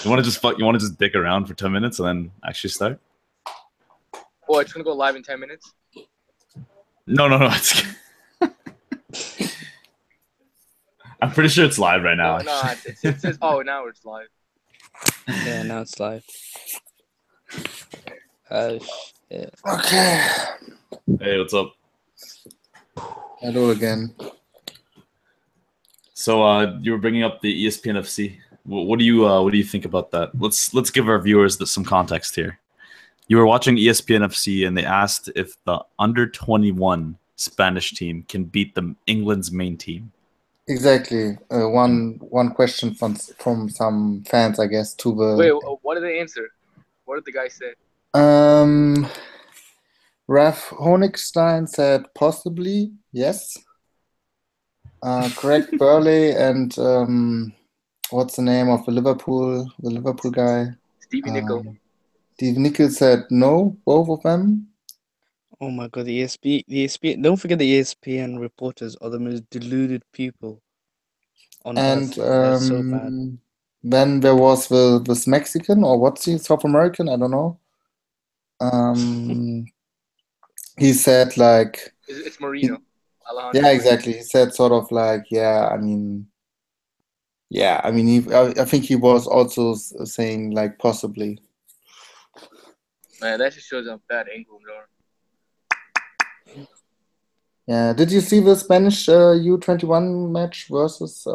You want to just dick around for 10 minutes and then actually start? Oh, it's gonna go live in 10 minutes. No. I'm pretty sure it's live right now. Oh, no, it says. Oh, now it's live. Yeah, now it's live. Oh shit. Okay. Hey, what's up? Hello again. So you were bringing up the ESPN FC. What do you think about that? Let's give our viewers some context here. You were watching ESPN FC and they asked if the under-21 Spanish team can beat the England's main team. Exactly. One question from some fans, I guess, to the. Wait, what did they answer? What did the guy say? Raf Honigstein said possibly yes. Greg Burley and what's the name of the Liverpool guy? Stevie Nicol. Steve Nicol said no, both of them. Oh my god, the ESPN. Don't forget the ESPN reporters are the most deluded people on And earth. They're so bad. then there was this Mexican, or what's he, South American? I don't know. He said like. It's Marino. Yeah, exactly. He said sort of like, I think he was also saying like possibly. Man, that just shows how bad England are. Yeah, did you see the Spanish U21 match versus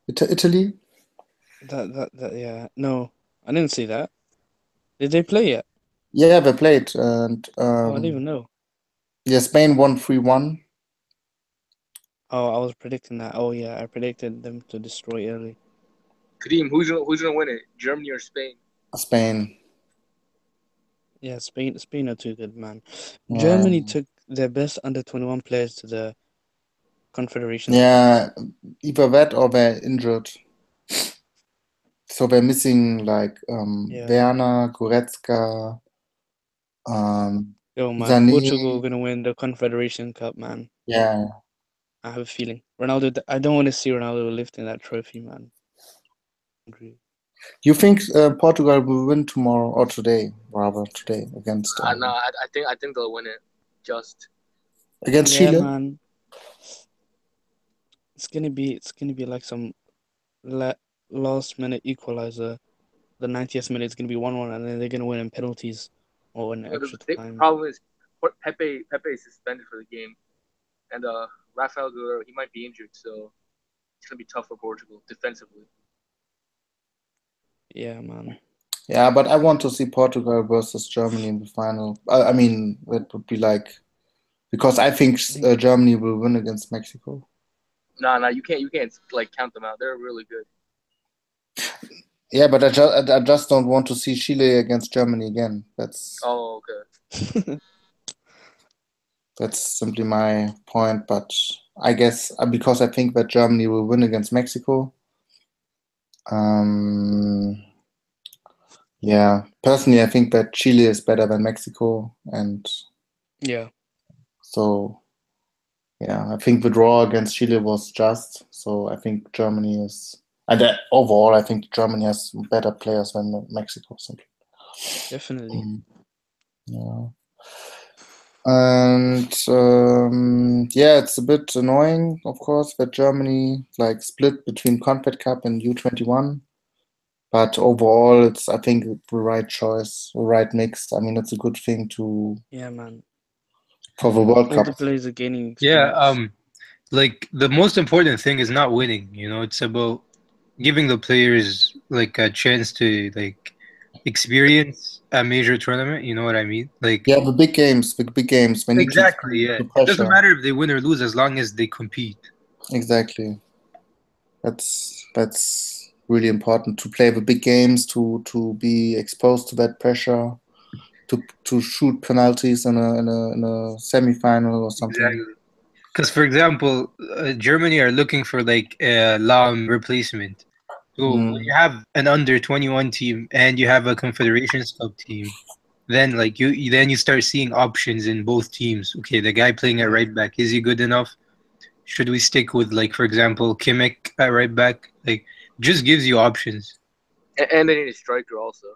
Italy? Yeah. No, I didn't see that. Did they play yet? Yeah, they played, and I didn't even know. Yeah, Spain won 3-1. Oh, I was predicting that. Oh yeah, I predicted them to destroy Italy. Kadeem, who's gonna win it? Germany or Spain? Spain. Yeah, Spain are too good, man. Germany took their best under-21 players to the Confederation. Yeah, either that or they're injured. So they're missing like Werner, Goretzka, Yo, man, Sané. Portugal are gonna win the Confederation Cup, man. Yeah. I have a feeling. Ronaldo. I don't want to see Ronaldo lifting that trophy, man. You think Portugal will win tomorrow or today? Rather today against. No, I think they'll win it. Just against Chile. Man. It's gonna be like some last minute equalizer. The 90th minute is gonna be 1-1, and then they're gonna win in penalties or in extra time. The problem is Pepe is suspended for the game, and Rafael Guerrero, he might be injured, so it's gonna be tough for Portugal defensively. Yeah, man. Yeah, but I want to see Portugal versus Germany in the final. I mean, it would be like, because I think Germany will win against Mexico. No, you can't like count them out. They're really good. Yeah, but I just don't want to see Chile against Germany again. That's. Oh, okay. That's simply my point, but I guess because I think that Germany will win against Mexico. Yeah, personally, I think that Chile is better than Mexico, and so I think the draw against Chile was just. So I think Germany is, and overall, I think Germany has better players than Mexico. Simply. Definitely. Yeah. And it's a bit annoying, of course, that Germany like split between Confed Cup and U21. But overall, it's, I think, the right choice, the right mix. I mean, it's a good thing to. Yeah, man. For the World Cup. All the players are gaining experience. Yeah, like the most important thing is not winning. You know, it's about giving the players like a chance to like experience a major tournament. You know what I mean? Like the big games. Exactly. Yeah. It doesn't matter if they win or lose as long as they compete. Exactly. That's really important to play the big games, to be exposed to that pressure, to shoot penalties in a semi-final or something. Exactly. Because, for example, Germany are looking for like a Lahm replacement. So when you have an under-21 team and you have a Confederations Cup team, then like you start seeing options in both teams. Okay, the guy playing at right back, is he good enough? Should we stick with, like, for example, Kimmich at right back? Like, just gives you options. And they need a striker also.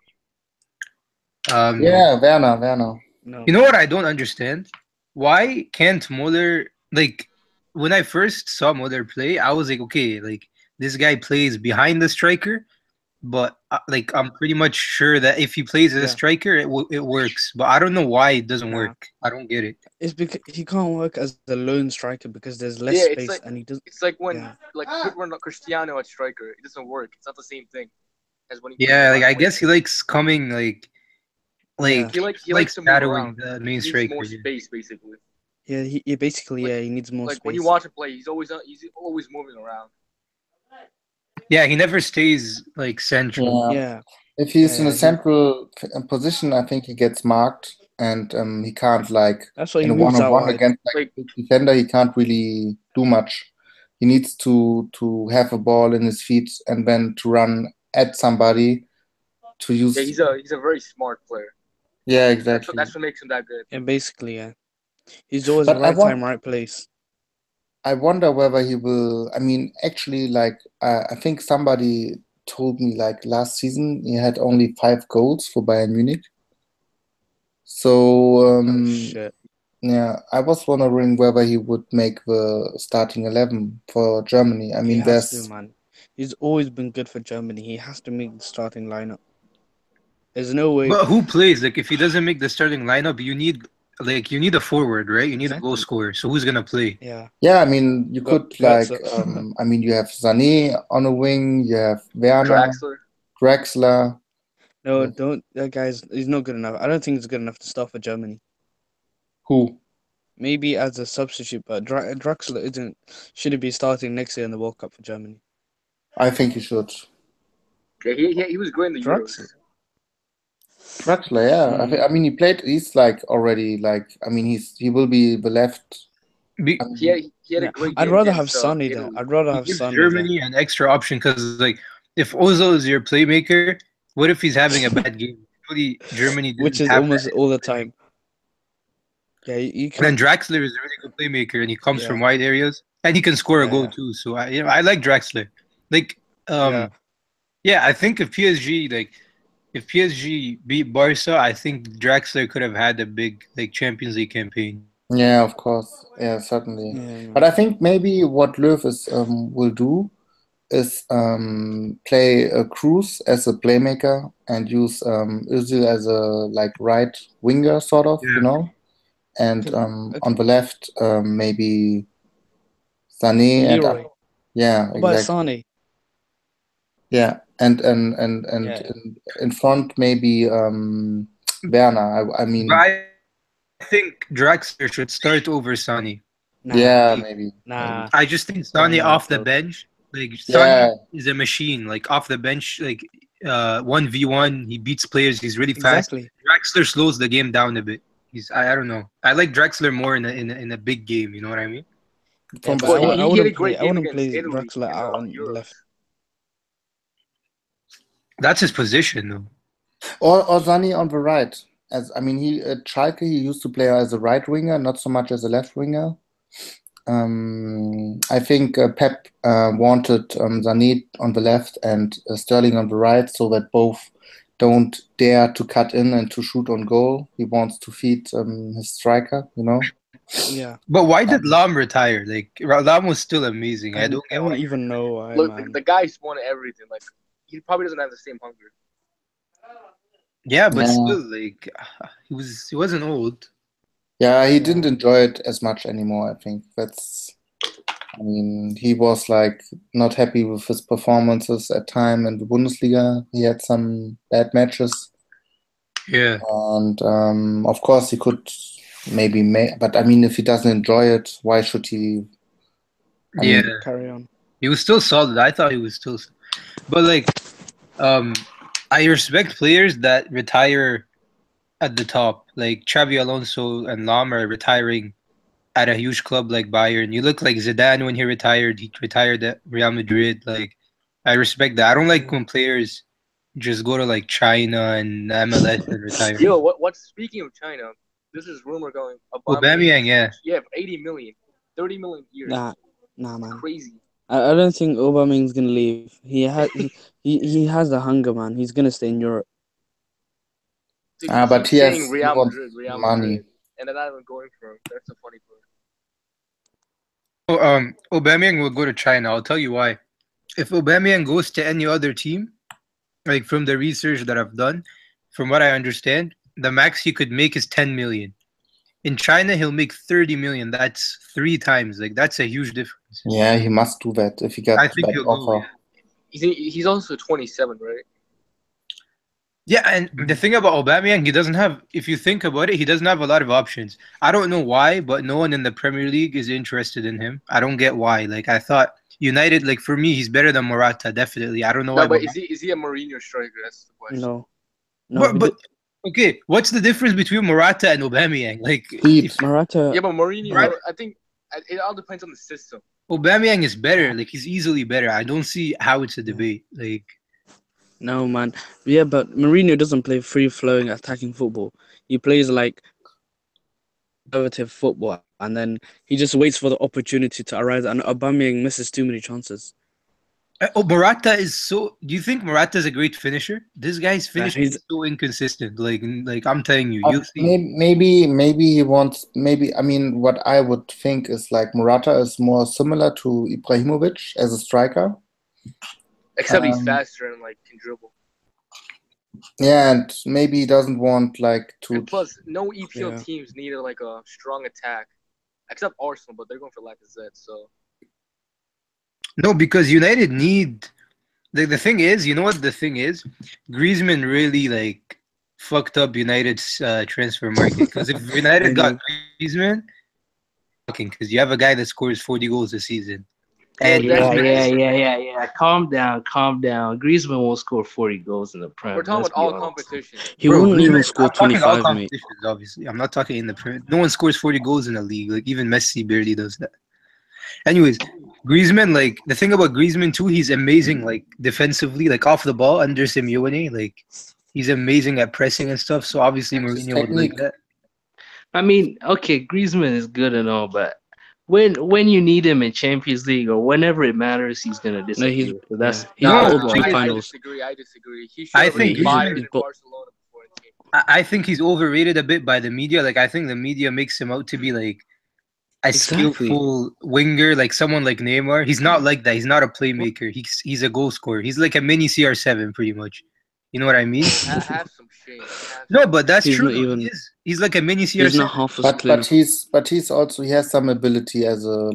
Yeah, Werner. No. You know what I don't understand? Why can't Muller, like, when I first saw Muller play, I was like, okay, like, this guy plays behind the striker, but like, I'm pretty much sure that if he plays as a Yeah. striker, it works. But I don't know why it doesn't Nah. work. I don't get it. It's because he can't work as a lone striker because there's less Yeah, it's space like and he does. it's like when Yeah. put Cristiano at striker, it doesn't work. It's not the same thing as when he plays Yeah, like, left I wing. guess he likes coming, like, Yeah. he likes to move shadowing around. the main He needs striker. more Yeah. space, basically. Yeah, he basically Like- he needs more Like space. when you watch him play, he's always moving around. Yeah, he never stays like central. Yeah. Yeah. If he's in Yeah, a central position, I think he gets marked, and he can't like That's why he in a moves out one-on-one wide. against like Like- a big defender. He can't really do much. He needs to have a ball in his feet and then to run at somebody to use. Yeah, he's a very smart player. Yeah, That's exactly. what makes him that good. Yeah, basically, yeah. He's always But I right time, want- right place. I wonder whether he will. I mean, actually, like I think somebody told me like last season he had only 5 goals for Bayern Munich. So Oh shit. yeah, I was wondering whether he would make the starting 11 for Germany. I He mean, has there's to, man. He's always been good for Germany. He has to make the starting lineup. There's no way. But who plays? Like, if he doesn't make the starting lineup, you need a forward, right? You need a goal Exactly. scorer. So who's gonna play? Yeah. yeah. I mean, you could like Götze. I mean, you have Sané on a wing, you have Werner, Draxler. No, Yes. don't. That guy's. He's not good enough. I don't think he's good enough to start for Germany. Who? Maybe as a substitute, but Draxler shouldn't be starting next year in the World Cup for Germany. I think he should. Yeah, he was great in the Euros. Draxler, yeah. I mean, he played. He's like already like. I mean, he will be the left. Be- I mean, He had a Yeah, great. I'd game rather against, have Sonny there. Italy. I'd rather He have gives Sonny there. Germany an extra option because, like, if Ozil is your playmaker, what if he's having a bad game? Usually Germany doesn't Which is have almost that. all the time. Yeah, you And then can't. Draxler is a really good playmaker, and he comes Yeah. from wide areas, and he can score a goal Yeah. too. So I like Draxler. Like, Yeah. yeah, I think if PSG beat Barca, I think Draxler could have had a big like Champions League campaign. yeah, of course. Yeah, certainly. Yeah. But I think maybe what Löw is will do is play Cruz as a playmaker and use Özil as a like right winger sort of, Yeah. you know, and Okay. on the left maybe Sané and Leroy. yeah, What about exactly. Sane? Yeah, and Yeah. in front maybe Werner. I mean, But I think Draxler should start over Sonny. Nah. yeah, maybe. Nah. I just think Sonny Yeah, off the bro. bench, like Yeah. Sonny is a machine. Like off the bench, like 1v1, he beats players. He's really fast. Exactly. Draxler slows the game down a bit. I don't know. I like Draxler more in a big game. You know what I mean? Yeah, From but Well, I he had a wouldn't great play. I game wouldn't against play Italy Draxler in out on the Euros. left. That's his position, though. or Sané on the right. As I mean, he at Schalke he used to play as a right winger, not so much as a left winger. I think Pep wanted Sané on the left and Sterling on the right, so that both don't dare to cut in and to shoot on goal. He wants to feed his striker, you know. Yeah. But why did Lam retire? Like Lam was still amazing. I don't I get why. don't even know why, Look, man. the guy's won everything. Like he probably doesn't have the same hunger. Yeah, but Yeah. still, like he wasn't old. Yeah, he Yeah. didn't enjoy it as much anymore. I think I mean, he was like not happy with his performances at time in the Bundesliga. He had some bad matches. Yeah. And of course, he could maybe make, but I mean, if he doesn't enjoy it, why should he? I Yeah. mean, Carry on. He was still solid. I thought he was still, but like, I respect players that retire at the top. Like Xabi Alonso and Lam are retiring at a huge club like Bayern. You look like Zidane when he retired. He retired at Real Madrid. Like, I respect that. I don't like when players just go to like China and MLS and retire. Yo, what's speaking of China? This is rumor going. Aubameyang, yeah. Yeah, 80 million, 30 million a year. Nah, man. Crazy. I don't think Aubameyang's gonna leave. He has the hunger, man. He's gonna stay in Europe. Dude, But keeps he saying has Real wants Madrid, Real money. Madrid, and they're not even going for him. That's the funny part. Aubameyang will go to China. I'll tell you why. If Aubameyang goes to any other team, like from the research that I've done, from what I understand, the max he could make is 10 million. In China, he'll make 30 million. That's 3 times. Like that's a huge difference. Yeah, he must do that if he I gets think that he'll offer. go. He's also 27, right? Yeah, and the thing about Aubameyang, he doesn't have. If you think about it, he doesn't have a lot of options. I don't know why, but no one in the Premier League is interested in him. I don't get why. Like I thought United, like for me, he's better than Morata, definitely. I don't know why. No, but is he a Mourinho striker? That's the question. No, But okay, what's the difference between Morata and Aubameyang? Like Speed. Morata. Yeah, but Mourinho, Right. I think it all depends on the system. Aubameyang is better. Like he's easily better. I don't see how it's a debate. Like No, man. Yeah, but Mourinho doesn't play free-flowing attacking football. He plays like conservative football, and then he just waits for the opportunity to arise. And Aubameyang misses too many chances. Morata is so. Do you think Morata is a great finisher? This guy's finishing he's- is so inconsistent. Like I'm telling you, But you'll see. maybe he wants. Maybe I mean, what I would think is like Morata is more similar to Ibrahimovic as a striker. Except he's faster and like can dribble. Yeah, and maybe he doesn't want like to. And plus, no EPL Yeah. teams needed like a strong attack, except Arsenal, but they're going for Lacazette. So No, because United need. The thing is, you know what the thing is? Griezmann really like fucked up United's transfer market. Because if I United got know. Griezmann, because you have a guy that scores 40 goals a season, Yo, and that's Griezmann, Yeah. Calm down. Griezmann won't score 40 goals in the Prem. we're talking Let's about be all honest. competition. He bro, wouldn't even Griezmann, score I'm talking all 25, mate. competitions. Obviously, I'm not talking in the Premier. No one scores 40 goals in the league. Like even Messi barely does that. Anyways, Griezmann, like the thing about Griezmann too, he's amazing like defensively, like off the ball under Simeone, like he's amazing at pressing and stuff. So obviously His Mourinho would like technique. that. I mean, okay, Griezmann is good and all, but when you need him in Champions League or whenever it matters, he's gonna No, disappear. So that's he's No, old I- in I finals. disagree. I He should I have think been he's- Bayern Griezmann. and but- Barcelona before it came. I think he's overrated a bit by the media. Like I think the media makes him out to be like a Exactly. skillful winger, like someone like Neymar. He's not like that. He's not a playmaker. He's a goal scorer. He's like a mini CR7 pretty much. You know what I mean? Have some shame. No, but that's He's true. not even- He's like a mini CR7. He's not half as But clinical. he's also he has some ability as a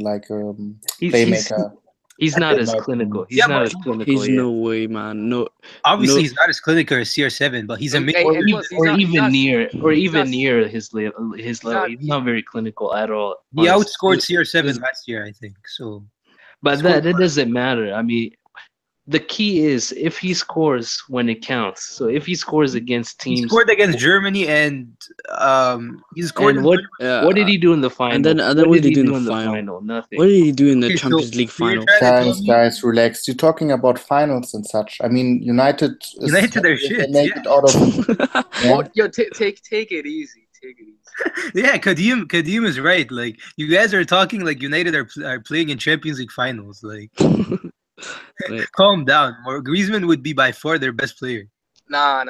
playmaker. he's not as Like, clinical. He's yeah, not but as clinical. He's yet. no way, man. No, Obviously, no. he's not as clinical as CR7, but he's a mini. or, And even, plus, he's or not- even he's not- near or he's even not- near his level. He's not very clinical at all. He honestly. outscored CR7 He's- last year, I think. So But scored that doesn't matter. I mean, the key is if he scores when it counts. So if he scores against he teams, scored against Germany, and he scored. and what did he do in the final? And then what did he do in the final? Nothing. What did he do in the Okay, so Champions League so you're final? trying to tell me- Guys, relax. You're talking about finals and such. I mean, United is United are if they shit, make yeah. it out of yeah. Oh, yo, take it easy. Take it easy. Yeah, Kadim is right. Like you guys are talking like United are playing in Champions League finals. Like Wait, calm down. Or Griezmann would be by far their best player. Nah.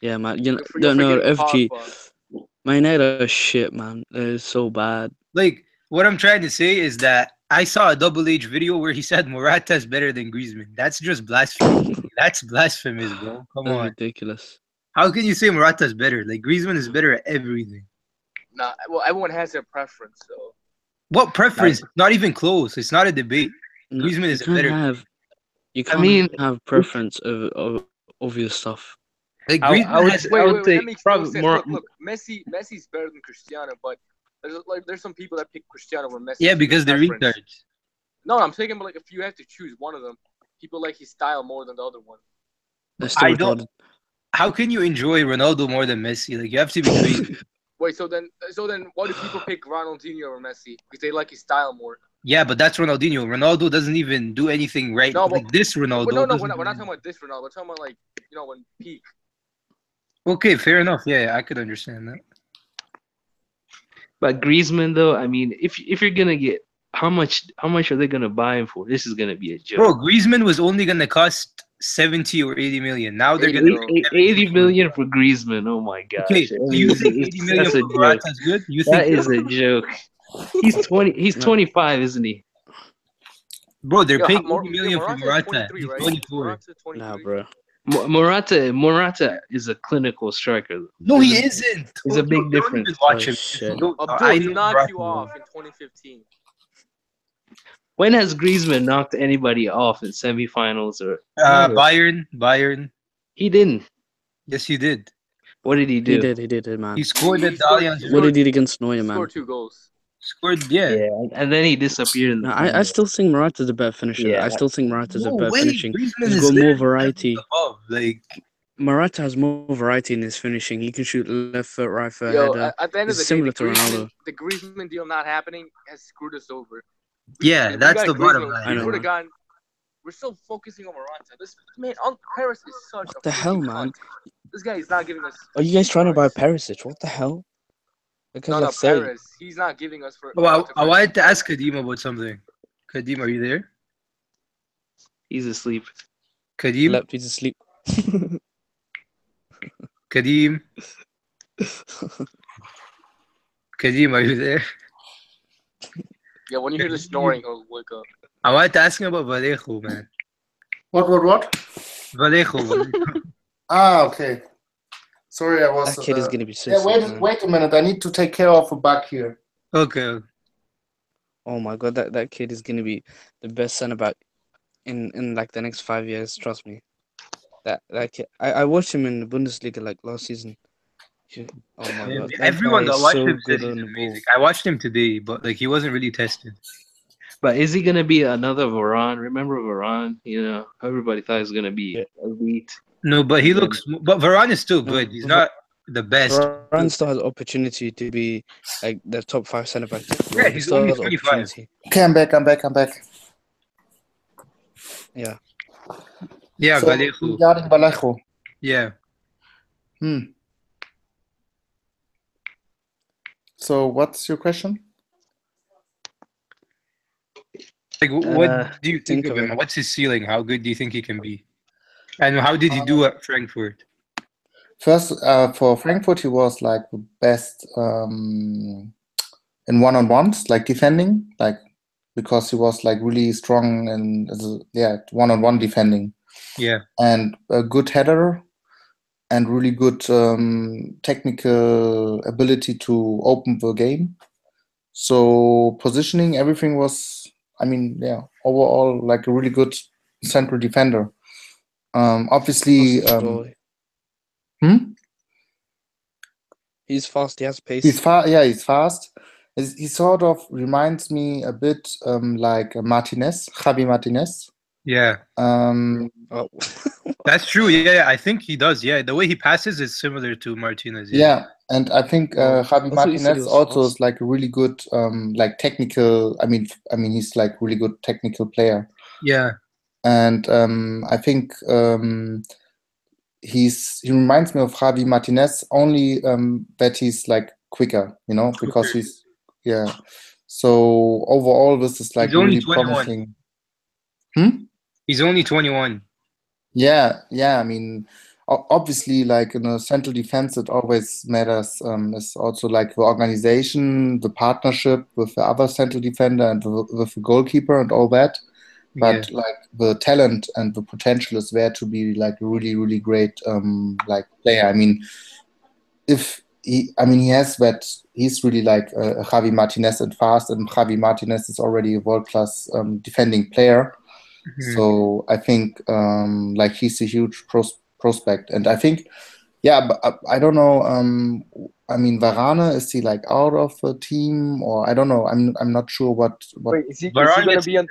yeah, man. You're No, forgetting FG. Pogba. My United are shit, man. They're so bad. Like what I'm trying to say is that I saw a Double H video where he said Morata is better than Griezmann. That's just blasphemy. That's blasphemous, bro. Come That's on. ridiculous. How can you say Morata is better? Like Griezmann is better at everything. Nah, well, everyone has their preference, so. What preference? Not even close. It's not a debate. No, Griezmann you is a can't better. have. You I can't mean, have preference of your stuff. Like I Griezmann would has, say- That makes no probably sense. more- Look, Messi's better than Cristiano, but there's some people that pick Cristiano over Messi. yeah, because they're preference. retards. No, I'm saying, but like if you have to choose one of them, people like his style more than the other one. They're still I don't- retarded. How can you enjoy Ronaldo more than Messi? Like you have to be crazy. Wait, so then why do people pick Ronaldinho over Messi? Because they like his style more. Yeah, but that's Ronaldinho. Ronaldo doesn't even do anything right. No, but- like this Ronaldo. But no, doesn't we're not do- talking about this Ronaldo. We're talking about like when peak. Okay, fair enough. Yeah, I could understand that. But Griezmann, though, I mean, if you're gonna get how much are they gonna buy him for? This is gonna be a Bro, joke. Griezmann was only gonna cost 70 or 80 million. Now they're 80, gonna bro. make 80 70. million for Griezmann. Oh my Okay, gosh. so you think 80 million That's for a joke. Morata is good? You That think, is a joke. He's 20. He's No. 25, isn't he? bro, they're Yo, paying 80 Yo, million for Morata is Morata. 23, He's right? 24. Morata 23. Nah, bro. Morata is a clinical striker. No, he There's a- isn't. There's a big Don't difference. even watch Oh him. shit. Abdul, I he know knocked Morata you well. off in 2015. When has Griezmann knocked anybody off in semifinals or never? Bayern. He didn't. Yes, he did. What did he He do? did, man. He scored at He the scored- Allianz. he What scored- did he do against Neuer, He man? scored 2 goals. Scored, yeah. Yeah, and then he disappeared in the No, final. I still think Morata's a better finisher. Yeah. I still think Morata's a No better way. finishing. Griezmann He's is got more literally variety. above. Like, Morata has more variety in his finishing. He can shoot left foot, right foot, Yo, header. at the end of It's the day, similar to Ronaldo. the Griezmann deal not happening has screwed us over. yeah, We that's got the bottom Griezmann, line. I know, we would man. have gotten. We're still focusing on Morata. This man, Paris is such What a the hell, freaking man? cunt. This guy is not giving us. Are you guys trying to buy price. Perisic? What the hell? Because No, like say, Paris. He's not giving us for. Oh, Morata I for wanted to anything. ask Kadim about something. Kadim, are you there? He's asleep. Kadim? slept, he's asleep. Kadim? Kadim, are you there? Yeah, when you hear the snoring, he'll wake up. I wanted to ask him about Vallejo, man. What? Vallejo. Ah, okay. Sorry, I was. That kid is gonna be so Yeah, sick, man. wait a minute. I need to take care of a bug here. Okay. Oh my god, that kid is gonna be the best centre back in like the next 5 years. Trust me. That kid, I watched him in the Bundesliga like last season. Oh my god, that Everyone guy that is watched so him said good he's on the ball. amazing. I watched him today, but like he wasn't really tested. But is he gonna be another Varane? Remember Varane? You know, everybody thought he was gonna be elite. No, but he And then- looks. But Varane is still No, good. He's Va- not the best. Varane still has opportunity to be like the top 5 centre back. Yeah, He he's still only has 25. opportunity. Okay, I'm back. Yeah. Yeah, So, Vallejo. regarding Vallejo. Yeah. So, what's your question? Like, what do you think think of of him? him. What's his ceiling? How good do you think he can be? And how did he do at Frankfurt? First, for Frankfurt, he was like the best in one-on-ones, like defending, like because he was like really strong in one-on-one defending. Yeah. And a good header and really good technical ability to open the game. So positioning, everything was, overall like a really good central defender. Obviously, Fast as well. He's fast. He has pace. he's fast. Yeah, he's fast. He sort of reminds me a bit like Javi Martinez. Yeah. Oh. That's true. Yeah, I think he does. Yeah, the way he passes is similar to Martinez. Yeah, and I think Oh, Javi I thought you said he Martinez was also fast. is like a really good like technical. I mean, he's like really good technical player. Yeah. And I think he reminds me of Javi Martinez only that he's like quicker, because he's So overall, this is like He's only really 21. promising. He's only 21. Yeah. I mean, obviously, like in a central defense, it always matters. Is also like the organization, the partnership with the other central defender and with the goalkeeper and all that. But like the talent and the potential is there to be like a really, really great like player. I mean, he has that. He's really like Javi Martinez and fast, and Javi Martinez is already a world-class defending player. Mhm. So I think like he's a huge prospect, and I think, but I don't know. I mean, Varane, is he like out of the team, or I don't know. I'm not sure what. Wait, is he Varane gonna gets be on?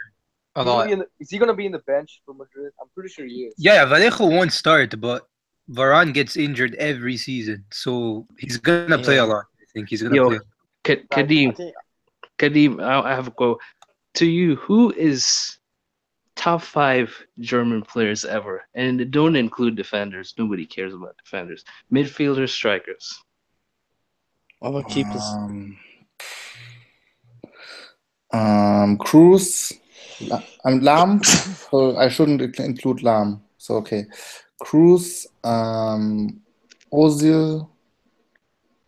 a lot. Is he gonna be in the bench for Madrid? I'm pretty sure he is. Yeah, Vallejo won't start, but Varane gets injured every season, so he's gonna play a Yeah. lot. I think he's gonna Yo, play. Kadim, I think Kadim, I have a quote. To you, who is top 5 German players ever? And don't include defenders. Nobody cares about defenders. Midfielders, strikers. What about keepers? Cruz. I'm Lahm, so I shouldn't include Lahm. So okay, Cruz, Ozil.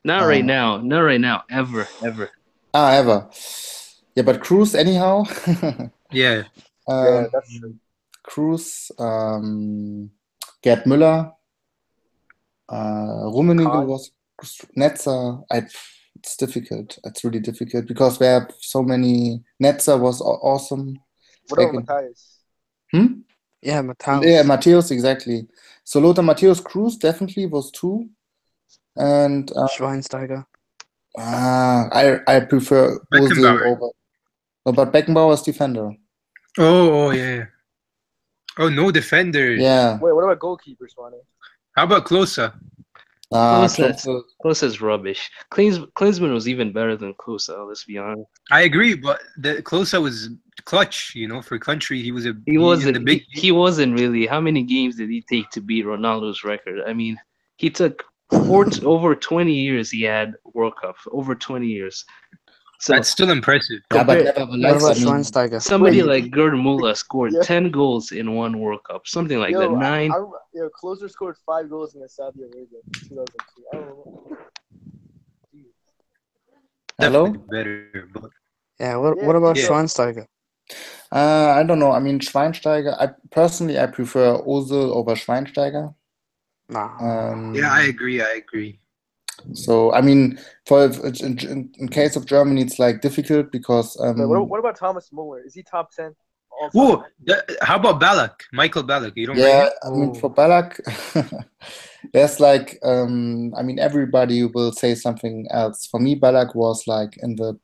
Not right now. Not right now. Ever. Ever. Yeah, but Cruz anyhow. Yeah. Yeah, that's true. Cruz, Gerd Müller, Rummenigge Kahn. was Netzer. It's difficult. It's really difficult because we have so many. Netzer was awesome. What about Matthias? Yeah, Matthias. Yeah, Matthäus, exactly. So Lothar Matthäus, Cruz definitely was 2. And Schweinsteiger. I prefer Ozil Beckenbauer. over. No, but Beckenbauer is defender. Oh, yeah. Oh, no defenders. Yeah. Wait, what about goalkeepers, Swane? How about Klose? Klose is rubbish. Klinsmann was even better than Klose, let's be honest. I agree, but the Klose was clutch, for country. He was in the wasn't big he wasn't really. How many games did he take to beat Ronaldo's record? I mean, he took over 20 years he had World Cup. Over 20 years. So That's still impressive. Yeah, but compare- What nevertheless, about I mean, Schweinsteiger? somebody Wait. like Gerd Müller scored Yeah. 10 goals in one World Cup. Something like that. 9. Closer scored 5 goals in Saudi Arabia in 2002. I don't know. hello? Definitely better, but Yeah, what about Yeah. Schweinsteiger? I don't know. I mean, Schweinsteiger. I prefer Ozil over Schweinsteiger. Nah. yeah, I agree. So I mean, in case of Germany, it's like difficult because Wait, what about Thomas Muller? Is he top 10? all time? Whoa, how about Ballack? Michael Ballack? You don't rate yeah, him? I mean for Ballack, there's like I mean everybody will say something else. For me, Ballack was like in the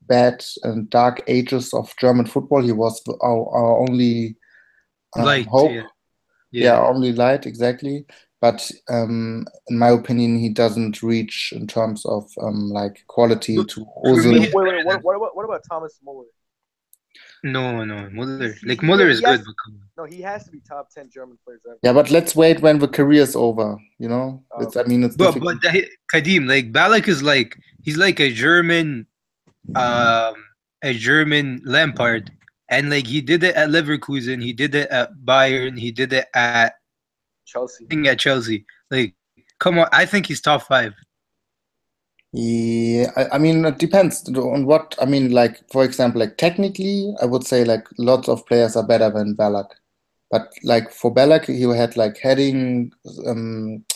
bad and dark ages of German football. He was our only Light, hope. yeah. Yeah, only light, exactly. But in my opinion, he doesn't reach in terms of like quality But to for Ozil. me- Wait, what about Thomas Muller? No, Muller. He- Muller he is has- good, but come on. No, he has to be top 10 German players ever. Yeah, but let's wait when the career is over. You know, it's But difficult. Kadim, like Ballack is like he's like a German Lampard, and like he did it at Leverkusen, he did it at Bayern, he did it at Chelsea. Like, come on, I think he's top 5. Yeah, I mean, it depends on what. I mean, like for example, like technically, I would say like lots of players are better than Ballack. But like for Ballack, he had like heading,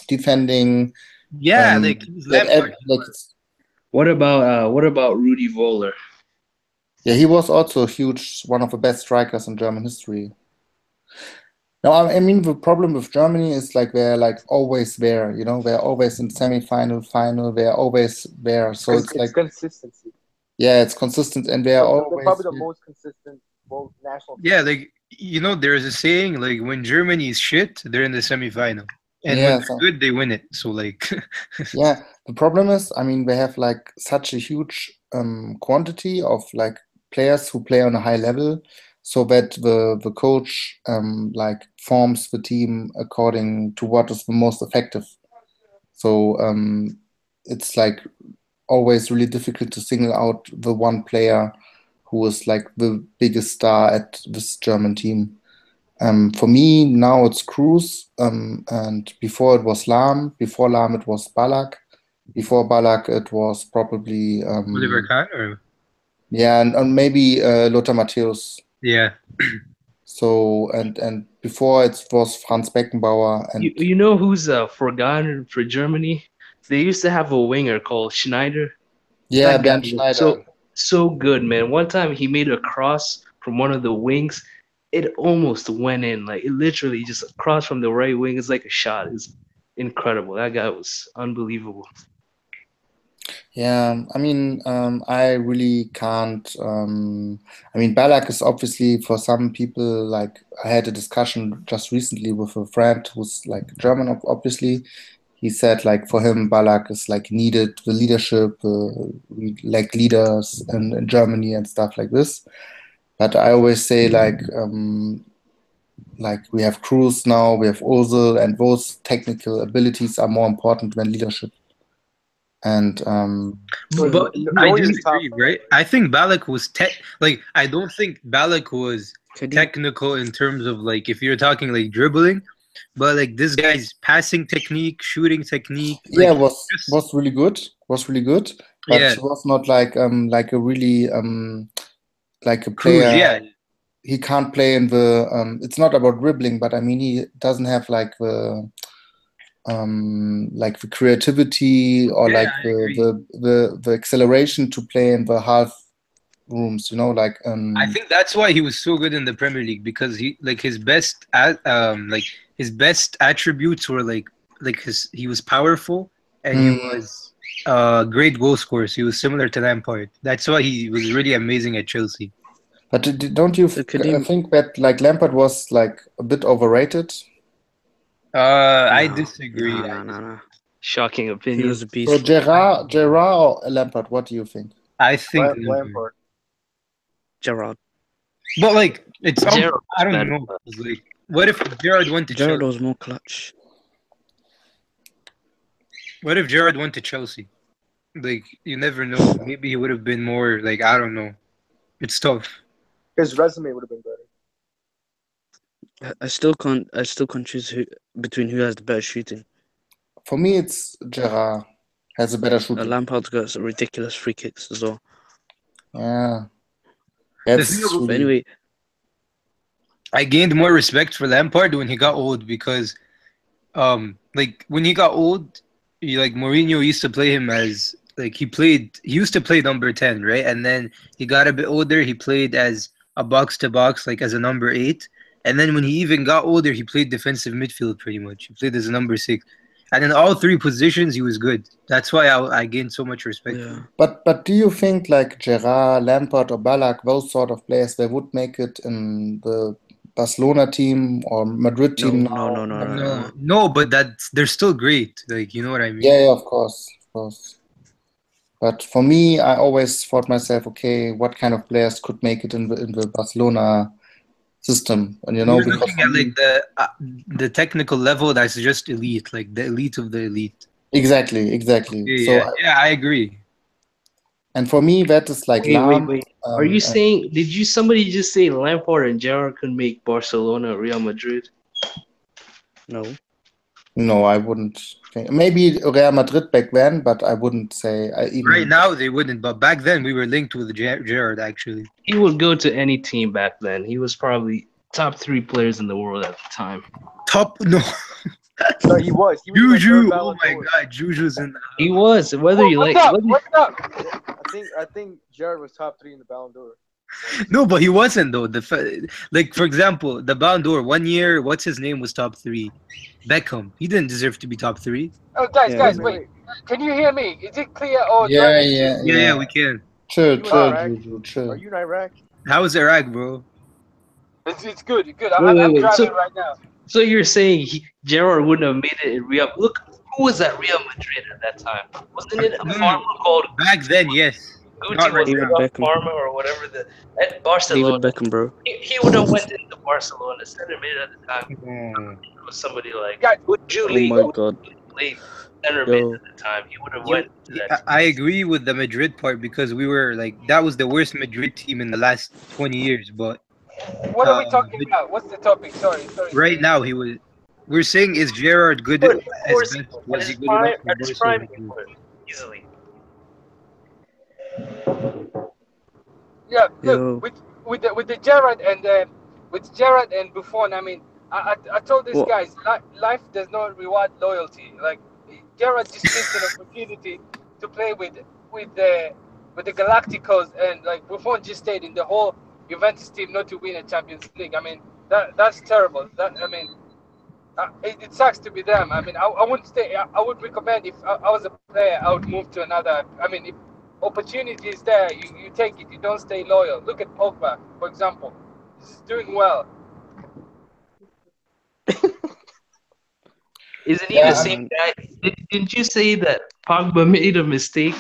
defending. Yeah, like he's Lampard. What about Rudi Völler? Yeah, he was also huge, one of the best strikers in German history. No, I mean the problem with Germany is like they're like always there, you know, they're always in semi-final, final, they're always there. So it's like consistency. yeah, it's consistent, and they're always They're probably the most consistent both national teams. Yeah, like there's a saying like when Germany is shit, they're in the semi-final, and Yeah, when they're good, they win it. So like, yeah, the problem is, I mean, they have like such a huge quantity of like players who play on a high level, so that the coach like forms the team according to what is the most effective. So it's like always really difficult to single out the one player who is like the biggest star at this German team. For me, now it's Cruz, and before it was Lahm. Before Lahm, it was Ballack. Before Ballack, it was probably Oliver Kahn or yeah, and maybe Lothar Matthäus. yeah. So and before it was Franz Beckenbauer and You know who's forgotten for Germany? They used to have a winger called Schneider. yeah, That guy Bernd was Schneider. so good, man. One time he made a cross from one of the wings. It almost went in. Like it literally just crossed from the right wing. It's like a shot. It's incredible. That guy was unbelievable. Yeah, I mean, I really can't. I mean, Ballack is obviously for some people like I had a discussion just recently with a friend who's like German, obviously. He said like for him, Ballack is like needed the leadership, like leaders in Germany and stuff like this. But I always say like we have Cruz now, we have Ozil, and those technical abilities are more important than leadership. And But No, I he was disagree, tough. right? I think Balak was I don't think Balak was Can you, technical in terms of like if you're talking like dribbling, but like this guy's passing technique, shooting technique, like yeah, just was really good. Was really good, but yeah, he was not like a really like a Cruz, player. yeah, He can't play in the. It's not about dribbling, but I mean he doesn't have like the creativity or yeah, like I agree. the acceleration to play in the half rooms. You know, like I think that's why he was so good in the Premier League because he like his best attributes were he was powerful and he mm, was great goal scorer. So he was similar to Lampard. That's why he was really amazing at Chelsea. but don't you can you, think that like Lampard was like a bit overrated? I no, disagree. no. Shocking He opinion. was a So beast. Gerard or Lampard, what do you think? I think Lampard. Lampard. Gerrard. But like it's Gerrard was I don't better. know. 'Cause, like, what if Gerrard went to Gerrard Chelsea? was more clutch. What if Gerrard went to Chelsea? Like you never know. Maybe he would have been more like I don't know. It's tough. His resume would have been better. I still can't choose between who has the better shooting. For me, it's Gerard has a better shooting. Lampard's got some ridiculous free kicks as well. Yeah, The that's thing about- But really, anyway, I gained more respect for Lampard when he got old because, like when he got old, Mourinho used to play him as he used to play number 10, right? And then he got a bit older, he played as a box to box, like as a number 8. And then when he even got older, he played defensive midfield pretty much. He played as a number 6, and in all 3 positions, he was good. That's why I gained so much respect for yeah. him. but do you think like Gerard, Lampard, or Ballack, those sort of players, they would make it in the Barcelona team or Madrid team now? No, but they're still great. Like you know what I mean? Yeah, of course, of course. But for me, I always thought myself, okay, what kind of players could make it in the Barcelona system? And you know, You're because looking for at me, like the technical level that's just elite, like the elite of the elite. exactly. So, Yeah, I agree. and for me, that is like Lam. Wait. Are you saying? Did somebody just say Lampard and Gerrard could make Barcelona Real Madrid? No. No, I wouldn't think. Maybe Real Madrid back then, but I wouldn't say I even. Right now they wouldn't, but back then we were linked with Gerrard actually. He would go to any team back then. He was probably top 3 players in the world at the time. No, he was. He was Juju, the oh my Ballon d'Or. God, Juju's in. He was. Whether you like, What's up? I think Gerrard was top 3 in the Ballon d'Or. No, but he wasn't though. Like for example, the Ballon d'Or 1 year, what's his name was top 3. Beckham, he didn't deserve to be top 3. Oh, guys, Yeah, wait. Can you hear me? Is it clear? Or do I Yeah, need to- Yeah, we can. Chill, You chill, Iraq? Juju, chill. Are you in Iraq? How is Iraq, bro? It's good. Wait, I'm wait. driving right now. So you're saying Gerrard wouldn't have made it in Real? Look, who was at Real Madrid at that time? Wasn't it a farmer called Back then, yes. Gucci? Not right Was it now. a Beckham. farmer or whatever? At Barcelona, David Beckham, bro. he would have went into Barcelona, center mid at the time. Oh. It was somebody like Guys, would Julie Oh my God. played center mid Yo. at the time. He would have went to that. I agree with the Madrid part because we were like that was the worst Madrid team in the last 20 years. But what are we talking about? What's the topic? Sorry. right now we're saying is Gerrard good? Of course, Was he at good enough for his prime, he Barcelona? would, easily. Yeah, Yo. look with the Gerrard and Buffon. I mean, I told these What? guys, life does not reward loyalty. Like Gerrard just missed an opportunity to play with the Galacticos, and like Buffon just stayed in the whole Juventus team not to win a Champions League. I mean, that's terrible. It sucks to be them. I mean, I wouldn't stay. I would recommend if I was a player, I would move to another. I mean, if opportunity is there, you take it. You don't stay loyal. Look at Pogba, for example. He's doing well. Isn't he Yeah, the same guy? Didn't you say that Pogba made a mistake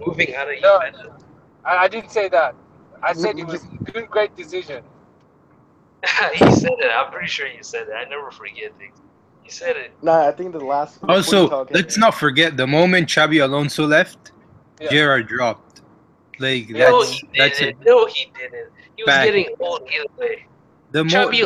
moving out of No, Juventus? I didn't say that. I said he was doing great decision. He said it. I'm pretty sure you said it. I never forget things. You said it. Nah, I think the last. Also, let's not forget the moment Xabi Alonso left, Yeah. Gerrard dropped. Like Yeah. No, that's he that's didn't. No, he didn't. He was fact. getting old either way. The Xabi,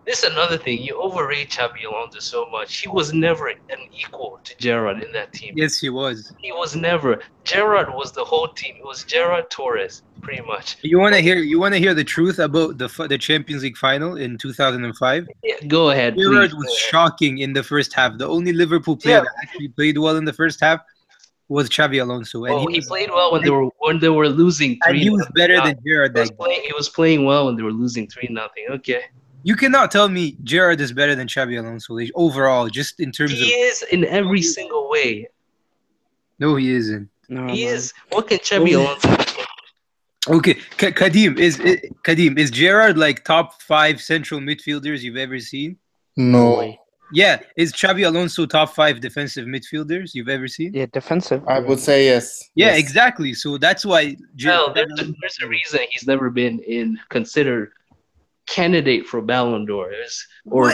this is another thing. You overrate Xabi Alonso so much. He was never an equal to Gerrard in that team. Yes, he was. He was never. Gerrard was the whole team. It was Gerrard Torres, pretty much. You want to hear the truth about the Champions League final in 2005? Yeah, go ahead, Gerrard please. was shocking in the first half. The only Liverpool player Yeah. that actually played well in the first half was Xabi Alonso, and He played well when they were losing 3-0. and he was better than Gerrard that game. He was playing well when they were losing 3-0. Okay. You cannot tell me Gerrard is better than Xabi Alonso overall, just in terms He of. is in every single way. No, he isn't. No, He man. is. What can Xabi Alonso do? Okay, Kadim, is Gerrard like top 5 central midfielders you've ever seen? No, Yeah, is Xabi Alonso top 5 defensive midfielders you've ever seen? Yeah, defensive. I would say yes. Yeah, Yes. exactly. So that's why. Well, there's a reason he's never been considered candidate for Ballon d'Or, or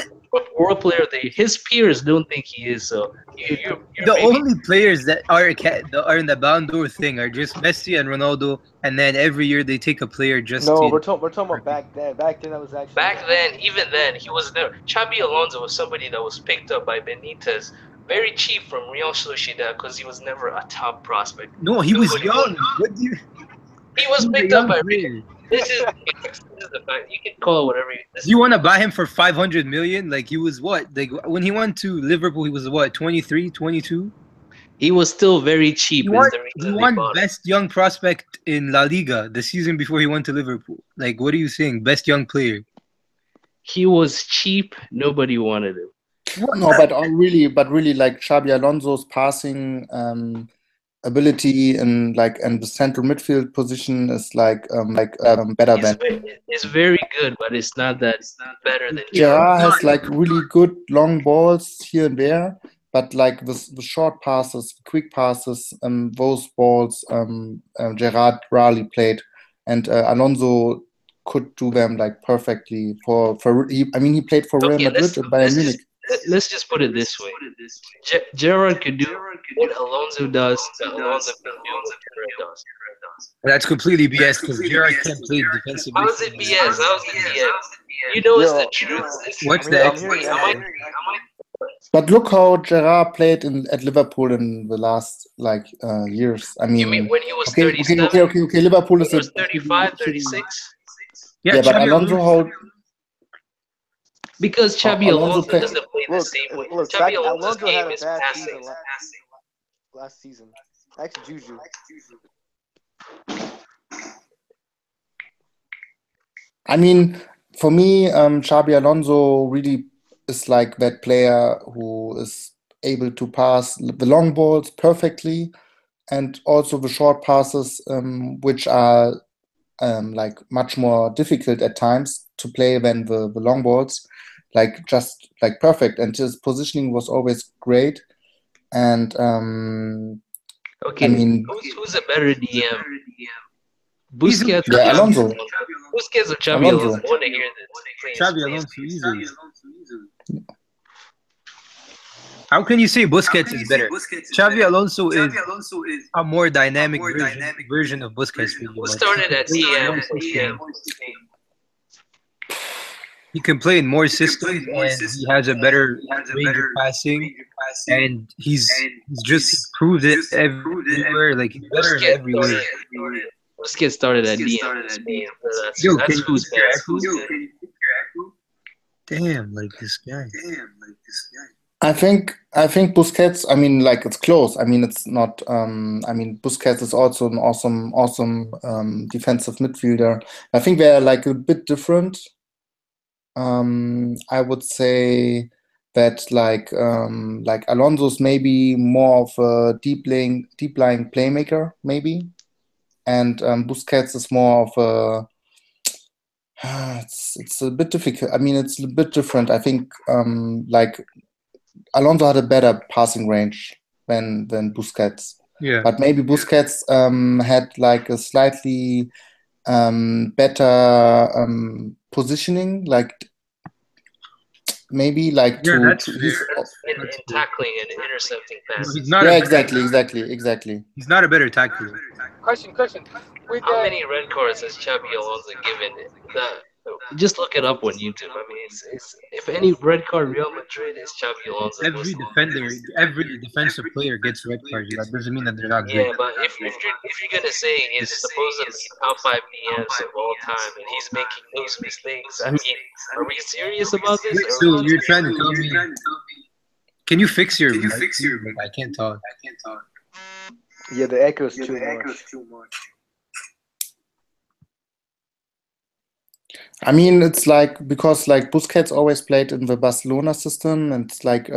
World Player of the Year. His peers don't think he is. So you're The maybe- only players that are in the Ballon d'Or thing are just Messi and Ronaldo, and then every year they take a player just. No, to, we're talking about back then. Back then, that was actually. even then, he was never. Xabi Alonso was somebody that was picked up by Benitez very cheap from Real Sociedad because he was never a top prospect. No, he was young. What do you? He was He was a picked young up by player. This is the fact. You can call it whatever. Do you want to buy him for 500 million? Like he was what? Like when he went to Liverpool, he was what? 23, 22? He was still very cheap. He Is won, the he reason they won bought him. best young prospect in La Liga the season before he went to Liverpool. Like, what are you saying? Best young player? He was cheap. Nobody wanted him. No, but really, like Xabi Alonso's passing ability and the central midfield position is better than. It's very good, but it's not better than Gerrard has like really good long balls here and there, but like the short passes, quick passes, those balls Gerrard rarely played, and Alonso could do them like perfectly he played for Real Okay, Madrid and Bayern Munich. Let's just put it this way: Gerrard could do what Alonso does, but Alonso can do what Gerrard does. That's completely BS because Gerrard can't play defensive. How is it BS? How is it BS? You know it's the truth. What's I'm that? hearing Wait, that. But look how Gerrard played at Liverpool in the last years. I mean, You mean when he was okay, 37? okay. Liverpool He is was 35, 36? yeah, but Xabi Alonso Because Xabi Alonso Alonso play- doesn't play the same way. Look, Xabi Alonso's Alonso had game a is bad passing. season last season. Actually, Juju. I mean, for me, Xabi Alonso really is like that player who is able to pass the long balls perfectly, and also the short passes, which are like much more difficult at times to play than the long balls, just perfect. And his positioning was always great. And Okay, I mean, who's a better DM? Busquets or yeah, Xabi Alonso. Busquets or Xabi Alonso. Alonso? I want to hear this. Xabi Alonso easily. How can you say Busquets is better? Xabi Alonso is a more dynamic version of Busquets. Who started at DM? He can play in more systems, and he has a better range of passing, and he's just proved it everywhere. Like he's better in every way. Busquets started at DM. Yo, That's can who's you best. hear echo? Damn, like this guy. I think Busquets. I mean, it's close. I mean, it's not. I mean, Busquets is also an awesome defensive midfielder. I think they're a bit different. I would say that Alonso's maybe more of a deep lying playmaker, maybe, and Busquets is more of a. It's a bit difficult. I mean, it's a bit different. I think Alonso had a better passing range than Busquets. Yeah. But maybe Busquets had a slightly better positioning. maybe like Yeah, to that's to fair. he's in tackling and intercepting No, passes. he's not yeah, a exactly. he's not a better tackler. Question. With How many red cards has Xabi Alonso given? Just look it up on YouTube. I mean, it's if any red card Real Madrid is Xabi Alonso. Every defensive player gets red cards. That doesn't mean that they're not good. Yeah, but if you're gonna say he's supposedly top 5 DMs of all time and he's making those mistakes, I mean, are we serious about this? Wait, so you're trying to tell me? Can you fix your mic? Like, I can't talk. Yeah, the echo is too much. I mean, it's like because like Busquets always played in the Barcelona system, and it's like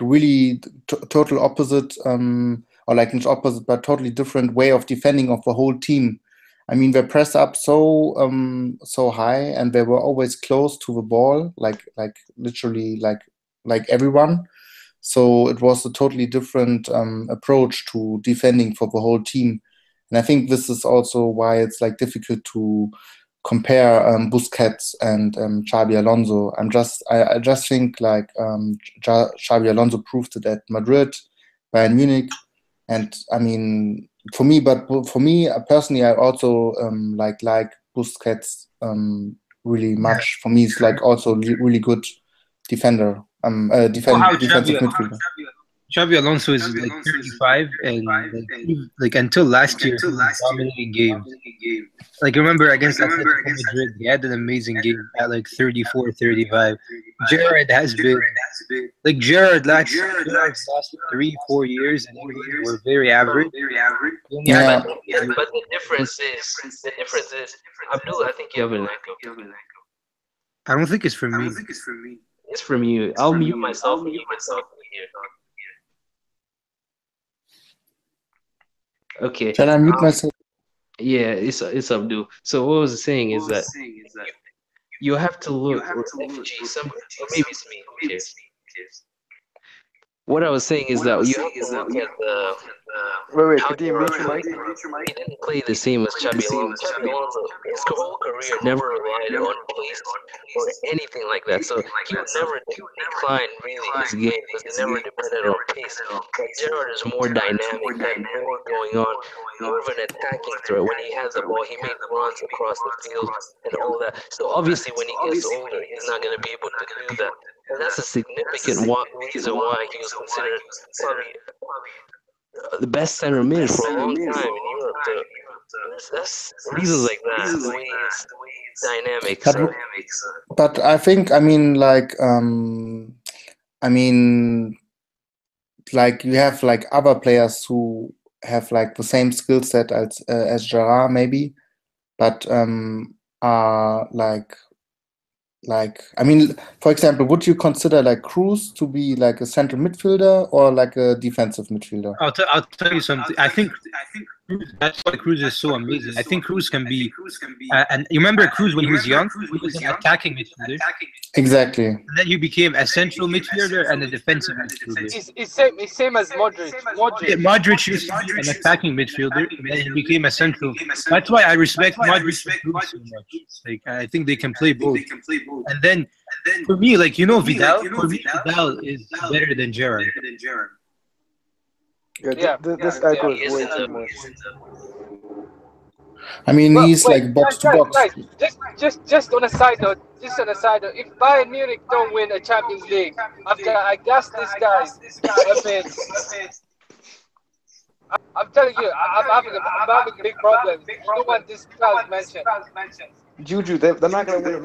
really total opposite, or like not opposite, but totally different way of defending of the whole team. I mean, they press up so high, and they were always close to the ball, like literally like everyone. So it was a totally different approach to defending for the whole team, and I think this is also why it's like difficult to compare Busquets and Xabi Alonso. I just think like Xabi Alonso proved it at Madrid, Bayern Munich, and I mean for me personally, I also like Busquets really much. For me, it's like also really good defender, defensive midfielder. Xabi Alonso is like 35, and like until last year, he was dominating games. Like remember against Atletico Madrid, he had an amazing game at like 34, 35. Gerrard has been like Gerard's last 3-4 years in England were very average. He only had, Yeah. But the difference is, Abdul, I think you have an echo. I don't think it's for me. It's from you. I'll mute myself and you can talk here. Okay. Shall I mute myself? Yeah, it's Abdul. So what I was saying is that you have to look, or maybe it's me. Who cares? What I was saying is that you have to look at the. Wait, how Kadeem, mute your mic. He didn't play the same as Xabi Alonso. Xabi Alonso, his whole career never relied on pace or anything like that. So he would never decline really his game because he never depended on pace. But Gerrard is more dynamic, had more going on, more of an attacking threat. When he has the ball, he made runs across the field and all that. So obviously, when he gets older, he's not going to be able to do that. And that's a significant reason why he was considered probably the best center mid for a long time in Europe. That's reasons like that. The way he's dynamic. But I think I mean like you have like other players who have like the same skill set as Gerard maybe, but are like I mean, for example, would you consider like Cruz to be like a central midfielder or like a defensive midfielder? I'll tell you something. I think that's why Cruz is so amazing. I think Cruz can be, and you remember Cruz when he was young, he was an attacking midfielder. Exactly. And then he became a central midfielder and a defensive midfielder. It's same as Modric. Yeah, Modric used to be an attacking midfielder, and then he became a central. That's why I respect Modric and Cruz so much. Like I think they can play both. And then for me, like Vidal, for me Vidal is better than Gerrard. This echo is way too much. I mean, he's like box to box. Guys, just on a side note, if Bayern Munich don't win a Champions League after I gas these guys, I mean, I'm telling you, I'm having a big problem. I don't want this guys mentioned. Juju, they're not going to win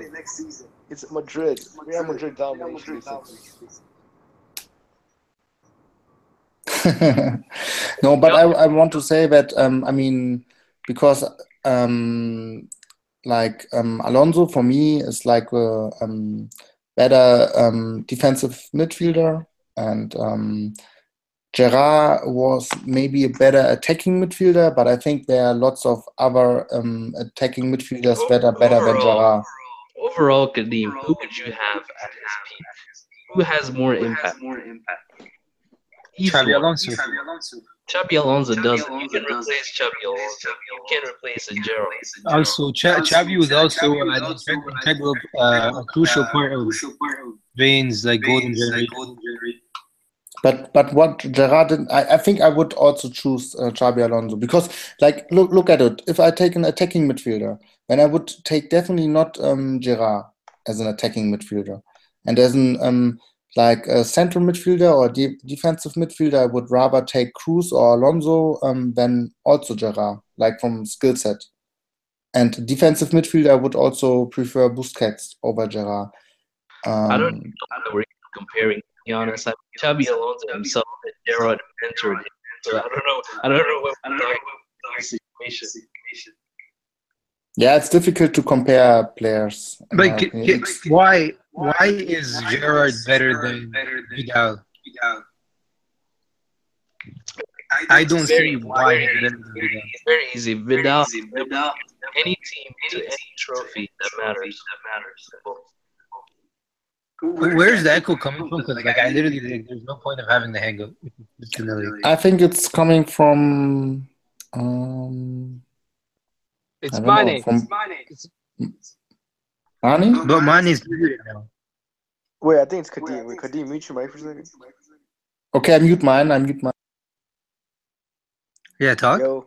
it next season. It's Madrid. Real Madrid domination. No, but I want to say that I mean, because Alonso for me is like a better defensive midfielder, and Gerard was maybe a better attacking midfielder, but I think there are lots of other attacking midfielders that are better than Gerard. Overall, Kadeem, who would you have at his peak? Who has more impact? Xabi Alonso. Chabi Alonso does it. You can replace Chabi Alonso. You can't replace a Gerald. Also, Xavi was also an integral, a crucial part of Vane's like golden generation. But what Gerard did, I think I would also choose Xabi Alonso because, like, look at it. If I take an attacking midfielder, then I would take definitely not Gerard as an attacking midfielder, and as an like a central midfielder or defensive midfielder, I would rather take Cruz or Alonso than also Gerard, like from skill set. And defensive midfielder, I would also prefer Busquets over Gerard. I don't know what we're comparing. To be honest, Chabi Alonso himself and Gerard mentored him. So I don't know what we're talking about the situation. Yeah, it's difficult to compare players. But why is Gerard better than Vidal? I don't see why he's better than Vidal. It's very easy. Vidal, any team to any trophy that matters. Where's the echo coming from? Because like I literally, there's no point of having the hangout. I think it's coming from. It's Mane. Mane? But Mane is muted now. Wait, I think it's Kadeem. Wait, Kadeem, mute your mic for a second. Okay, I mute mine. Yeah, talk. Yo.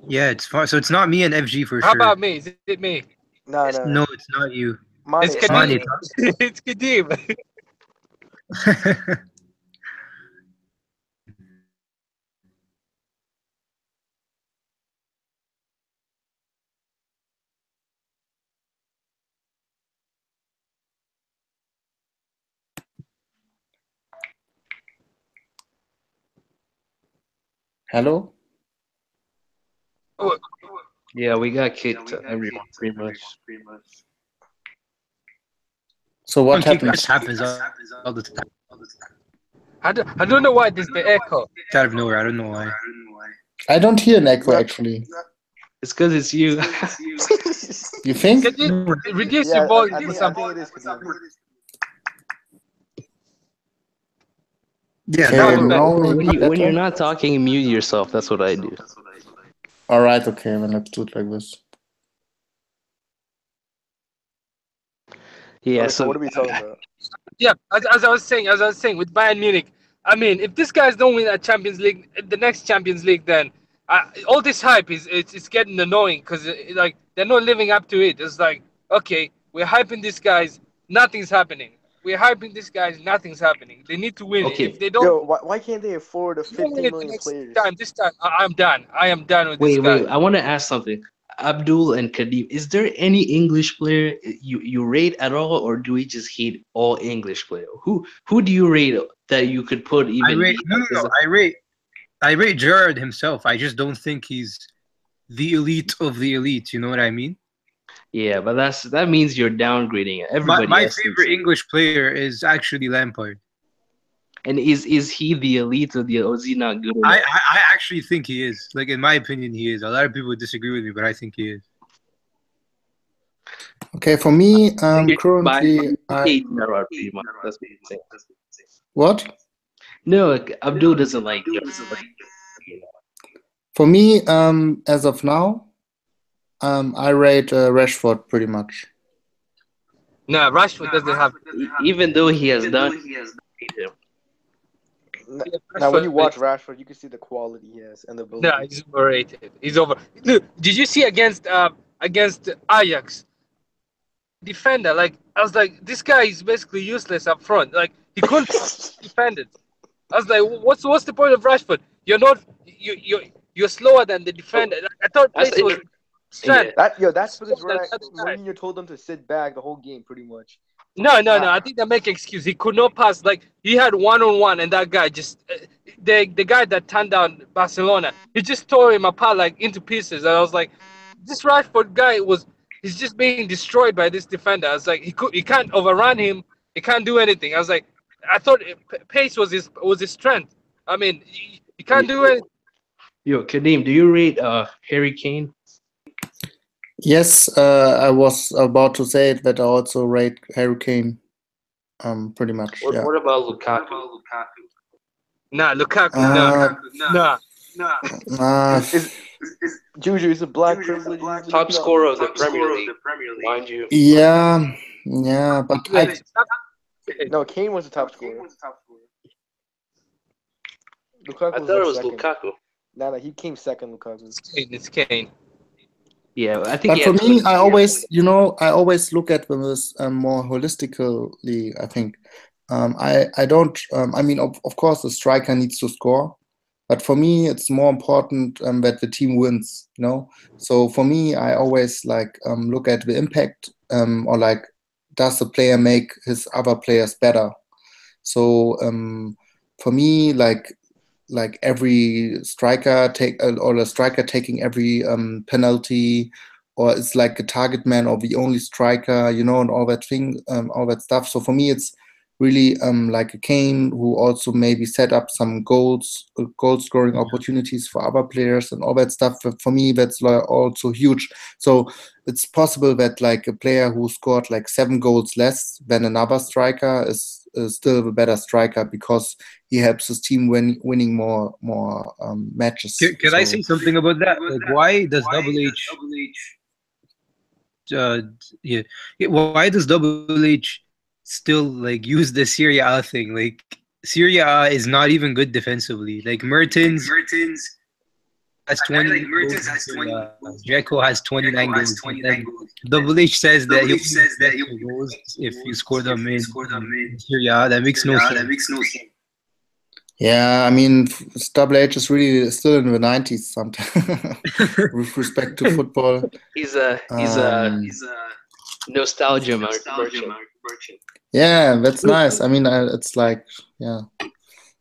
Yeah, it's far. So it's not me and FG for How sure. about me? Is it me? No. No, it's not you. Mane, It's Mane. Kadeem. It's Kadeem. Hello? Yeah, we got kicked. Everyone, pretty much. So what This happens? happens all the time. I don't know why there's the echo. It's out of nowhere. I don't know why. I don't hear an echo actually. It's because it's you. You think? Can you reduce Yeah, your I volume think or it something? is Kadeem. Yeah, Okay, that was now when, maybe when you're better? not talking, mute yourself. That's what I do. All right, okay, then let's do it like this. Yeah. Okay, So what are we talking about? Yeah, as I was saying, with Bayern Munich, I mean, if these guys don't win a Champions League, the next Champions League, then all this hype it's getting annoying because like they're not living up to it. It's like, okay, we're hyping these guys, nothing's happening. We're hyping these guys, nothing's happening. They need to win it. Okay. If they don't, Yo, why can't they afford a 50 win it the million next players? this time, I'm done. I am done with this guy. wait. I want to ask something. Abdul and Kadeem, is there any English player you rate at all, or do we just hate all English player? Who do you rate that you could put even? I rate Gerard himself. I just don't think he's the elite of the elite. You know what I mean? Yeah, but that means you're downgrading it. Everybody. My else favorite English player is actually Lampard. And is he the elite or is he not good enough? I actually think he is. Like in my opinion, he is. A lot of people disagree with me, but I think he is. Okay, for me, currently, hate Gerard pretty much. That's what you're saying. what? No, Abdul doesn't like. For me, as of now, I rate Rashford pretty much. No, Rashford doesn't have. Even though he has done. Now, when you watch Rashford, you can see the quality he has and the ability. No, he's overrated. He's over. Look, did you see against Ajax? Defender, like I was like, this guy is basically useless up front. Like he couldn't defend it. I was like, what's the point of Rashford? You're slower than the defender. I thought pace was strength. That's because Mourinho told them to sit back the whole game, pretty much. No. I think they make excuse. He could not pass. Like he had 1-on-1, and that guy just the guy that turned down Barcelona. He just tore him apart like into pieces. And I was like, this Rashford guy he's just being destroyed by this defender. I was like, he can't overrun him. He can't do anything. I was like, I thought pace was his strength. I mean, he can't do anything. Yo, Kadeem, do you rate Harry Kane? Yes, I was about to say that I also rate Harry Kane, pretty much. What about Lukaku? Nah, Lukaku. Uh, Nah. Is Juju is a black privilege? Top scorer of the Premier League, mind you. yeah, but No, Kane was the top scorer. Lukaku I was thought like it was second. Lukaku. Nah, he came second. Lukaku. It's Kane. Yeah, I think But he for had me, 20. I always look at them as more holistically. I think I don't. I mean, of course, the striker needs to score, but for me, it's more important that the team wins. So for me, I always look at the impact or like, does the player make his other players better? So for me, like every striker or a striker taking every penalty, or it's like a target man or the only striker, and all that all that stuff. So for me, it's really like a Kane who also maybe set up some goal scoring opportunities for other players and all that stuff. But for me, that's also huge. So it's possible that like a player who scored like 7 goals less than another striker is still a better striker because he helps his team winning more matches. Can I say something about that? Like, why does Double H? Yeah, why does Double H still like use the Serie A thing? Like, Serie A is not even good defensively. Like Mertens has 20 goals. Dzeko has 29 goals. And then Double H says that he'll get goals if you score them in Serie A. That makes no sense. Yeah, I mean, Double H is really still in the 90s sometimes with respect to football. He's a nostalgia merchant. Yeah, that's nice. I mean, it's like, yeah.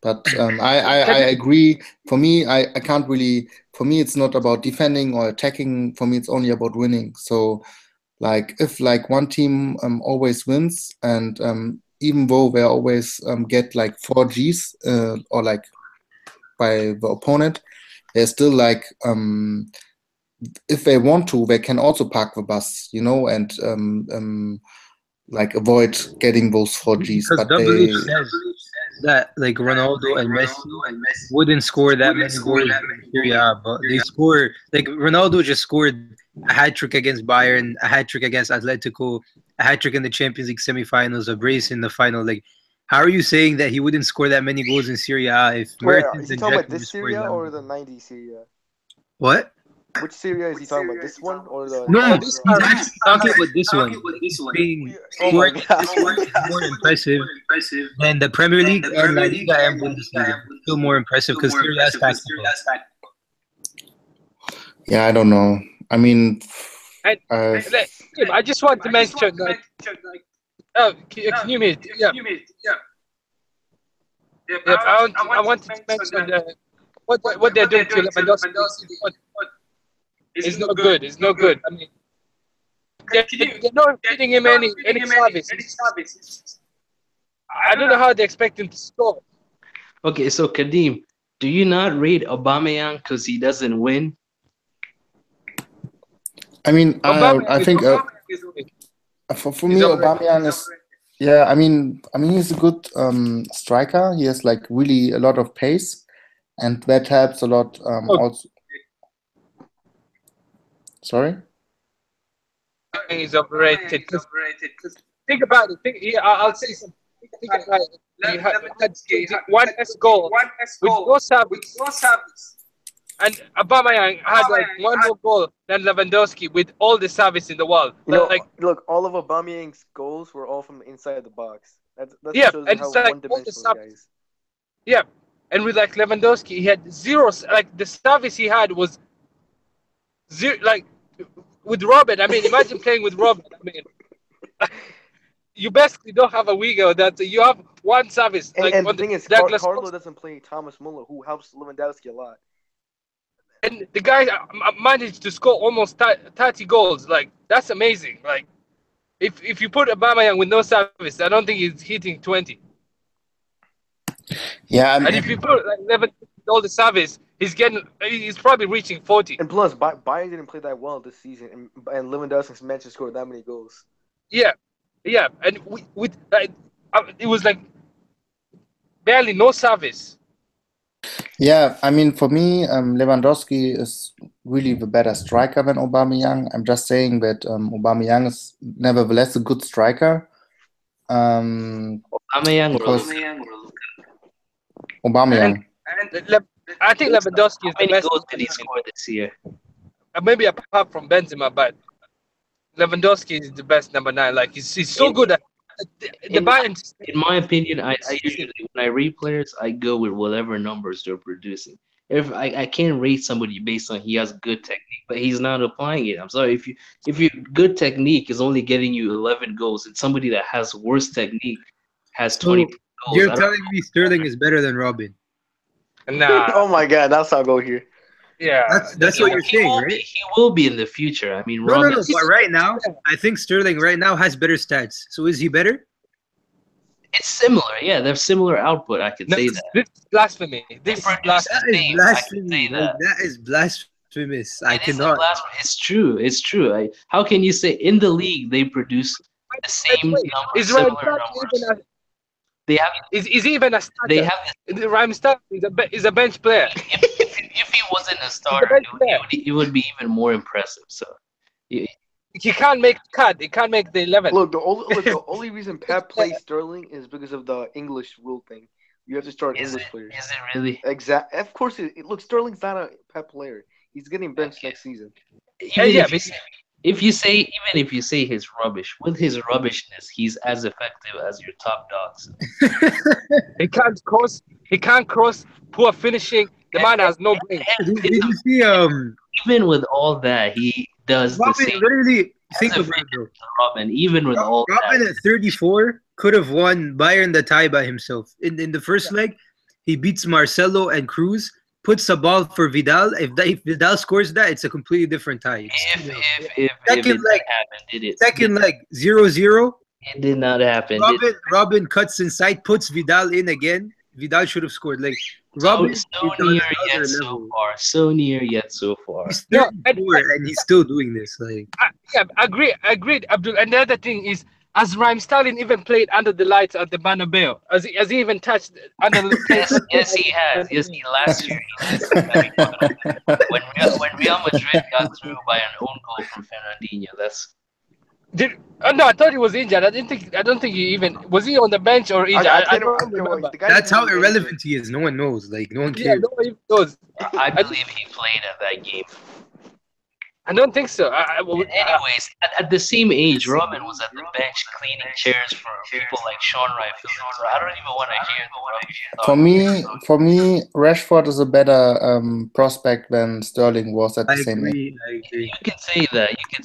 But I agree. For me, I can't really. For me, it's not about defending or attacking. For me, it's only about winning. So, like, if like one team always wins, and even though they always get like 4 Gs or like by the opponent, they're still like if they want to, they can also park the bus, and like avoid getting those 4 Gs. Because But Double they. H says that like Ronaldo and Messi wouldn't score that many goals in Serie A, but they score. Like Ronaldo just scored a hat trick against Bayern, a hat trick against Atletico, a hat trick in the Champions League semifinals, a brace in the final. Like, how are you saying that he wouldn't score that many goals in Serie A if Wait, Mertens is he and talking about Dzeko this just scored Syria that or many? the 90s Syria? What? Which Syria is he talking about? This one or the? No, this he's part- actually talking about this one. He's being Oh my God. more impressive than the Premier League and La Liga and Bundesliga. Still more impressive because Serie A is tactical. Yeah, I don't know. I mean, I just want to mention like, can you mute? Yeah. I wanted to mention what they're doing to Lewandowski is no good. It's no good. I mean, they're not feeding him any service. I don't know how they expect him to score. Okay, so Kadeem, do you not rate Aubameyang because he doesn't win? I mean, I think for me, Aubameyang is. Yeah, I mean, he's a good striker. He has like really a lot of pace, and that helps a lot. Also, sorry. He's overrated. Think about it. I'll say something. Think about it. He had one S goal with no service. And Aubameyang had like one more goal than Lewandowski with all the service in the world. Look, all of Aubameyang's goals were all from inside the box. That Yeah, shows and how it's like one-dimensional he is. Yeah, and with like Lewandowski, he had zero. Like the service he had was zero. Like with Robert, I mean, imagine playing with Robert. I mean, you basically don't have a winger that you have one service. And the thing is, Douglas Carlo doesn't play Thomas Muller, who helps Lewandowski a lot. And the guy managed to score almost 30 goals. Like, that's amazing. Like, if you put Aubameyang with no service, I don't think he's hitting 20. Yeah, and if you put like 11 with all the service, he's probably reaching 40. And plus, Bayern didn't play that well this season, and Lewandowski's managed to score that many goals. Yeah, and it was like barely no service. Yeah, I mean, for me, Lewandowski is really the better striker than Aubameyang. I'm just saying that Aubameyang is nevertheless a good striker. Aubameyang or Because Lukaku? Aubameyang. I think Lewandowski is How the many best. goals did he score this year? Maybe apart from Benzema, but Lewandowski is the best number 9. Like he's so good at the In Bayern. my opinion, I usually when I rate players, I go with whatever numbers they're producing. If I can't rate somebody based on he has good technique, but he's not applying it. I'm sorry if your good technique is only getting you 11 goals, and somebody that has worse technique has 20 So goals. you're I don't telling me Sterling is better than Robin? Nah, Oh my God, that's how I go here. yeah, That's what you're he saying, will right? be. He will be in the future. I mean, No, Robin. But right now, I think Sterling right now has better stats. So is he better? It's similar. Yeah, they're similar output. I could No, say this that. is blasphemy. They This is produce blasphemy. the That is same. I could blasphemy. say Like, that. that is blasphemous. I It isn't cannot. blasphemy. It's true. It's true. How can you say in the league they produce the same Wait, number, is similar Ryan even numbers? They have. is he even a They starter? have. Ryan Sterling is a bench player. If he wasn't a He's a starter, bench player. it would be even more impressive. So, you- He can't make the cut. He can't make the 11. Look, the only reason Pep plays Sterling is because of the English rule thing. You have to start is English it players. is it really? Exact. Of course, look, Sterling's not a Pep player. He's getting benched next season. Even yeah, if you say he's rubbish, with his rubbishness, he's as effective as your top dogs. he can't cross. He can't cross. Poor finishing. The man has no brain. Did you see Even with all that, he does the Robin? same Literally, as think a about it, bro. Robin. Even with all Robin that, at 34 could have won Bayern the tie by himself. In the first leg, he beats Marcelo and Cruz, puts a ball for Vidal. If Vidal scores that, it's a completely different tie. if it Second did leg, happen, did it? second leg, 0-0. It did not happen. Did Robin cuts inside, puts Vidal in again. Vidal should have scored. Like Robin is so on near another yet so level. far. So near yet so far. He's No, 34 and he's still doing this. Like yeah, agreed, Abdul. And the other thing is, has Raheem Sterling even played under the lights at the Bernabeu? Has he even touched under the Yes, he has. Yes, he last year. When Real Madrid got through by an own goal from Fernandinho. That's No, I thought he was injured. I don't think he even was he on the bench or injured. I don't remember. that's how irrelevant he is. No one knows. Like no one Yeah, cares. no one even knows. I believe he played at that game. I don't think so. Anyways, at the same age, Robin was at the bench cleaning chairs for people like Sean Wright. So I don't even want to hear the rubbish you're talking For me, Rashford is a better prospect than Sterling was at the same age. I agree. You can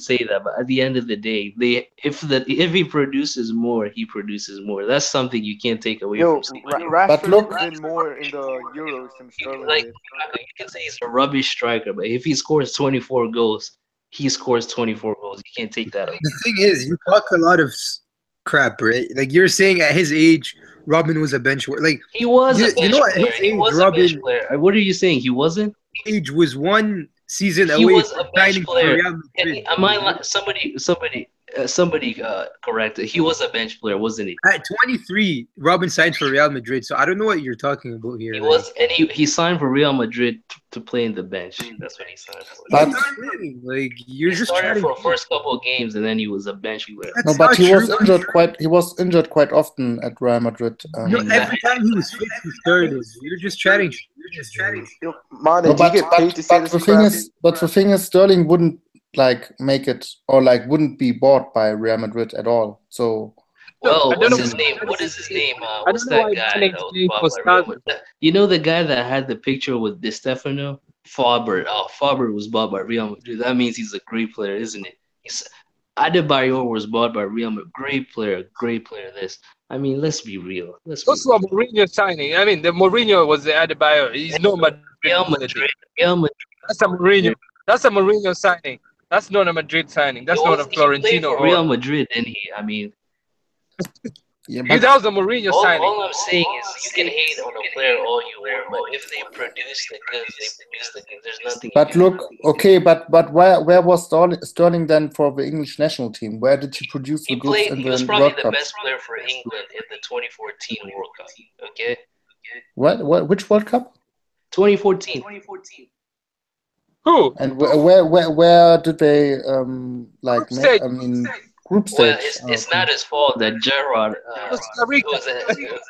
say that, but at the end of the day, if he produces more, he produces more. That's something you can't take away Yo, from. Rashford look- did more in the Euros than Sterling Like did. you can say he's a rubbish striker, but if he scores 24 goals, he scores 24 goals. You can't take that away. The thing is, you talk a lot of crap, right? Like you're saying, at his age, Robin was a bench warrior. Like He was a bench you know, at player. his He age, was a bench Robin player. What are you saying? He wasn't? age was one season He away was from a bench signing for player. Real Madrid. Am I somebody corrected? He was a bench player, wasn't he? At 23, Robin signed for Real Madrid. So I don't know what you're talking about here. He like. was, and he signed for Real Madrid to play in the bench. That's what he signed for. But Like you're He just started trying for the first couple of games, and then he was a bench player. That's no, but not he was true. injured quite. He was injured quite often at Real Madrid. You know, every time he was fit, he started. You're just chatting. Yo, Mane, No, do you get paid to say this the crap? thing is, Sterling wouldn't like make it or like wouldn't be bought by Real Madrid at all. So Well, I don't what's know. his name? What is his name? I What's don't know that why guy? Mane that was playing bought for by Real Stars. Madrid? You know the guy that had the picture with Di Stefano? Faber. Oh, Faber was bought by Real Madrid. That means he's a great player, isn't it? Adebayor was bought by Real Madrid. Great player. This. I mean, let's be real. Those were Mourinho signing. I mean, the Mourinho was the Adebayo. He's no Madrid. Real Madrid. That's a Mourinho. That's a Mourinho signing. That's not a Madrid signing. That's not a He played Florentino for Real or. Madrid, didn't he? I mean, yeah, That was a Mourinho signing. all I'm saying is you can hate on a player all you want, but if they produce the goods, they produce the goods. There's nothing. But look, okay, but where was Sterling then for the English national team? Where did he produce the He goods played. in He was the probably World the Cup? best player for England in the 2014 World Cup. Okay. What? Which World Cup? 2014. Who? And where did they like Group stage. group Well, stage? it's not his fault that Gerrard Costa Rica. was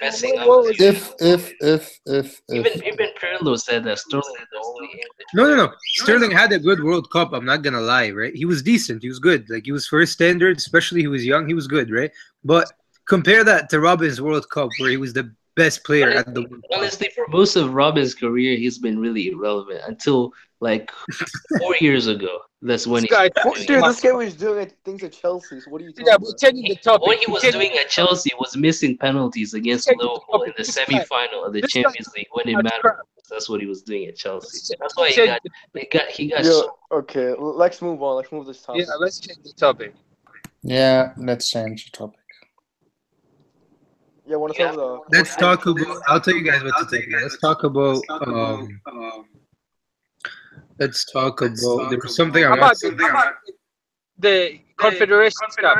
messing up. What was it? If Even Pirlo said that Sterling is the only English No, player. Sterling had a good World Cup. I'm not gonna lie, right? He was decent. He was good. Like he was first standard, especially he was young. He was good, right? But compare that to Robin's World Cup, where he was the best player at the World Cup. Honestly, for most of Robin's career, he's been really irrelevant until like 4 years ago. That's when he This guy- started What, doing dude, it. this guy was doing things at Chelsea. So what are you talking Yeah, about? we're changing the topic. What he We're was changing doing the at Chelsea was missing penalties against Changing the Liverpool in topic. the This guy- semi-final of the this guy- Champions League when it That's mattered. crap. That's what he was doing at Chelsea. Let's That's why change he got Yeah, so. okay. Let's move on. Let's move this topic. Yeah, let's change the topic. yeah, let's change the topic. Yeah, want to talk about Let's talk about. I'll tell you guys what to talk about. Let's talk about. Let's talk about. There was something I How want. about the Confederation Cup?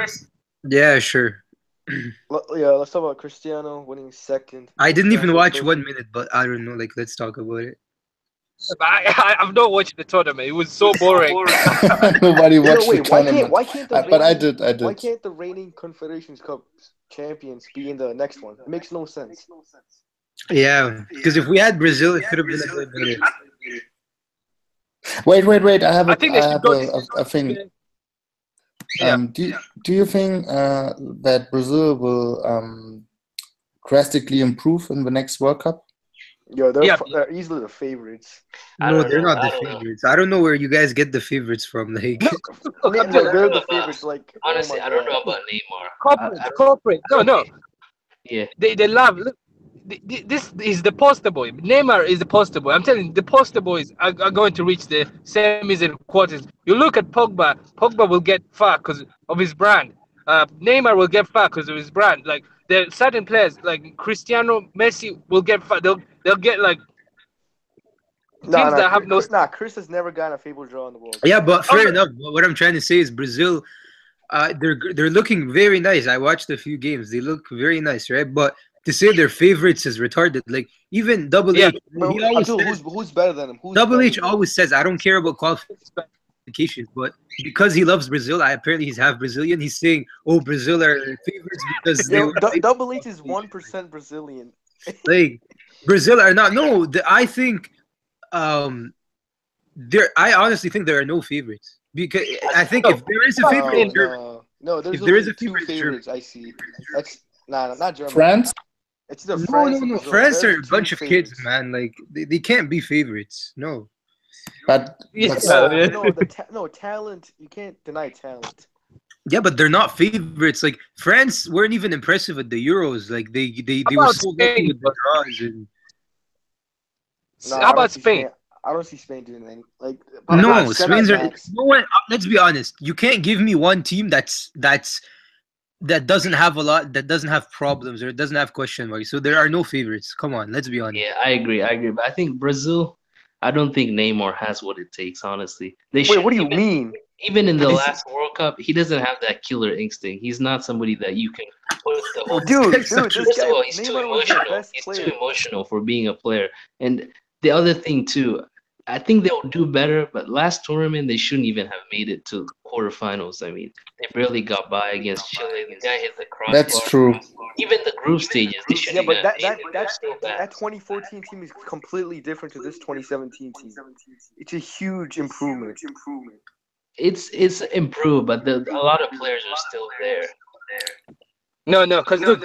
Yeah, sure. Yeah, let's talk about Cristiano winning second. I didn't even National watch trophy. 1 minute, but I don't know. Like, let's talk about it. I've not watched the tournament. It was so boring. Nobody No, watched wait, the tournament. why can't the But I reigning- did. Why can't the reigning Confederations Cup champions be in the next one? It makes no sense. Yeah, because if we had Brazil, it could have been a bit better. Wait. I have I think they should have go a thing. Yeah. Do you think that Brazil will drastically improve in the next World Cup? Yeah, Yeah. they're easily the favorites. I No, don't they're know, not I the don't know. favorites. I don't know where you guys get the favorites from. Like, I mean, Abdul, they're the about- favorites. Like, Honestly, oh my I don't know God. about Neymar. Corporate. No. Yeah, They love. Look, this is the poster boy. Neymar is the poster boy. I'm telling you, the poster boys are going to reach the semis and quarters. You look at Pogba. Pogba will get far because of his brand. Neymar will get far because of his brand. Like there are certain players like Cristiano, Messi will get far. They'll get like teams that have no. Chris has never gotten a favorite draw in the world. yeah, but Oh, fair no. enough. What I'm trying to say is Brazil, they're looking very nice. I watched a few games. They look very nice, right? But to say they're favorites is retarded. Like even Double Yeah. H, he always Abdul, says, who's better than him? Who's Double better H than him? always says, I don't care about qualifications, but because he loves Brazil, apparently he's half Brazilian. He's saying, "Oh, Brazil are favorites because they Yo, were Double H is 1% Brazilian. like Brazil are not." No, I think there. I honestly think there are no favorites because I think if there is a favorite in Germany, No, there's If there is only a two favorite, favorites I see. That's not Germany. France? It's either no, France. or no. Brazil. France They're are a the bunch two of kids, favorites. man. Like they can't be favorites. No. But Yeah. No, talent. You can't deny talent. Yeah, but they're not favorites. Like France weren't even impressive at the Euros. Like they How were about so lucky Spain? with the draws and No, How about Spain? I don't see Spain doing anything. Like no, Seven Spain's are. max. No one. Let's be honest. You can't give me one team that doesn't have a lot, that doesn't have problems or doesn't have question marks. So there are no favorites. Come on, let's be honest. yeah, I agree. But I think Brazil. I don't think Neymar has what it takes. Honestly, Wait, what do you mean? Even in the last World Cup, he doesn't have that killer instinct. He's not somebody that you can put the whole. Dude, First this First guy, of all, he's too Neymar was the emotional. best He's player. too emotional for being a player. And the other thing too, I think they'll do better. But last tournament, they shouldn't even have made it to quarterfinals. I mean, they barely got by against Chile. The guy hit the crossbar. That's true. Even the group stages, they Yeah, shouldn't but even that have made it. They're that so bad. that 2014 team is completely different to this 2017 team. It's a huge improvement. It's improved, but a lot of players are still there. No, because look,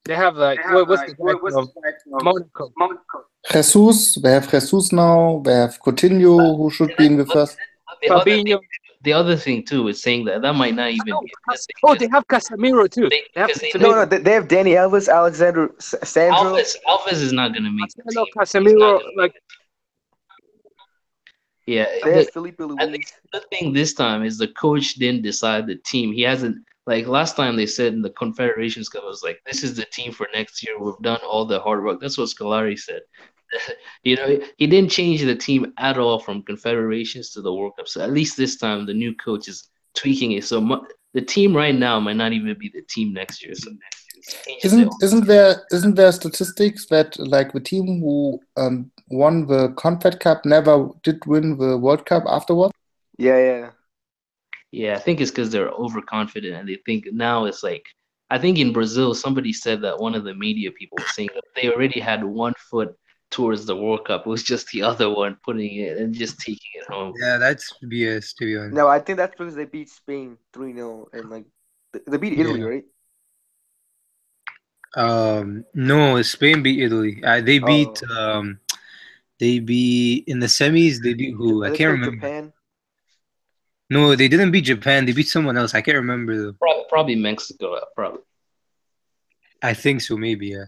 they have like what's the guy from Monaco? Jesus, we have Jesus now. We have Coutinho, who should be in the first. Fabinho. The other thing too is saying that might not even be a good thing. Oh, they have Casemiro too. They have Because they Casemiro. No, they have Danny Alves, Alexander Sandro. Alves is not gonna make the Marcelo, team. Casemiro, like Yeah, They have Felipe I Luis. think the thing this time is the coach didn't decide the team. He hasn't, like last time they said in the Confederations Cup, it was like, this is the team for next year. We've done all the hard work. That's what Scolari said. He didn't change the team at all from Confederations to the World Cup. So at least this time the new coach is tweaking it. So the team right now might not even be the team next year. So changes it. Isn't there statistics that like the team who won the Confed Cup never did win the World Cup afterwards? Yeah. Yeah, I think it's because they're overconfident and they think now it's like I think in Brazil somebody said that one of the media people was saying that they already had one foot towards the World Cup. It was just the other one putting it and just taking it home. Yeah, that's BS to be honest. No, I think that's because they beat Spain 3-0 and like they beat Italy, Yeah. right? No, Spain beat Italy. They beat in the semis. They beat who? I They can't played remember. Japan. No, they didn't beat Japan. They beat someone else. I can't remember though. Probably Mexico. Probably. I think so, maybe, yeah.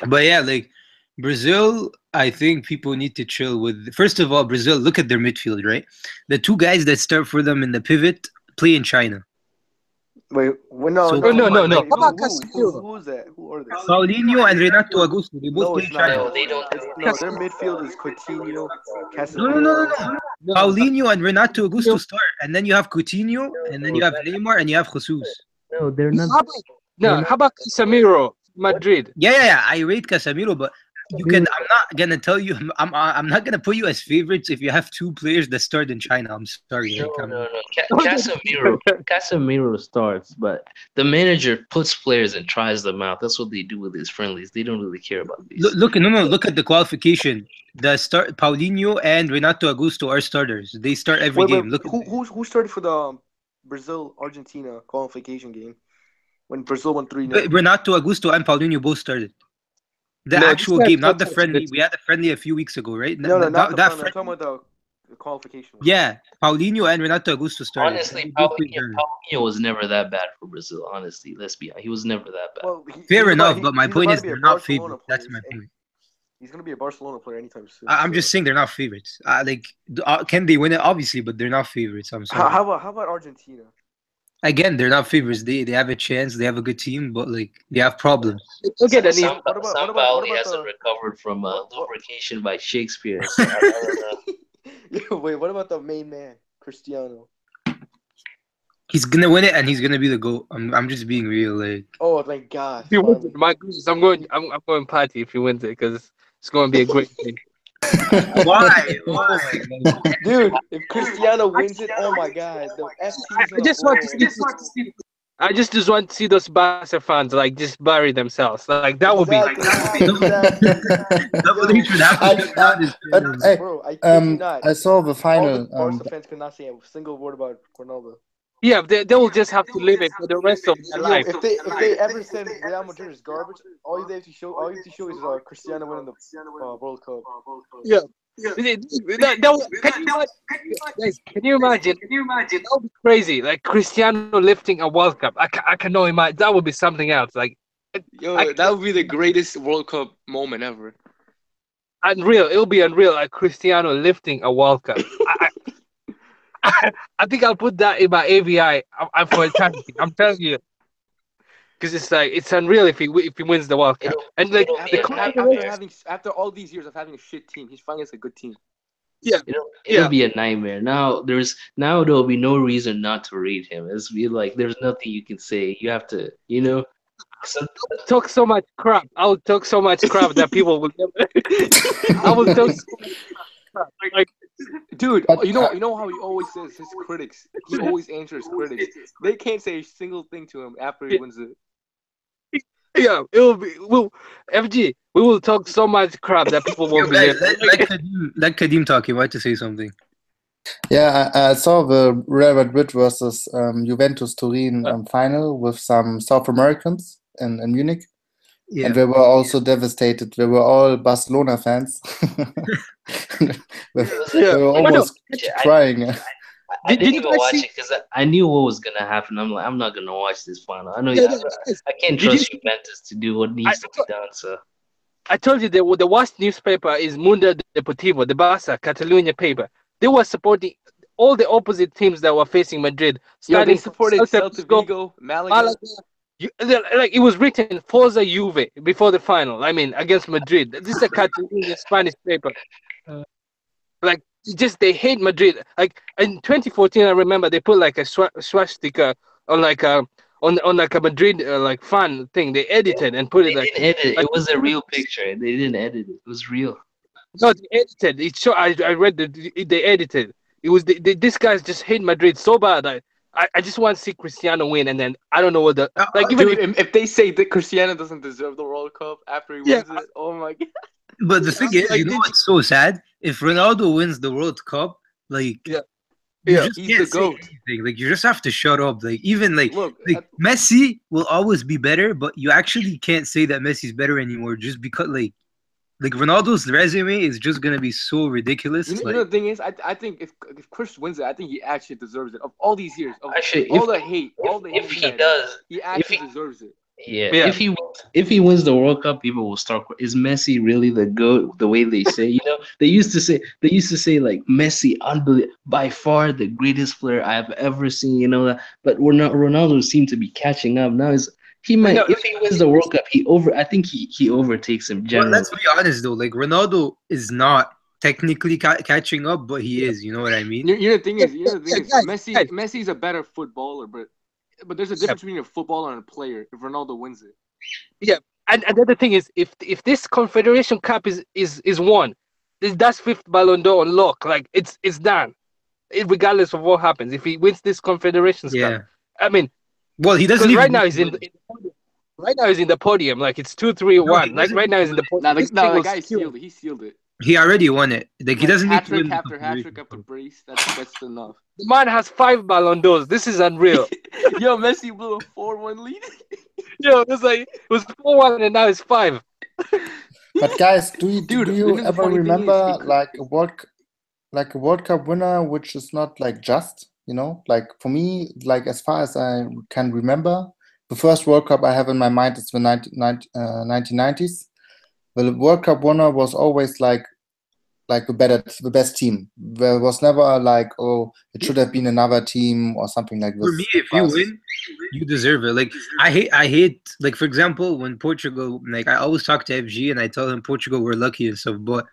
But yeah, like Brazil, I think people need to chill with. First of all, Brazil, look at their midfield, right? The two guys that start for them in the pivot play in China. Wait, no. So- No. Wait, How about who Casemiro? is that? Who are they? Paulinho and Renato Augusto, they both No, play it's in China. not. No, they don't. No, their midfield is Coutinho, No. Casemiro. Paulinho and Renato Augusto start, and then you have Coutinho, and then you have Neymar, and you have Jesus. No, they're not. How about Casemiro, Madrid? Yeah. I rate Casemiro, but you can. I'm not gonna tell you. I'm not gonna put you as favorites if you have two players that start in China. I'm sorry. No. Casemiro starts, but the manager puts players and tries them out. That's what they do with his friendlies. They don't really care about these. Look at the qualification. The start Paulinho and Renato Augusto are starters. They start every game. Look, Who started for the Brazil Argentina qualification game when Brazil won 3-0? Renato Augusto and Paulinho both started. The No, actual this guy game, not the started friendly. this- We had a friendly a few weeks ago, right? No, not the that friendly. I'm talking about the qualification one. Yeah, Paulinho and Renato Augusto started. Honestly, They both played better. Paulinho was never that bad for Brazil. Honestly, let's be honest. He was never that bad. Well, Fair enough, but my he's point about is to be a they're not Barcelona favorites. player. That's my point. He's gonna be a Barcelona player anytime soon. I'm so. just saying they're not favorites. Can they win it? Obviously, but they're not favorites. I'm sorry. How about Argentina? Again, they're not favorites. They have a chance. They have a good team, but like they have problems. Look at the Some what about Sampaoli hasn't the- recovered from what- lubrication by Shakespeare. So I don't know. Wait, what about the main man, Cristiano? He's gonna win it, and he's gonna be the GOAT. I'm just being real. Like Oh, thank God! If he wins finally. it, my goodness, I'm going party if he wins it because it's going to be a great thing. why? Dude, if Cristiano wins it, oh my God, the FP's I just want to see. I just want to see those Barca fans like just bury themselves. Like that would be. Nobody should happen. Hey, Bro, I kid you not. I saw the All final. the Barca fans could not say a single word about Ronaldo. Yeah, they will just have to live it for the rest of their life. If they ever said Real Madrid is garbage, all you have to show is Cristiano winning the World Cup. Yeah. Can you imagine? That would be crazy. Like Cristiano lifting a World Cup. I cannot imagine. That would be something else. Like That would be the greatest World Cup moment ever. unreal. It'll be unreal. Like Cristiano lifting a World Cup. I think I'll put that in my AVI for eternity. I'm telling you. Because it's unreal if he wins the World Cup. And like After all these years of having a shit team, he's finally has a good team. It'll be a nightmare. Now there'll be no reason not to rate him. It's be like there's nothing you can say. You have to, talk so much crap. I will talk so much crap that people will never. I will talk so much crap. Like, Dude, But, you know how he always says his critics. He always answers critics. They can't say a single thing to him after he wins it. yeah, it will be. FG, we will talk so much crap that people won't Guys, believe. let Kadim talk. He wanted to say something. Yeah, I saw the Real Madrid versus Juventus Turin final with some South Americans in Munich. Yeah. And they were also devastated. They were all Barcelona fans. They were almost crying. I didn't Did you even guys watch see- it because I knew what was gonna happen. I'm like, I'm not gonna watch this final. I know Yeah, I can't Did trust you- Juventus to do what needs to be done. So I told you the worst newspaper is Mundo Deportivo, the Barca Catalonia paper. They were supporting all the opposite teams that were facing Madrid. Yeah, they Starting from supported Celta Celta Vigo, Vigo, Malaga. Malaga. Like it was written Forza Juve before the final. I mean, against Madrid. This is a Catalonia Spanish paper. Like they hate Madrid. Like in 2014, I remember they put like a swastika on like a on like a Madrid like fan thing. They edited and put They it like, didn't edit it. like It was a real picture. They didn't edit it. It was real. no, they edited. It show I read that they edited. It was this guys just hate Madrid so bad. I just want to see Cristiano win, and then I don't know what the like even Dude, if they say that Cristiano doesn't deserve the World Cup after he Yeah. wins it, oh my god. But the thing is, Like, you know what's so sad? If Ronaldo wins the World Cup, like, Yeah. you Yeah. just He's can't the say GOAT. anything. Like, you just have to shut up. Like, even like Look, Messi will always be better, but you actually can't say that Messi's better anymore just because like Ronaldo's resume is just gonna be so ridiculous. you like, know the thing is, I think if Chris wins it, I think he actually deserves it. Of all these years, of Actually, all if the hate, if he had, does, he actually he- deserves it. yeah, Yeah. if he wins the World Cup, people will start. Is Messi really the GOAT? The way they say, they used to say like Messi, unbelievable, by far the greatest player I've ever seen. That, but Ronaldo seemed to be catching up now. He might No, if he wins the World Cup, I think he overtakes him but generally. let's be honest though, like Ronaldo is not technically catching up, but he is. You know what I mean? You know the thing is, guys, Messi's a better footballer, but there's a difference between a footballer and a player. If Ronaldo wins it, and the other thing is if this Confederation Cup is won, that's fifth Ballon d'Or on lock. Like it's done. Regardless of what happens, if he wins this Confederations Yeah. Cup, I mean, Well, he doesn't because even. right now he's in the podium. Right now he's in the podium. Like it's 2-3-1. Like doesn't right now he's in the podium. This thing the will guy secure. sealed it. He sealed it. He already won it. Like he doesn't need hat to win trick the after hat trick Confederation after Cup. brace. That's enough. The man has 5 Ballon d'Ors. This is unreal. Yo, Messi blew a 4-1 lead. Yo, it was 4-1 and now it's 5. But guys, do you Dude, do you you know the ever funny thing is, remember it- like a World Cup winner which is not like just, like for me, like as far as I can remember, the first World Cup I have in my mind is the 1990s. The World Cup winner was always like the best team. There was never like, oh, it should have been another team or something like this. For me, if you win, you deserve it. Like I hate like for example when Portugal, like I always talk to FG and I tell him Portugal we're lucky and stuff, but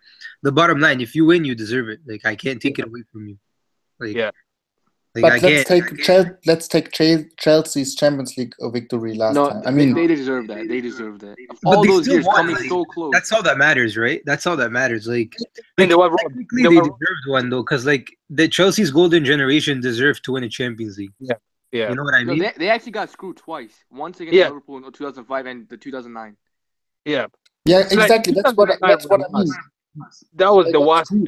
the bottom line, if you win, you deserve it. Like I can't take it away from you. Like Yeah. like But I can't. let's take Chelsea's Champions League victory last No, time. I mean, they deserve that. They deserve that. Of But all they those still years won, coming like, so close. That's all that matters, right? That's all that matters. Like And they were wrong. technically They they were- deserved one though, because like the Chelsea's golden generation deserved to win a Champions League. Yeah. You know what I No, mean? they actually got screwed twice. Once against Yeah. Liverpool in 2005 and the 2009. Yeah. yeah, It's like exactly. That's what I mean. That was They the got worst. screwed.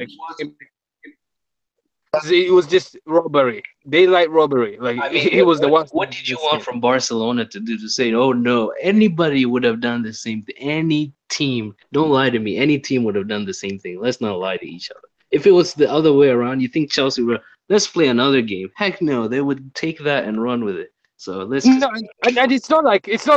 Like, it was just robbery. Daylight robbery. Like I mean, it was the worst. What did you want from Barcelona to do to say, oh no, anybody would have done the same thing? Any team, don't lie to me, any team would have done the same thing. Let's not lie to each other. If it was the other way around, you think Chelsea would, let's play another game. Heck no, they would take that and run with it. So let's just, No, and it's not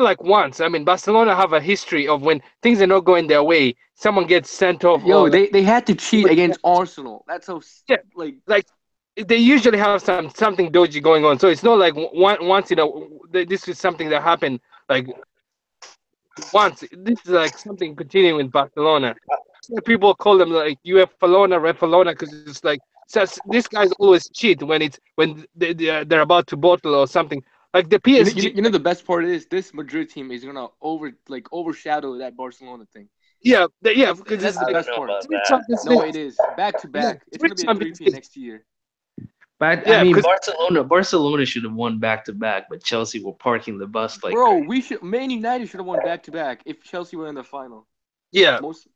like once. I mean, Barcelona have a history of when things are not going their way, someone gets sent off. Yo, or, they had to cheat against Arsenal. That's how Yeah. like they usually have something dodgy going on. So it's not like once this is something that happened like once. This is like something continuing in Barcelona. So people call them like UFalona, Refalona, because it's like this guys always cheat when they're about to bottle or something. Like the PSG, you know the best part is this Madrid team is gonna overshadow that Barcelona thing. yeah, That's because the I don't best know part. about that. Champions No, League. it is back to back. Yeah, It's gonna be a Champions 3P League. next year. But Yeah, I mean, because- Barcelona should have won back to back, but Chelsea were parking the bus like Bro, Man United should have won back to back if Chelsea were in the final. Yeah. Most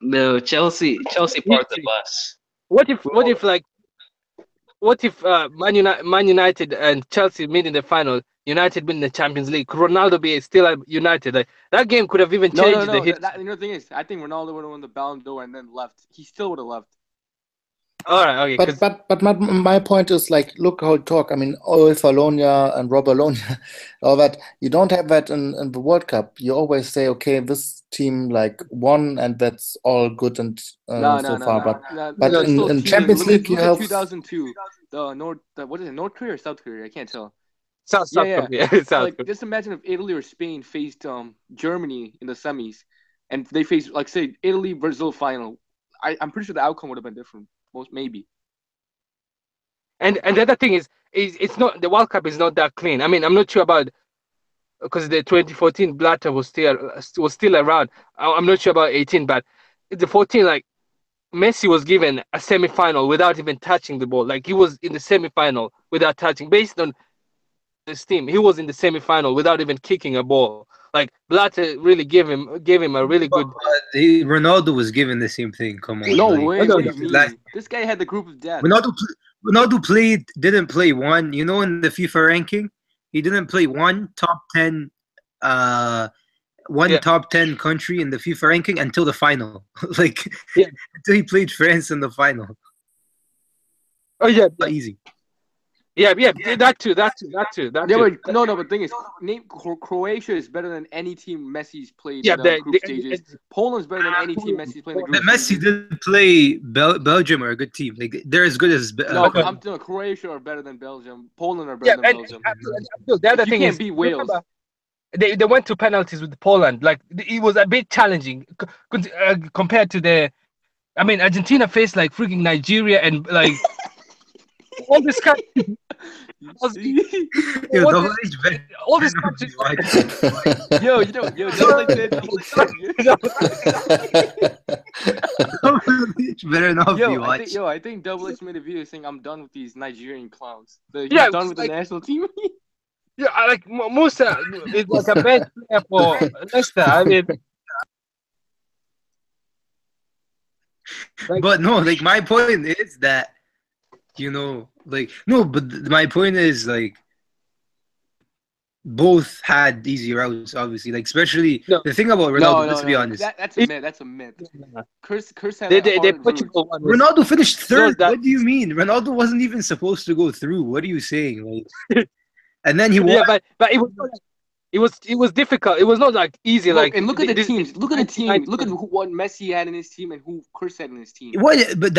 no, Chelsea parked the bus. What if Man United and Chelsea meet in the final? United win the Champions League. Could Ronaldo be still at United? Like, that game could have even changed the hit. You know the thing is, I think Ronaldo would have won the Ballon d'Or and then left. He still would have left. All right, okay. 'cause- But my point is like, look how you talk. I mean, Falonia and Robalonia, all that. You don't have that in the World Cup. You always say, okay, this team like won, and that's all good and so far. But they're still in cheating. Champions Look League, you at have 2002. What is it? North Korea or South Korea? I can't tell. South Yeah. Korea. South Like Korea. just imagine if Italy or Spain faced Germany in the semis, and they faced like say Italy Brazil final. I'm pretty sure the outcome would have been different. Maybe. And the other thing is it's not the World Cup is not that clean. I mean, I'm not sure about because the 2014 Blatter was still around. I'm not sure about 18, but the 14 like Messi was given a semi-final without even touching the ball. Like he was in the semi-final without touching. Based on this team, he was in the semi-final without even kicking a ball. Like Blatter really gave him a really good. Ronaldo was given the same thing. Come on. No like, way. What do you mean? This guy had the group of death. Ronaldo didn't play one. You know, in the FIFA ranking, he didn't play one top 10 top 10 country in the FIFA ranking until the final. Until he played France in the final. Oh yeah, not easy. Yeah, that too. But the thing is, Croatia is better than any team Messi's played in the group stages. Poland's better than any team Messi's played in the group stages. Messi didn't play Belgium are a good team. Like they're as good as. Croatia are better than Belgium. Poland are better than Belgium. The other thing is, beat Wales. They went to penalties with Poland. Like it was a bit challenging compared to the. I mean, Argentina faced like freaking Nigeria and like. All this country. All this country. Yo, better not be watched. I think Double H made a video saying I'm done with these Nigerian clowns. He's done with the national team. Yeah, like Musa is like a bad player for Leicester. I mean. But no, like my point is that. But my point is like both had easy routes, obviously. Like especially the thing about Ronaldo. Let's be honest. That's a myth. That's a myth. Chris had Ronaldo finished third. What do you mean? Ronaldo wasn't even supposed to go through. What are you saying? Like, and then he won. Yeah, but it was difficult. It was not like easy. Look at the teams. Look at the team. Look at what Messi had in his team and who Chris had in his team. What? But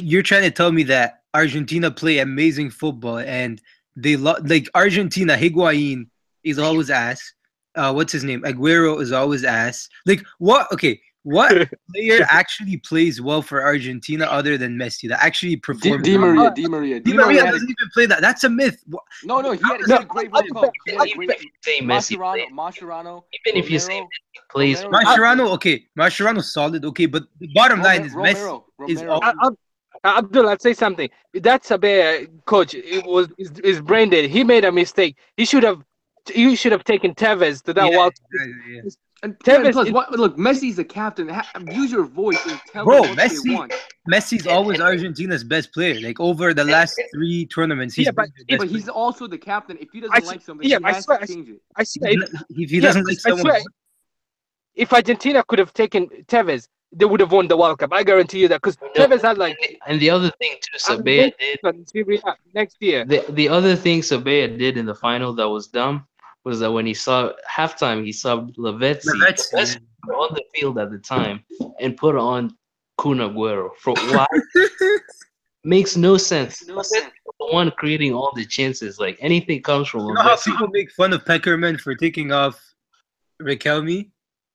you're trying to tell me that Argentina play amazing football and they like Argentina. Higuain is always ass. What's his name? Aguero is always ass. Like what? Okay. What player actually plays well for Argentina other than Messi that actually performs? Di Maria. Di Maria doesn't even play that. That's a myth. No, he had a great World Cup. Mascherano. Even if you say Messi plays Mascherano's solid. Okay, but the bottom line is Messi is. Abdul, I'd say something. That's a bad coach. Is brain dead. He made a mistake. You should have taken Tevez to that World Cup. Yeah. And Tevez, look, Messi's the captain. Use your voice and tell them what they want. Messi's always Argentina's best player. Like over the last 3 tournaments, but he's also the captain. If he doesn't like something, he has to change it. I swear, if he doesn't like someone, if Argentina could have taken Tevez, they would have won the World Cup. I guarantee you that because Tevez had like. And the other thing too, Sabea did next year. The other thing Sabea did in the final that was dumb. Was that when he saw halftime, he subbed Lavezzi on the field at the time and put on Kun Aguero. For why? Makes no sense. The one creating all the chances, like anything comes from. You know how people make fun of Peckerman for taking off Riquelme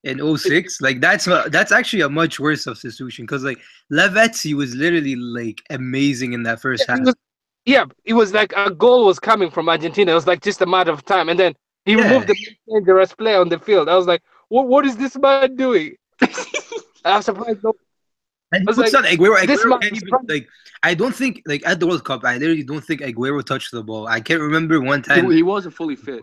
in 06? Like that's actually a much worse substitution because like Lavezzi was literally like amazing in that first half. It was like a goal was coming from Argentina. It was like just a matter of time, and then. He removed the most dangerous player on the field. I was like, "What is this man doing?" I was surprised. And he puts on Aguero. Can't even, like, I don't think like at the World Cup, I literally don't think Aguero touched the ball. I can't remember one time. He wasn't fully fit.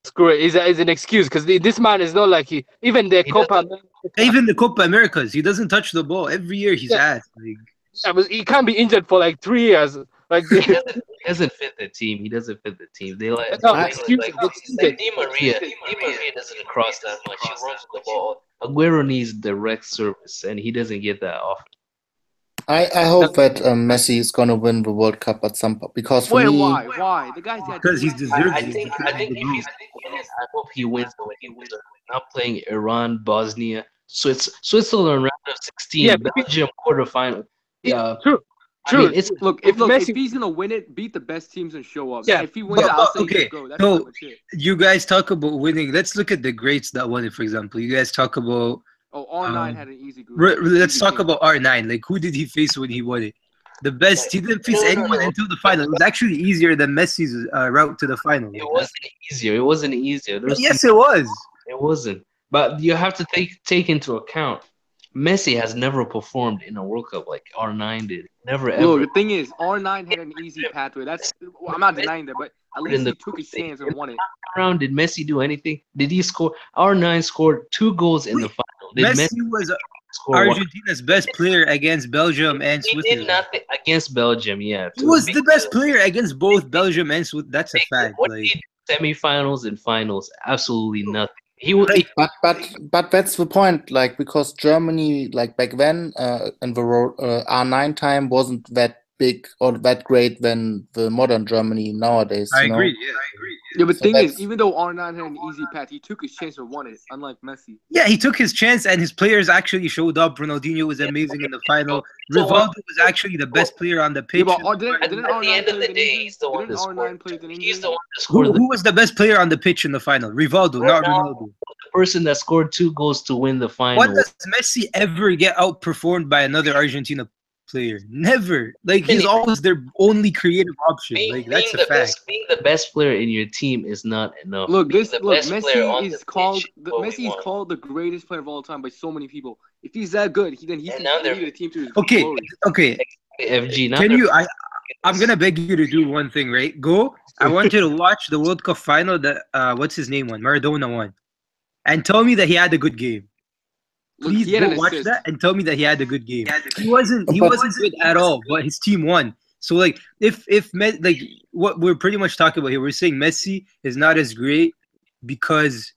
Screw it. It's an excuse because this man is not like even the Copa Americas, he doesn't touch the ball every year. He's ass. Like, he can't be injured for like 3 years. Like he doesn't fit the team. He doesn't fit the team. They like Di Maria. Di Maria doesn't cross that much. He runs the ball. Aguero needs direct service, and he doesn't get that often. I hope that Messi is gonna win the World Cup at some point because for me, why? The guy's because he's deserving. I think if he's I hope he wins the way he wins. Not playing Iran, Bosnia, Switzerland round of 16, Belgium quarterfinal. Yeah, true. I mean, if he's gonna win it, beat the best teams and show up. Yeah. If he wins, I'll say he go. That's so you guys talk about winning. Let's look at the greats that won it. For example, you guys talk about Oh, R9 had an easy group. Let's Easy talk team. about R9. Like, who did he face when he won it? The best. He didn't face No. anyone until the final. It was actually easier than Messi's route to the final. It wasn't easier. It wasn't easier. Yes, it was. It wasn't. But you have to take into account, Messi has never performed in a World Cup like R9 did. Never ever. Look, the thing is, R9 had an easy pathway. I'm not denying that, but at least he took his chance and won it. Round, did Messi do anything? Did he score? R9 scored 2 goals in the final. Did Messi was score Argentina's best player against Belgium and He Switzerland. did nothing against Belgium, yeah. He was the best player against both Belgium and Switzerland. That's a fact. What Like, did he do? Semifinals and finals? Absolutely nothing. But that's the point. Like, because Germany, like back then, in the R9 time, wasn't that big or that great than the modern Germany nowadays. I you know? agree. Yeah, I agree. Yeah, but So thing is, that's- even though R9 had an easy path, he took his chance and won it, unlike Messi. Yeah, he took his chance, and his players actually showed up. Ronaldinho was amazing in the final. Rivaldo was actually the best player on the pitch. Yeah, but didn't At the R9 end of play the with an day, injury? he's the one Didn't that R9 scored. play with an He's injury? the one that scored. Who was the best player on the pitch in the final? Rivaldo, not Ronaldo. The person that scored 2 goals to win the final. When does Messi ever get outperformed by another Argentina player? Never. Like, he's always their only creative option. Like, that's a fact. Being the best player in your team is not enough. Look, Being the best player Messi on is the called pitch is what we Messi is want. called the greatest player of all time by so many people. If he's that good, then he And can now they're- lead a team to his Okay, glory. okay. FG. Now Can they're- you? I'm gonna beg you to do one thing, right? Go. I want you to watch the World Cup final that what's his name won, Maradona won, and tell me that he had a good game. Look, Please he had go an watch assist. that and tell me that he had a good game. He wasn't But- good at all, but his team won. So like like what we're pretty much talking about here, we're saying Messi is not as great because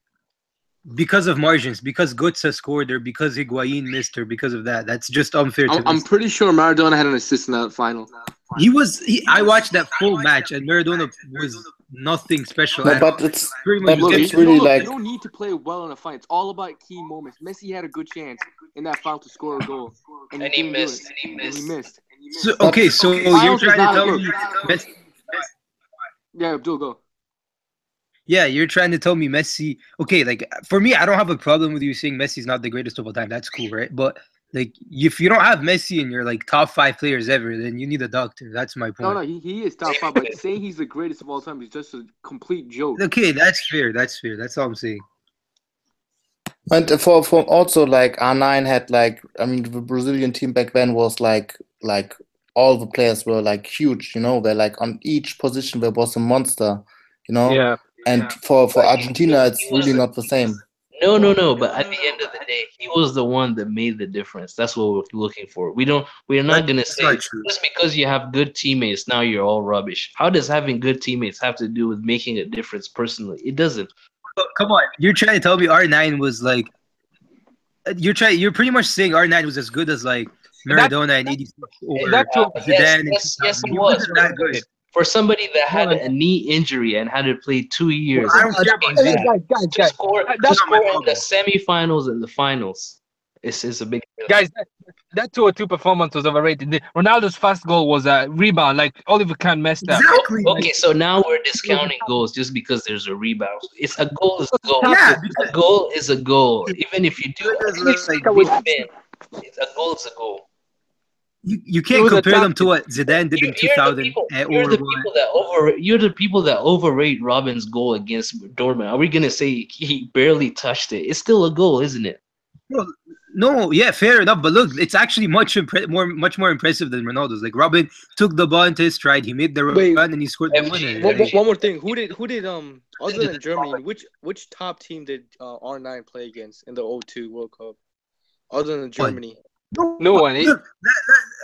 of margins, because Götze scored or because Higuain missed or because of that. That's just unfair to I'm Messi. pretty sure Maradona had an assist in that final. I watched that full match and Maradona was nothing special. No, at but all. it's Pretty but much Look, it's just- really look, like you don't need to play well in a fight. It's all about key moments. Messi had a good chance in that final to score a goal, and And he didn't do missed. it. And he And he missed. missed. So, okay, so Finals you're is trying to not a tell look. me Messi, Yeah, Abdul, go. yeah, you're trying to tell me Messi. Okay, like for me, I don't have a problem with you saying Messi's not the greatest of all time. That's cool, right? But like, if you don't have Messi in your like top 5 players ever, then you need a doctor. That's my point. No, he is top 5, but saying he's the greatest of all time is just a complete joke. Okay, that's fair. That's fair. That's all I'm saying. and for also like R9 had like, I mean, the Brazilian team back then was like all the players were like huge, you know, they're like on each position there was a monster, you know. Yeah. And for Argentina it's really not the same. No. But at the end of the day, he was the one that made the difference. That's what we're looking for. We're not gonna That's say not true. just because you have good teammates now you're all rubbish. How does having good teammates have to do with making a difference personally? It doesn't. Come on, you're trying to tell me R9 was like. You're pretty much saying R9 was as good as like Maradona in '86 or That's true. Zidane in Yes, 2000. it He was. wasn't that good. For somebody that had a knee injury and had to play 2 years, I don't care about Hey, that. guys, to score that's not my in the problem. semifinals and the finals is a big deal. guys, that 2-2 performance was overrated. Ronaldo's first goal was a rebound, like Oliver Kahn messed up. Exactly. Okay, so now we're discounting goals just because there's a rebound. It's a goal is a goal. Yeah, A goal is a goal. Even if you do a Because, like, big spin, it's a goal is a goal. You It can't was a compare them tactic. to what Zidane did in 2000 You're the people that overrate Robin's goal against Dortmund. Are we gonna say he barely touched it? It's still a goal, isn't it? No, yeah, fair enough. But look, it's actually much more impressive than Ronaldo's. Like Robin took the ball into his stride, he made the Wait. run, and he scored the FG. winner. One more thing. Who did other than Germany, which top team did R9 play against in the 02 World Cup? Other than Germany. No one. Look,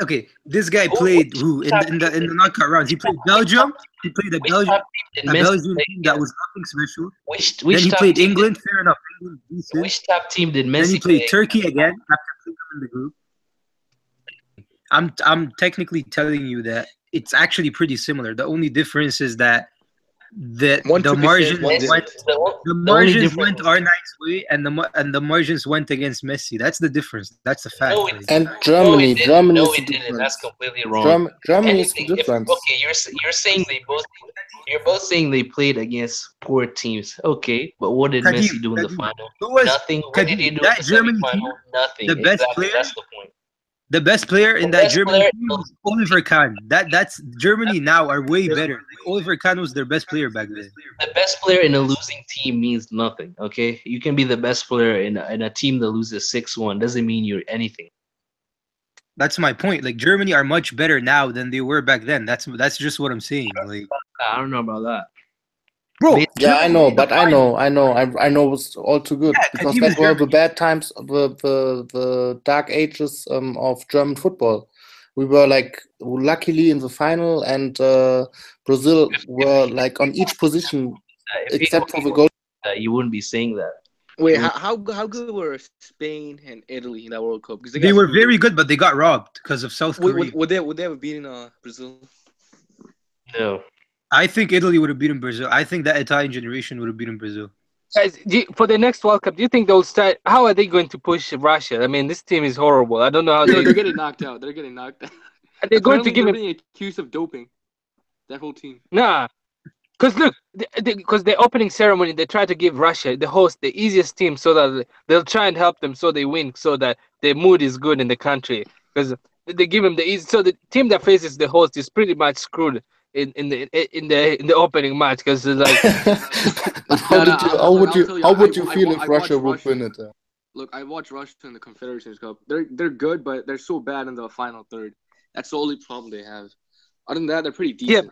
okay, this guy played who in the knockout rounds? He played Belgium. He played a Belgian team that was nothing special. Then he played England. Fair enough. England, decent. Which top team did Messi Then he played play? Turkey again after playing them in the group. I'm technically telling you that it's actually pretty similar. The only difference is that the 1-2% margins Messi. went the only margins difference- went R9's way, and the margins went against Messi. That's the difference. That's the fact. No, like. And Germany, didn't. Germany No, is the it didn't. difference. That's completely wrong. Germany is the Anything difference. okay, you're saying you're both saying they played against poor teams. Okay, but what did Kadim, Messi do in the Kadim, final? who was- Nothing. What did he Kadim, do in that the Germany semifinal? team, Nothing. the best Exactly. player- That's the point. The best player in The that best Germany player- team was Oliver Kahn. That's Germany now are way better. Like, Oliver Kahn was their best player back then. The best player in a losing team means nothing. Okay, you can be the best player in a team that loses 6-1. Doesn't mean you're anything. That's my point. Like Germany are much better now than they were back then. That's just what I'm saying. Like, I don't know about that. bro, Yeah, I know, but I know it's all too good Yeah, because Kadim that is were the German. bad times, the dark ages of German football. We were like luckily in the final, and Brazil were like on each position If except for the goal. you wouldn't be saying that. Wait, how good were Spain and Italy in that World Cup? Because They were very good, but they got robbed because of South Korea. Would they have beaten Brazil? No. I think Italy would have beaten Brazil. I think that Italian generation would have beaten Brazil. Guys, for the next World Cup, do you think they'll start? How are they going to push Russia? I mean, this team is horrible. I don't know how They're getting knocked out. They're getting knocked out. they're going to give they're him. being accused of doping. That whole team. Nah, because look, because the opening ceremony, they try to give Russia, the host, the easiest team, so that they'll try and help them, so they win, so that their mood is good in the country. Because they give them the easy, so the team that faces the host is pretty much screwed in the opening match, because like. How would you feel if I Russia watched would win it? Look, I watched Russia in the Confederations Cup. They're good, but they're so bad in the final third. That's the only problem they have. Other than that, they're pretty decent.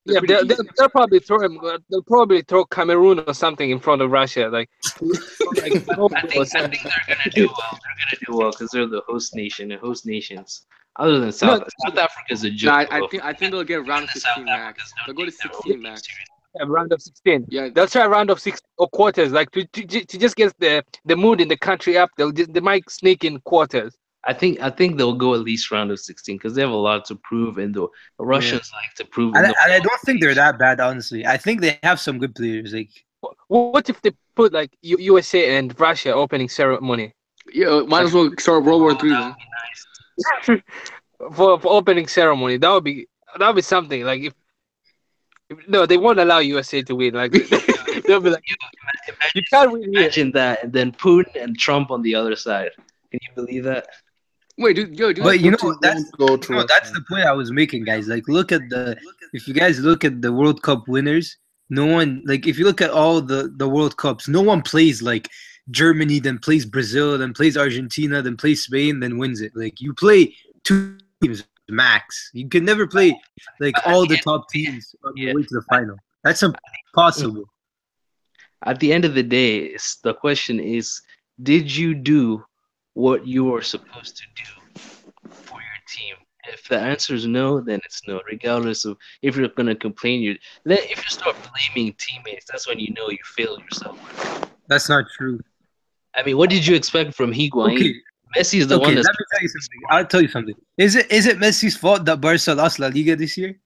Yeah, they'll probably throw him. They'll probably throw Cameroon or something in front of Russia. Like, I think they're gonna do well. They're gonna do well because they're the host nation and host nations. Other than South Africa's a No, joke. I think they'll get round of 16 max. They'll go to 16 max. round of 16. Yeah, They'll try round of 6 or quarters, like to just get the mood in the country up. They might sneak in quarters. I think they'll go at least round of 16 because they have a lot to prove, and the Russians like to prove. And I don't think they're that bad, honestly. I think they have some good players. Like, What if they put like USA and Russia opening ceremony yeah, might as well start World War III then. for opening ceremony? That would be something. Like if no, they won't allow USA to win. Like they'll be like, you can't win here. Imagine that, and then Putin and Trump on the other side. Can you believe that? Wait, dude, but you know Putin that's won't go to Russia. that's the point I was making, guys. Like, if you guys look at the World Cup winners, no one, like, if you look at all the World Cups, no one plays like Germany, then plays Brazil, then plays Argentina, then plays Spain, then wins it. Like, you play 2 teams max. You can never play like all the top teams on the way to the final. That's impossible. At the end of the day, the question is, did you do what you were supposed to do for your team? If the answer is no, then it's no. Regardless of if you're gonna complain, if you start blaming teammates, that's when you know you failed yourself. That's not true. I mean, what did you expect from Higuain? Okay. Messi is the one that's. Let me tell you something. I'll tell you something. Is it Messi's fault that Barca lost La Liga this year?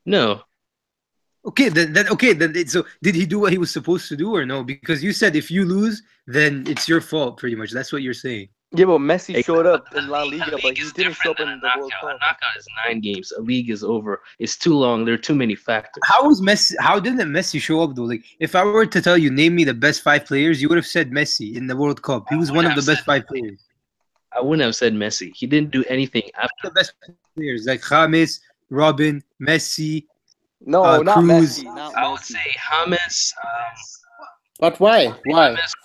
No. Okay, so did he do what he was supposed to do or no? Because you said if you lose, then it's your fault, pretty much. That's what you're saying. Yeah, but Messi showed up in La Liga, but he didn't show up in the World Cup. A knockout is 9 games. A league is over. It's too long. There are too many factors. How didn't Messi show up though? Like, if I were to tell you, name me the best 5 players, you would have said Messi in the World Cup. He was one of the best 5 players. I wouldn't have said Messi. He didn't do anything after. The best players like James, Robin, Messi. No, not Cruz. Messi. Not I would Messi. say James. But why?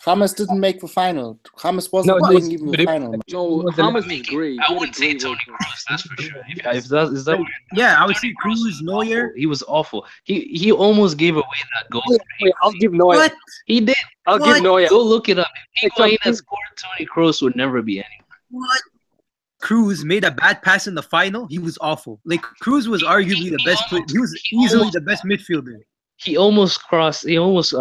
James didn't make the final. James wasn't playing even the final. No, James is great. I wouldn't say Toni Kroos. That's for sure. Is that Yeah, I would say Cruz, Neuer. He was awful. He almost gave away that goal. I'll give Neuer. What? He did. I'll give Neuer. Go look it up. If Higuain had scored, Toni Kroos would never be anywhere. What? Cruz made a bad pass in the final. He was awful. Like, Cruz was arguably the best player. He was easily the best midfielder. He almost crossed. He almost.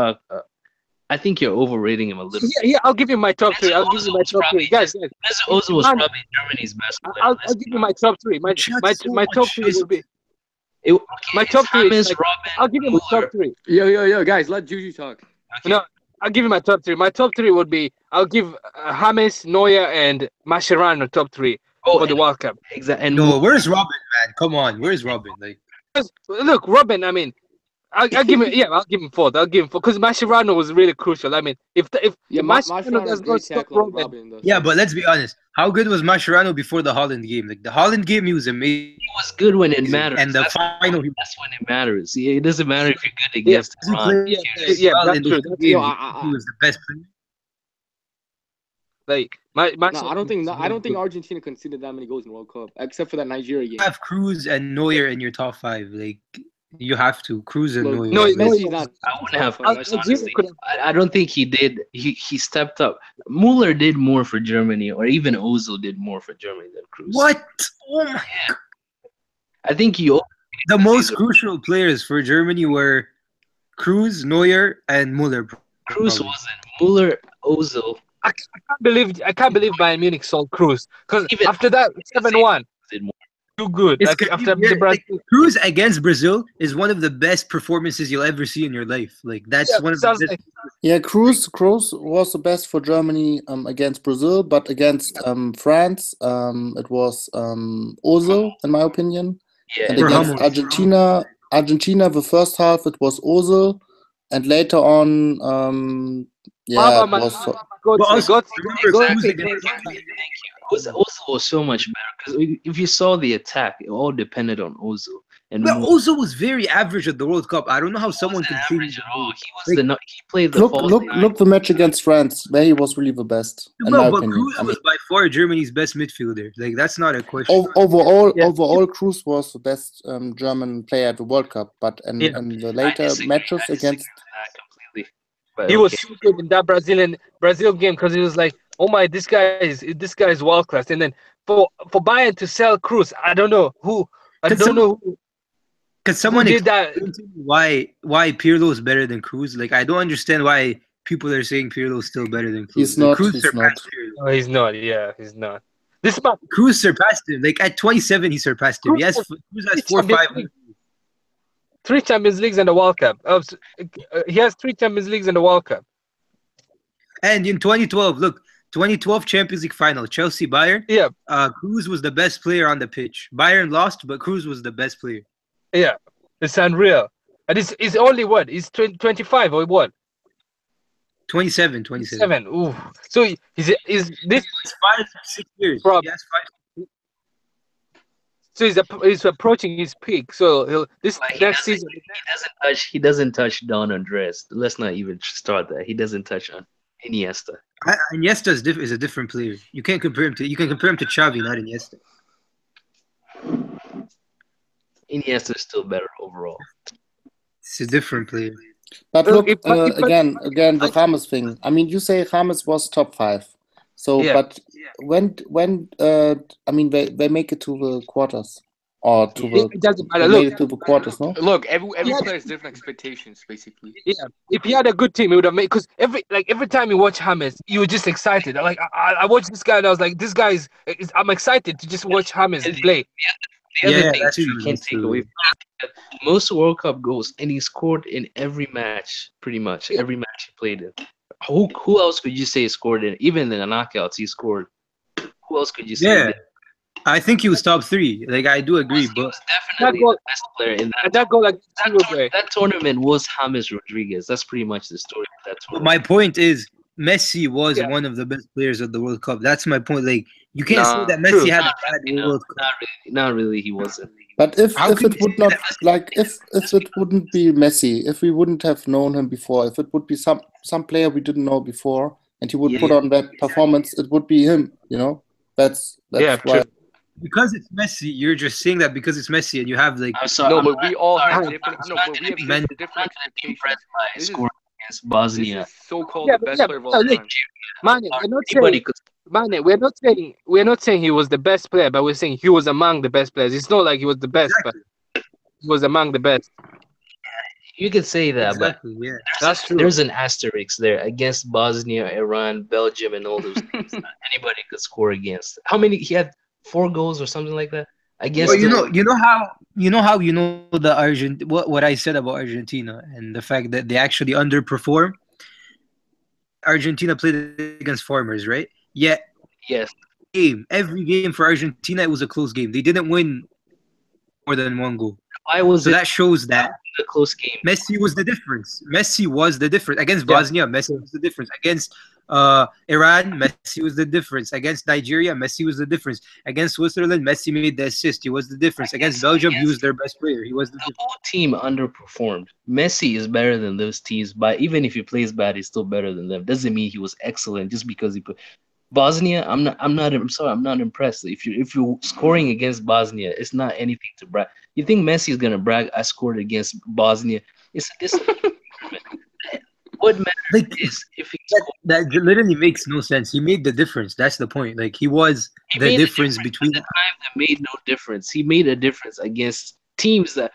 I think you're overrating him a little. Yeah, I'll give you my top 3. I'll give you my top 3. Guys. Mesut Ozil was probably Germany's best player. I'll give you my top 3. My top 3 will be. My top three. James, Like, Robin, I'll give you my Muller. top three. Yo, guys, let Juju talk. Okay. No, I'll give you my top three. My top three would be I'll give James, Neuer, and Mascherano top three for the World Cup. Exactly. And No, where's Robin, man? Come on, where's Robin? Like, Look, Robin. I mean, I'll give him. Yeah, I'll give him fourth. I'll give him fourth because Mascherano was really crucial. I mean, if Mascherano Mascherano does great not stop tackle. Robin, does. yeah, but let's be honest. How good was Mascherano before the Holland game? Like the Holland game, he was amazing. he was good when it mattered. And the that's final, that's when it matters. Yeah, it doesn't matter if you're good against Iran. yeah, Yes. yeah, well, that's in true. those games, he was the best player. Like No, I don't think Argentina conceded that many goals in the World Cup, except for that Nigeria game. You have Cruz and Neuer in your top five. Like you have to Cruz and Look, Neuer. Messi's not. I wouldn't have. Honestly. Honestly, I don't think he did. He stepped up. Muller did more for Germany, or even Ozil did more for Germany than Cruz. What? Oh my! I think you. The most crucial players for Germany were Cruz, Neuer, and Muller. Cruz probably. wasn't. Muller, Ozil. I can't believe Bayern Munich sold Cruz because Even- after that 7-1 Did more. too good. It's Like, crazy, after yeah, the Brazil. like, Cruz against Brazil is one of the best performances you'll ever see in your life. Like that's one of the sounds best. like- Yeah, Cruz was the best for Germany against Brazil, but against France, it was Ozil, in my opinion. Yeah, And For against Hummels. Argentina, the first half it was Ozil, and later on, Baba, it my was. But also, Götze, remember Cruz Götze, against Thank you. Ozil was so much better because if you saw the attack, it all depended on Ozil. And But Muller Ozil was very average at the World Cup. I don't know how someone wasn't can say average he's at all. good. He was he played the Look the match against France, where he was really the best, in my But opinion. Cruz I mean, was by far Germany's best midfielder. Like that's not a question. overall, Cruz was the best German player at the World Cup, but in the later matches against. completely. But he was so good in that Brazil game because he was like, oh my, this guy is world class. And then for Bayern to sell Cruz, I don't know who. Could someone did that? explain to me why Pirlo is better than Cruz? Like I don't understand why people are saying Pirlo is still better than Cruz. He's not. Cruz He's surpassed not. Pirlo. No, he's not. Yeah, he's not. This man, Cruz surpassed him. Like at 27, he surpassed him. Cruz Cruz has 4 or 5. 3 Champions Leagues and the World Cup. He has 3 Champions Leagues and the World Cup. And in 2012, look, 2012 Champions League final, Chelsea Bayern. Yeah, Cruz was the best player on the pitch. Bayern lost, but Cruz was the best player. yeah, it's unreal. And it's only what? He's 25 or what? 27. 7. Ooh. So is this? It's 5 6 years. Prob- Yes, 5. So he's approaching his peak. So next season. he doesn't touch Don Andres. Let's not even start that. He doesn't touch on Iniesta. Iniesta is a different player. You can't compare him to. You can compare him to Xavi, not Iniesta. Iniesta is still better overall. It's a different player. But Look, look, again, the James thing. I mean, you say James was top 5. So, Yeah. but when I mean, they make it to the quarters or to the. It doesn't They matter. made Look, it to the quarters, no? Look, every player has different expectations, basically. yeah. If he had a good team, he would have made. Because every time you watch James, you were just excited. Like I watched this guy and I was like, this guy is. I'm excited to just watch James play. The other Yeah, thing that's too, true, you can't that's take true. away from that. Most World Cup goals, and he scored in every match, pretty much every match he played in. Who else could you say scored in? Even in the knockouts, he scored. Who else could you say? Yeah, did? I think he was top 3. Like I do agree, He but was definitely That goal- the best player in that. And that goal against Uruguay. That tournament was James Rodriguez. That's pretty much the story of that But tournament. my point is, Messi was Yeah. one of the best players of the World Cup. That's my point. Like you can't say Nah, that Messi true. had a bad World Cup. Not really. He wasn't. But if How could it you would say not that? like if it wouldn't be Messi, if we wouldn't have known him before, if it would be some player we didn't know before, and he would Yeah. put on that performance, it would be him. You know, that's Yeah, why. true. Because it's Messi, you're just saying that because it's Messi, and you have like I'm sorry. No, I'm but not- we all sorry, have I'm different. not No, gonna but we have be- Men- different I'm not gonna be expectations. impressed by This is- scoring against This Bosnia. is so-called Yeah, the best yeah, player of yeah, all look, time. Man, we're not Anybody saying. could. Man, we're not saying he was the best player, but we're saying he was among the best players. It's not like he was the best, but he was among the best. You could say that, but exactly, yeah. That's true. there's an asterisk there against Bosnia, Iran, Belgium, and all those teams. Anybody could score against. How many? He had 4 goals or something like that I guess Well, the the what I said about Argentina and the fact that they actually underperform. Argentina played against farmers, right? Yet yes. every game for Argentina, it was a close game. They didn't win more than one goal. Why was So it that shows that a close game? Messi was the difference. Messi was the difference against Yeah. Bosnia. Messi was the difference against Iran. Messi was the difference against Nigeria. Messi was the difference against Switzerland. Messi made the assist. He was the difference against Belgium. He was their best player. He was the The difference. whole team underperformed. Messi is better than those teams, but even if he plays bad, he's still better than them. Doesn't mean he was excellent just because he put Bosnia. I'm sorry. I'm not impressed. If you're scoring against Bosnia, it's not anything to brag. You think Messi is gonna brag? I scored against Bosnia. It's what matters Like is if he that literally makes no sense. He made the difference. That's the point. Like he was the made a difference between. at the time that made no difference. He made a difference against teams that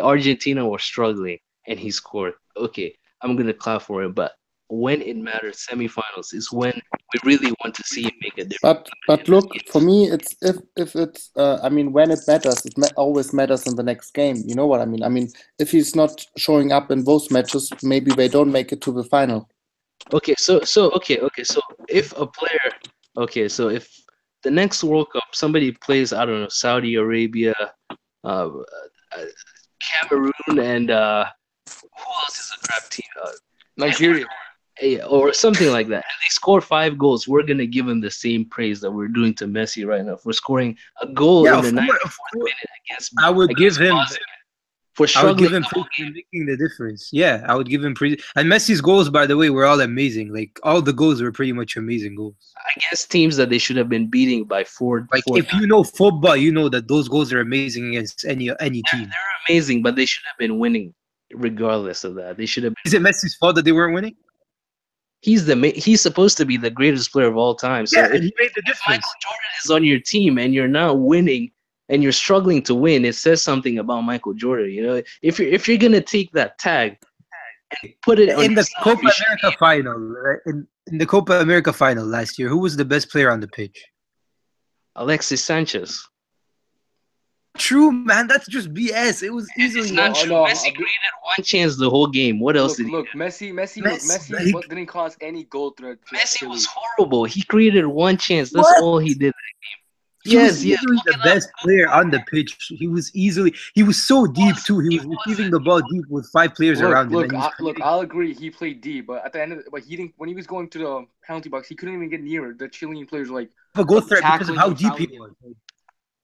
Argentina were struggling and he scored. Okay, I'm gonna clap for him, but when it matters, semifinals is when we really want to see him make a difference. But look, for me, it's if it's I mean, when it matters, always matters in the next game. You know what I mean? I mean, if he's not showing up in both matches, maybe they don't make it to the final. Okay, so if a player, so if the next World Cup somebody plays, I don't know, Saudi Arabia, uh, Cameroon, and who else is a crap team? Nigeria. Or something like that. And they score 5 goals. We're gonna give him the same praise that we're doing to Messi right now for scoring a goal Yeah, in the of 94th course. minute against. I would give him. Bosnia for I would struggling. give him praise for making the difference. Yeah, I would give him praise. And Messi's goals, by the way, were all amazing. Like all the goals were pretty much amazing goals. Against teams that they should have been beating by 4. Like if you know football, you know that those goals are amazing against any team. They're amazing, but they should have been winning regardless of that. They should have. Is it Messi's fault that they weren't winning? He's supposed to be the greatest player of all time. So Yeah, if, and he made the if difference. Michael Jordan is on your team and you're not winning and you're struggling to win, it says something about Michael Jordan. You know, if you're gonna take that tag and put it on In the yourself, Copa you should America final, right? In the Copa America final last year, who was the best player on the pitch? Alexis Sanchez. True, man. That's just BS. It was It's easily not Oh, true. no, Messi created one chance the whole game. What else did he Look, do? Messi like- didn't cause any goal threat. to Messi Chile. was horrible. He created one chance. That's What? all he did that game. He was Yes, easily the best player on the pitch. He was so deep too. He was receiving the ball deep with 5 players around him. Look, and he was creating- I'll agree. He played D, but at the end of but he didn't. When he was going to the penalty box, he couldn't even get near it. The Chilean players were like a goal threat because of tackling how and deep he fouling was.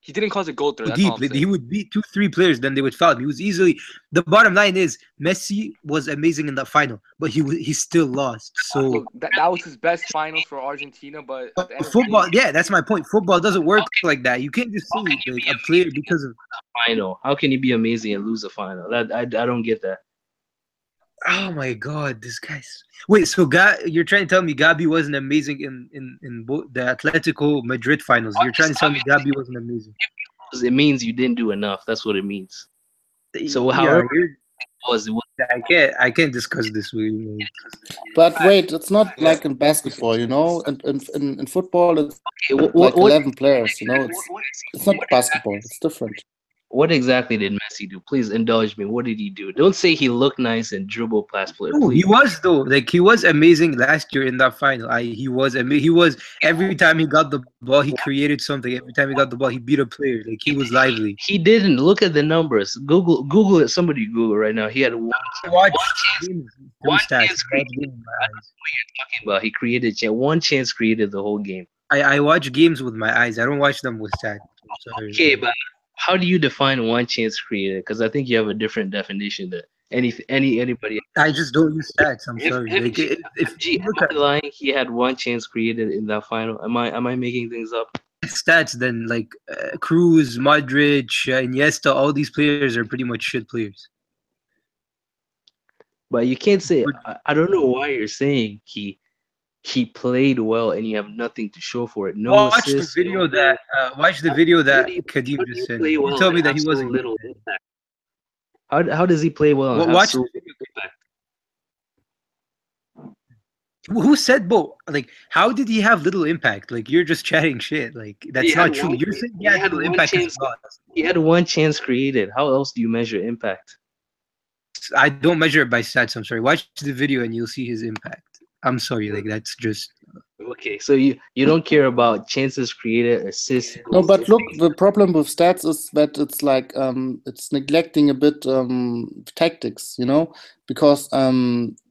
he didn't cause a goal threat. That's Deep. all I'm He saying. would beat 2-3 players, then they would foul him. He was easily. The bottom line is Messi was amazing in the final, but he still lost. So Look, that was his best final for Argentina, but at the end of the football, day, yeah, that's my point. Football doesn't work like that. You can't just say like a player because of. Final. How can he be amazing and lose a final? I don't get that. Oh my God, this guy's. Wait, so you're trying to tell me Gabi wasn't amazing in both the Atletico Madrid finals? You're trying to tell me Gabi wasn't amazing? It means you didn't do enough. That's what it means. So Yeah, however it was I can't discuss this with you. But wait, it's not like in basketball, you know. In football, it's okay, like 11 players, you know. It's not basketball. It's different. What exactly did Messi do? Please indulge me. What did he do? Don't say he looked nice and dribble past player. No, Please. he was though. Like he was amazing last year in that final. He was every time he got the ball, he created something. Every time he got the ball, he beat a player. Like he was lively. He didn't. Look at the numbers. Google it. Somebody Google right now. He had one Games, one stats, chance watch created. games with my eyes. Talking about he created one chance created the whole game. I watch games with my eyes. I don't watch them with stats. Sorry. Okay, but how do you define one chance created? Because I think you have a different definition than anybody. I just don't use stats. I'm If- sorry. if- Like, if you Am look I at lying? He had one chance created in that final. Am I making things up? stats, then like Cruz, Modric, Iniesta, all these players are pretty much shit players. But you can't say. I don't know why you're saying he played well and you have nothing to show for it. No Watch assists, the video no that How Kadeem do just you sent. play well You told me and that he have so wasn't. little impact? How does he play well? And Well, have watch so the little impact? Who said Bo? Like, how did he have little impact? Like, you're just chatting shit. Like, that's not true. You're saying he had little impact. He had one chance created. How else do you measure impact? I don't measure it by stats. I'm sorry. Watch the video and you'll see his impact. I'm sorry. Like, that's just okay. So you don't care about chances created, assists. No, but look, the problem with stats is that it's like it's neglecting a bit tactics, because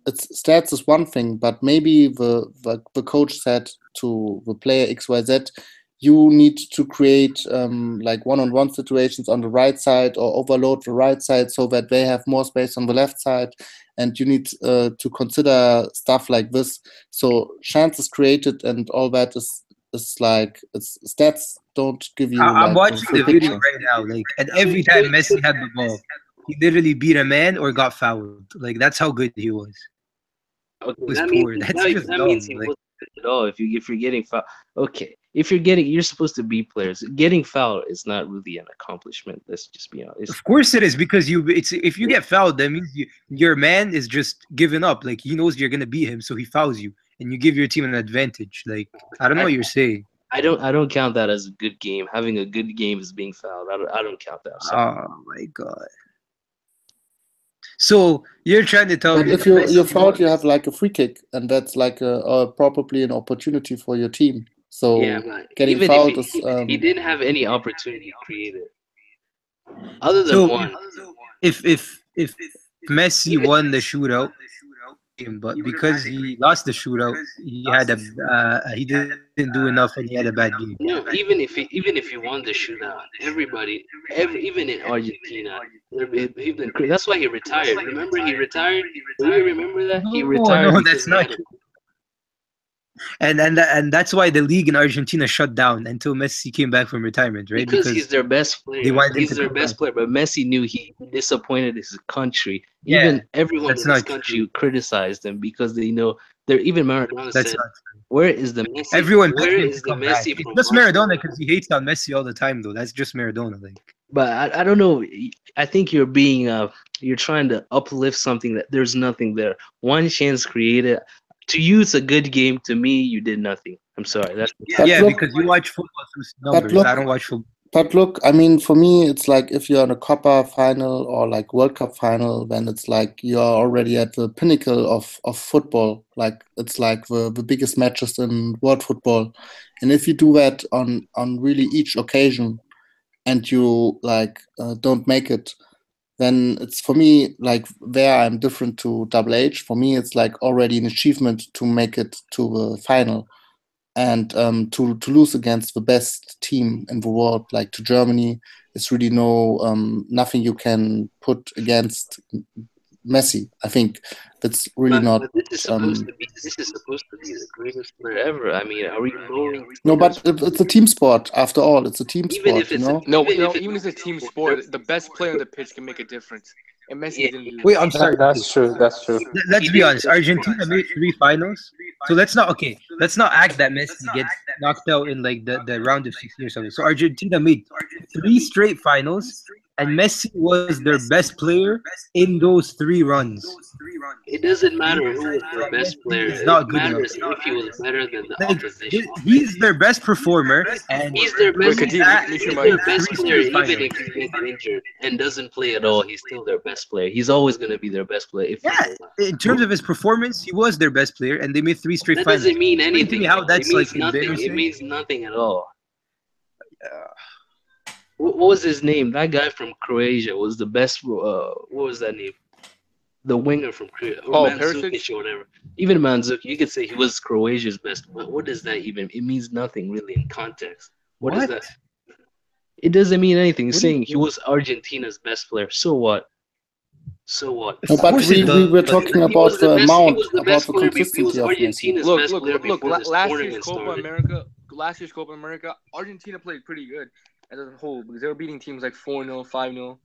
it's stats is one thing, but maybe the coach said to the player XYZ, you need to create like one-on-one situations on the right side or overload the right side so that they have more space on the left side, and you need to consider stuff like this. So chances created and all that is like stats don't give you. I'm like, watching the video right now, like, and every time Messi had the ball, he literally beat a man or got fouled. Like, that's how good he was. Okay, was poor. That's just that dumb. means he wasn't good at all. If you're getting fouled, okay. If you're supposed to be players. Getting fouled is not really an accomplishment. Let's just be honest. Of course it is, because if you get fouled, that means your man is just giving up. Like, he knows you're gonna beat him, so he fouls you, and you give your team an advantage. Like, I don't know what you're saying. I don't count that as a good game. Having a good game is being fouled. I don't count that. Oh my god. So you're trying to tell but me if you're fouled, you have like a free kick, and that's like probably an opportunity for your team. So yeah, getting even fouled if is he didn't have any opportunity created other than one. If Messi won the shootout, but because he lost the shootout, he didn't do enough and he had a bad game. No, even if he won the shootout, even in Argentina, that's why he retired. Remember, he retired. Do you remember that? He retired. No, that's not true. And that's why the league in Argentina shut down until Messi came back from retirement, right? Because he's their best player. He's their best player, but Messi knew he disappointed his country. Yeah, even everyone in this country criticized him because they know they're even Maradona said, "Where is the Messi? Everyone, where is the Messi from?" Just Maradona, because he hates on Messi all the time, though. That's just Maradona, like. But I don't know. I think you're being you're trying to uplift something that there's nothing there. One chance created. To you, it's a good game. To me, you did nothing. I'm sorry. That's because you watch football through numbers. I don't watch football. But look, I mean, for me, it's like if you're in a Copa final or like World Cup final, then it's like you're already at the pinnacle of football. Like it's like the biggest matches in world football. And if you do that on really each occasion, and you like don't make it, then it's, for me, like there I'm different to Double H. For me, it's like already an achievement to make it to the final, and to lose against the best team in the world, like to Germany, it's really nothing you can put against Messi. I think that's really not. But this is supposed to be the greatest player ever. I mean, are we going? No, but it's a team sport after all. It's a team sport, even if it's a team sport, the best player on the pitch can make a difference. And Messi didn't do that. Wait, I'm sorry. That's true. Let's be honest. Argentina made 3 finals, so let's not act that Messi gets knocked out in like the round of 16 or something. So Argentina made 3 straight finals, and Messi was their best player in those 3 runs. It doesn't matter who was their best player. It matters if he was better than the opposition. He's their best performer, and he's their best player. Even if he gets injured and doesn't play at all, he's still their best player. He's always going to be their best player. In terms of his performance, he was their best player, and they made 3 straight finals. That doesn't mean anything. How that's it means like nothing. It means nothing at all. What was his name? That guy from Croatia was the best. What was that name? The winger from Croatia. Mandzukic or whatever. Even Mandzukic, you could say he was Croatia's best. What does that even? It means nothing really in context. What is that? It doesn't mean anything. It's saying he was Argentina's best player. So what? No, but we were talking about the amount, about the consistency of Messi. Look. Last year's Copa America, Argentina played pretty good as a whole because they were beating teams like 4-0, 5-0.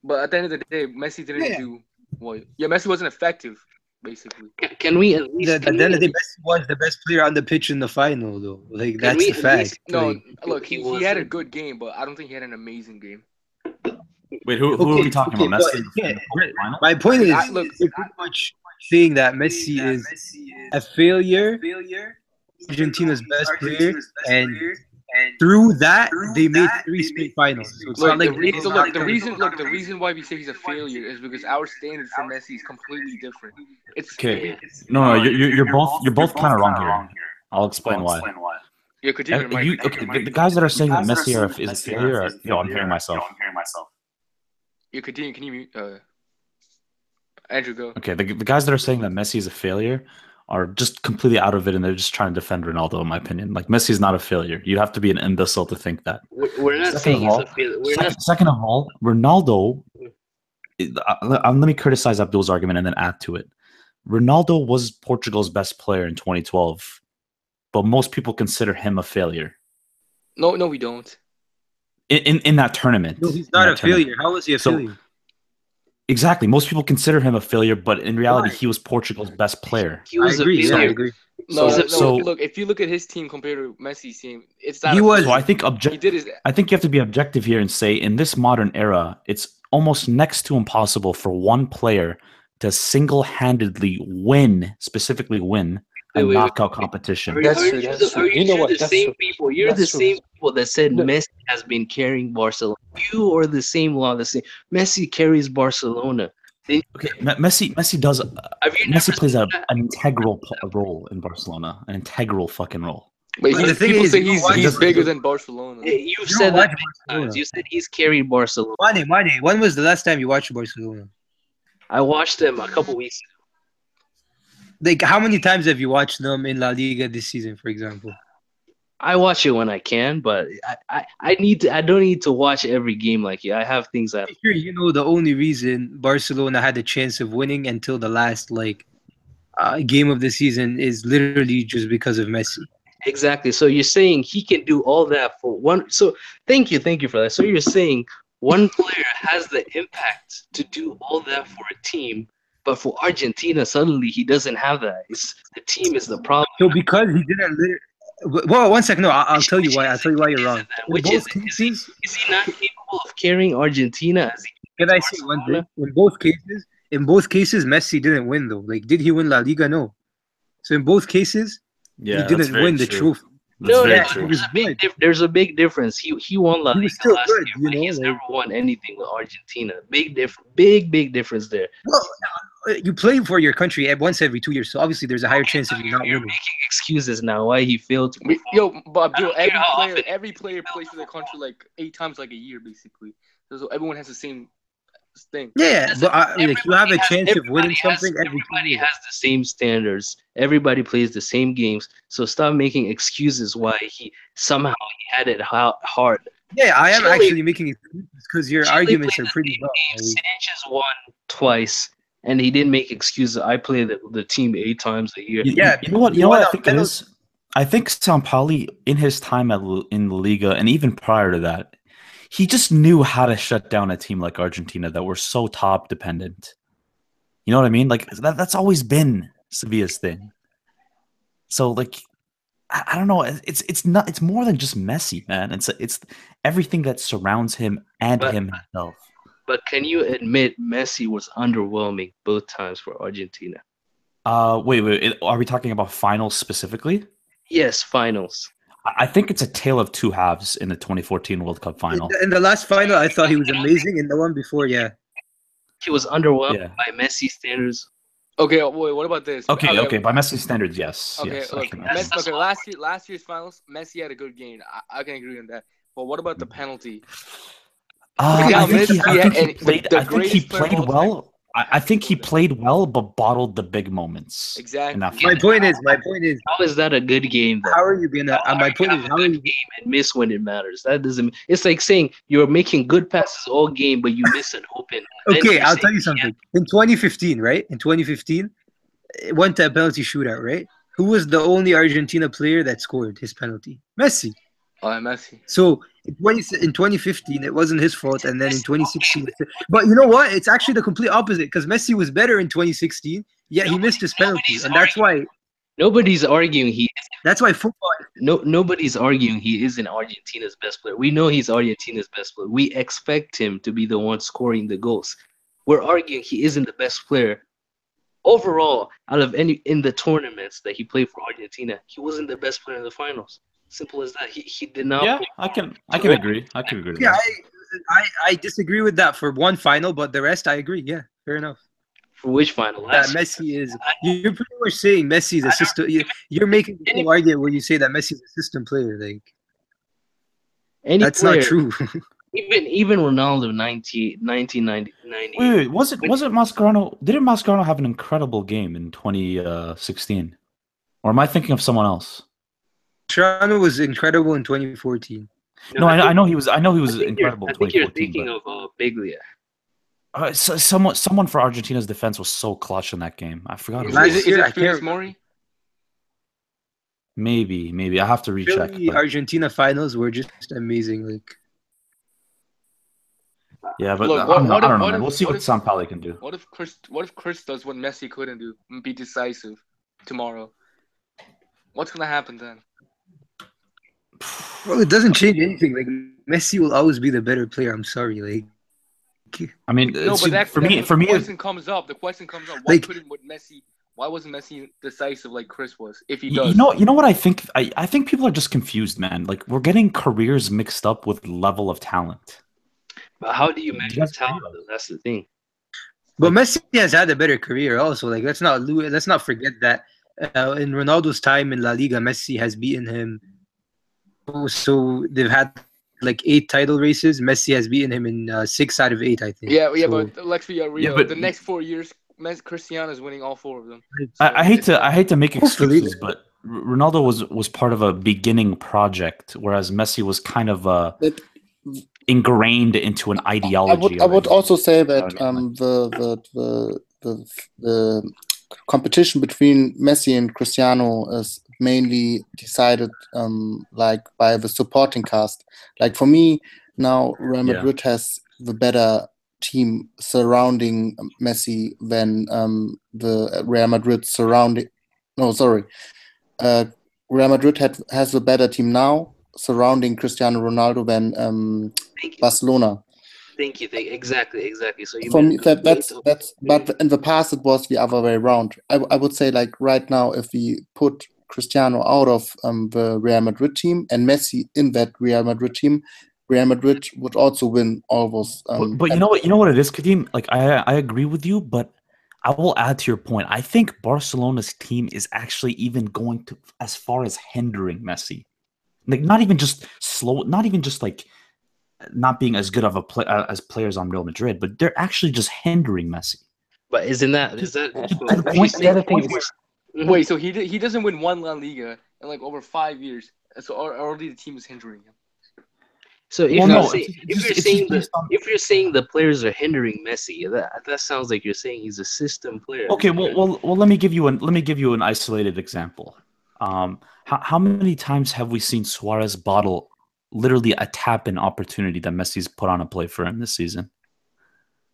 But at the end of the day, Messi didn't do well. Yeah, Messi wasn't effective, basically. Can we at least? At the end of the day, Messi was the best player on the pitch in the final, though. Like that's the fact. Look, he had a good game, but I don't think he had an amazing game. Wait, who are we talking about? Messi? My point is, you're pretty much saying that Messi is a failure, Argentina's best player, and through that they made 3 straight finals. So it's not Look, like they did not the come. reason why we say he's a failure is because our standard for Messi is completely different. Okay. No, you're both kind of wrong here. I'll explain why. Yeah, continue, Mike. The guys that are saying that Messi is a failure are, yo, I'm hearing myself. You continue. Can you mute? Andrew, go. Okay, the guys that are saying that Messi is a failure are just completely out of it, and they're just trying to defend Ronaldo, in my opinion. Like, Messi's not a failure. You have to be an imbecile to think that. We're not saying he's a failure. Second of all, Ronaldo, let me criticize Abdul's argument and then add to it. Ronaldo was Portugal's best player in 2012, but most people consider him a failure. No, we don't. In that tournament. No, he's not a failure. How was he a failure? Exactly. Most people consider him a failure, but in reality, he was Portugal's best player. He was a failure. I agree. No, look, if you look at his team compared to Messi's team, it's not. So I think I think you have to be objective here and say, in this modern era, it's almost next to impossible for one player to single-handedly specifically win a knockout competition. You're the same people that said Messi has been carrying Barcelona. You are the same Messi carries Barcelona. Okay, Messi does. Messi plays an integral role in Barcelona, an integral fucking role. But people say he's bigger than Barcelona. You said that you said he's carried Barcelona. Mane, when was the last time you watched Barcelona? I watched them a couple weeks ago. Like, how many times have you watched them in La Liga this season, for example? I watch it when I can, but I don't need to watch every game like you. I have things that. Sure, you know the only reason Barcelona had a chance of winning until the last game of the season is literally just because of Messi. Exactly. So you're saying he can do all that for one. So thank you for that. So you're saying one player has the impact to do all that for a team. But for Argentina, suddenly he doesn't have that. The team is the problem. So because he didn't. Well, 1 second. No, I'll tell you why. I'll tell you why you're wrong. Is he not capable of carrying Argentina? Can I say one thing? In both cases, Messi didn't win though. Like, did he win La Liga? No. So in both cases, he didn't win the trophy. There's a big difference. He won La Liga last year, but he's never won anything with Argentina. Big difference there. Well, you play for your country once every 2 years, so obviously there's a higher chance of you not winning. You're making excuses now why he failed to perform. Yo, Bob, every player plays for their country like 8 times a year, basically. So everyone has the same thing. Yeah, but you have a chance of winning something. Everybody has the same standards. Everybody plays the same games. So stop making excuses why he had it hard. Yeah, I am actually making excuses because your arguments are pretty well. Sanchez won twice, and he didn't make excuses. I play the team 8 times a year. Yeah, you know what I think it is? I think Sampaoli, in his time in the Liga, and even prior to that, he just knew how to shut down a team like Argentina that were so top dependent. You know what I mean? Like that's always been Sevilla's thing. So like, I don't know. It's more than just Messi, man. It's everything that surrounds him and himself. But can you admit Messi was underwhelming both times for Argentina? Wait. Are we talking about finals specifically? Yes, finals. I think it's a tale of two halves in the 2014 World Cup final. In the last final, I thought he was amazing. In the one before, yeah. He was underwhelmed by Messi standards. Okay, wait, what about this? Okay, by Messi standards, yes. Okay, yes, look, last year's finals, Messi had a good game. I can agree on that. But what about the penalty? I think he played well. I think he played well, but bottled the big moments. Exactly. My point is, how is that a good game? Though? How are you gonna? My point is, how are you game and miss when it matters? That doesn't. It's like saying you're making good passes all game, but you miss an open. Okay, I'll tell you something. In 2015, right? In 2015, it went to a penalty shootout, right? Who was the only Argentina player that scored his penalty? Messi. Oh, Messi. So in 2015, it wasn't his fault, and then in 2016, but you know what? It's actually the complete opposite because Messi was better in 2016, yet he missed his penalty, and that's why nobody's arguing That's why football. Nobody's arguing he isn't Argentina's best player. We know he's Argentina's best player. We expect him to be the one scoring the goals. We're arguing he isn't the best player overall, out of any in the tournaments that he played for Argentina, he wasn't the best player in the finals. Simple as that. He did not. Yeah, play I can agree. I can agree with Yeah, that. I disagree with that for one final, but the rest I agree. Yeah, fair enough. for which final. That Last Messi is. You're pretty much saying Messi is a system. You're making the same argument where you say that Messi is a system player. Like any that's player, not true. even Ronaldo 1990. Wait, was it Mascherano? Didn't Mascherano have an incredible game in 2016? Or am I thinking of someone else? Toronto was incredible in 2014. No, I know he was. I know he was I think incredible I in think you're 2014. thinking of Biglia. Someone for Argentina's defense was so clutch in that game. I forgot. Who it Last was. year, it I Funes can't. Mori? Maybe I have to recheck. Philly But, Argentina finals were just amazing. Like yeah, but Look, I don't know. what I if- don't know, what man. if- We'll see what what if- Sampaoli can do. What if Chris does what Messi couldn't do and be decisive tomorrow? What's gonna happen then? well, it doesn't change anything. Like Messi will always be the better player. I'm sorry. Like I mean, No, see, but that, for that- me, the question comes up. Why Like- couldn't what Messi? Why wasn't Messi decisive like Chris was? If he you does, know what I think? I think people are just confused, man. Like we're getting careers mixed up with level of talent. But how do you measure Yes, talent? Though? That's the thing. But Messi has had a better career also. Like let's not forget that in Ronaldo's time in La Liga, Messi has beaten him. So they've had like 8 title races. Messi has beaten him in 6 out of 8, I think. yeah, So, but let's be real. but- the next 4 years, Cristiano's winning all 4 of them. I hate to make Hopefully. excuses, but Ronaldo was part of a beginning project, whereas Messi was kind of But ingrained into an ideology. I would already. also say that I mean, the competition between Messi and Cristiano is mainly decided like by the supporting cast. Like for me now, Real Yeah. Madrid has the better team surrounding Messi than the Real Madrid surrounding. No, sorry. Real Madrid has a better team now surrounding Cristiano Ronaldo than Thank you. Barcelona. Thank you. Exactly. So you For made me, a good that's point. but in the past it was the other way around. I would say like right now, if we put Cristiano out of the Real Madrid team and Messi in that Real Madrid team, Real Madrid would also win all those. But you know what it is, Kadim? Like I agree with you, but I will add to your point. I think Barcelona's team is actually even going to as far as hindering Messi. Like not even just slow, not even just like not being as good of as players on Real Madrid, but they're actually just hindering Messi. But is that To so the if point- you the other say- thing is- Mhm. Wait, so he doesn't win one La Liga in like over 5 years, so already the team is hindering him. So if Well, you're no, saying, it's just based on- if you're saying the players are hindering Messi, that sounds like you're saying he's a system player. Okay, well, let me give you an isolated example. How many times have we seen Suarez bottle literally a tap-in opportunity that Messi's put on a play for him this season?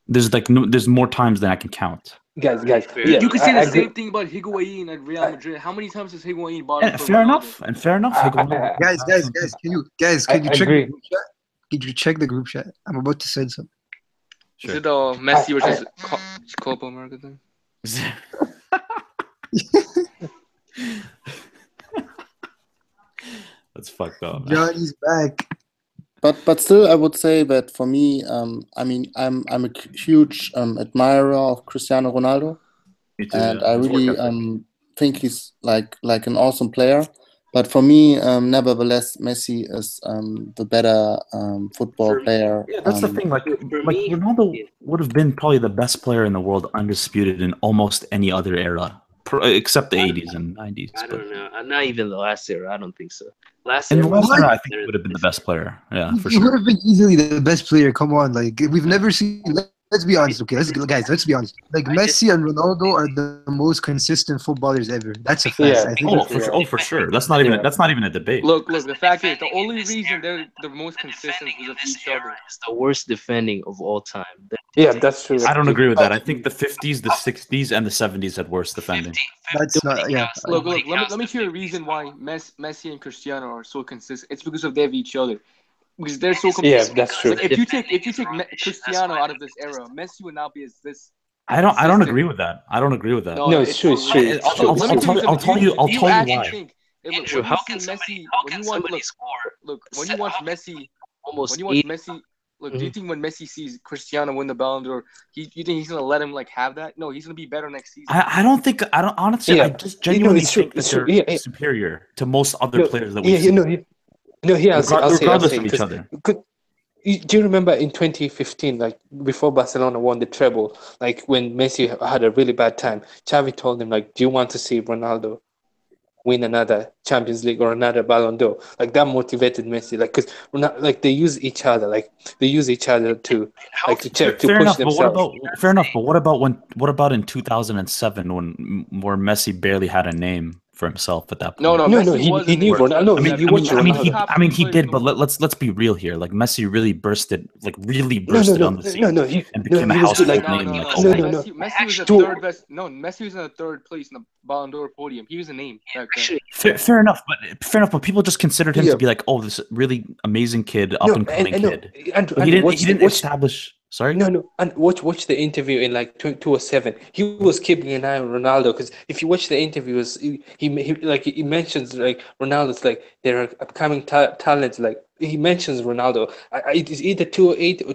There's more times than I can count. Guys, Yeah, You could say I the agree. same thing about Higuain at Real Madrid. How many times has Higuain bought And fair enough. Higuain- guys, can you check agree. the group chat? Could you check the group chat? I'm about to send some. Is it Messi versus Copa America thing? That's fucked up. man. Johnny's back. But still, I would say that for me, I mean, I'm a huge admirer of Cristiano Ronaldo, Me too, and yeah. I really think he's like an awesome player. But for me, nevertheless, Messi is the better football player. Yeah, that's the thing. Like me, Ronaldo yeah. would have been probably the best player in the world, undisputed in almost any other era, except the 80s and 90s. I But don't know. Not even the last era. I don't think so. Last in the era, last What? era, I think he would have been the best player. Yeah, for He would sure. have been easily the best player. Come on, like we've never seen. Let's be honest, okay? Let's be honest. Like Messi and Ronaldo are the most consistent footballers ever. That's a fact. Yeah. I think. For sure. That's not even a debate. Look. The fact is, the only reason they're the most consistent is of each other. is the worst defending of all time. Yeah, that's true. I don't agree with that. I think the 50s, the 60s, and the 70s had worse defending. That's not. Yeah. Look. Let me share a reason why Messi and Cristiano are so consistent. It's because of they have each other. Because they're so Yeah, consistent. that's true. Like if you take Cristiano out of this era, Messi would not be as this I don't consistent. agree with that. I don't agree with that. No, it's true. It's true. it- It's true. I'll let me tell you tell something. you. I'll You tell you actually why. think. Hey, look, Andrew, when how you can see somebody Messi, how when can you watch, somebody look, score look, when se- you watch how can Messi, almost when you watch 80? Messi, look, do you think when Messi sees Cristiano win the Ballon d'Or, you think he's gonna let him like have that? No, he's gonna be better next season. I don't think. I don't honestly. I Yeah, just genuinely it's true. think that It's true. they're Yeah, superior to most other no, players that yeah, we've seen, here I'll regardless say of each because other. do you remember in 2015, like before Barcelona won the treble, like when Messi had a really bad time, Xavi told him like, "Do you want to see Ronaldo win another Champions League or another Ballon d'Or?" Like that motivated Messi, like because like they use each other, to How like to check to Fair push enough, but themselves. what about in 2007 when where Messi barely had a name for himself at that No, point? no, No, Messi was he a knew name in Ronaldo. No, he 2007. watched He was Ronaldo. top I mean, three he players in did, the but world. let's be real here. Like Messi really really No, bursted on the scene and became a he was good. household Like No, name. no, Like, no, oh no. my, Messi was the Dude. third best. No, Messi was in the third place in the Ballon d'Or podium. He was a name back then. Actually, fair enough. But people just considered him Yeah. to be like, oh, this really amazing kid, No, up and coming and no, kid. Andrew, But he Andrew, didn't establish. Sorry. No, and watch the interview in like 2007. He was keeping an eye on Ronaldo because if you watch the interviews, he mentions like Ronaldo's like they're upcoming talents. Like he mentions Ronaldo. It is either 208 or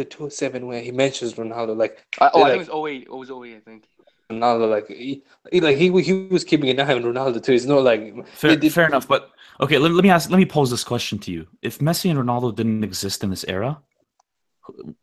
207 where he mentions Ronaldo. Like I think like it was 08. It was 08, I think. Ronaldo. Like he was keeping an eye on Ronaldo too. It's not like Fair enough. But okay, let me pose this question to you: if Messi and Ronaldo didn't exist in this era,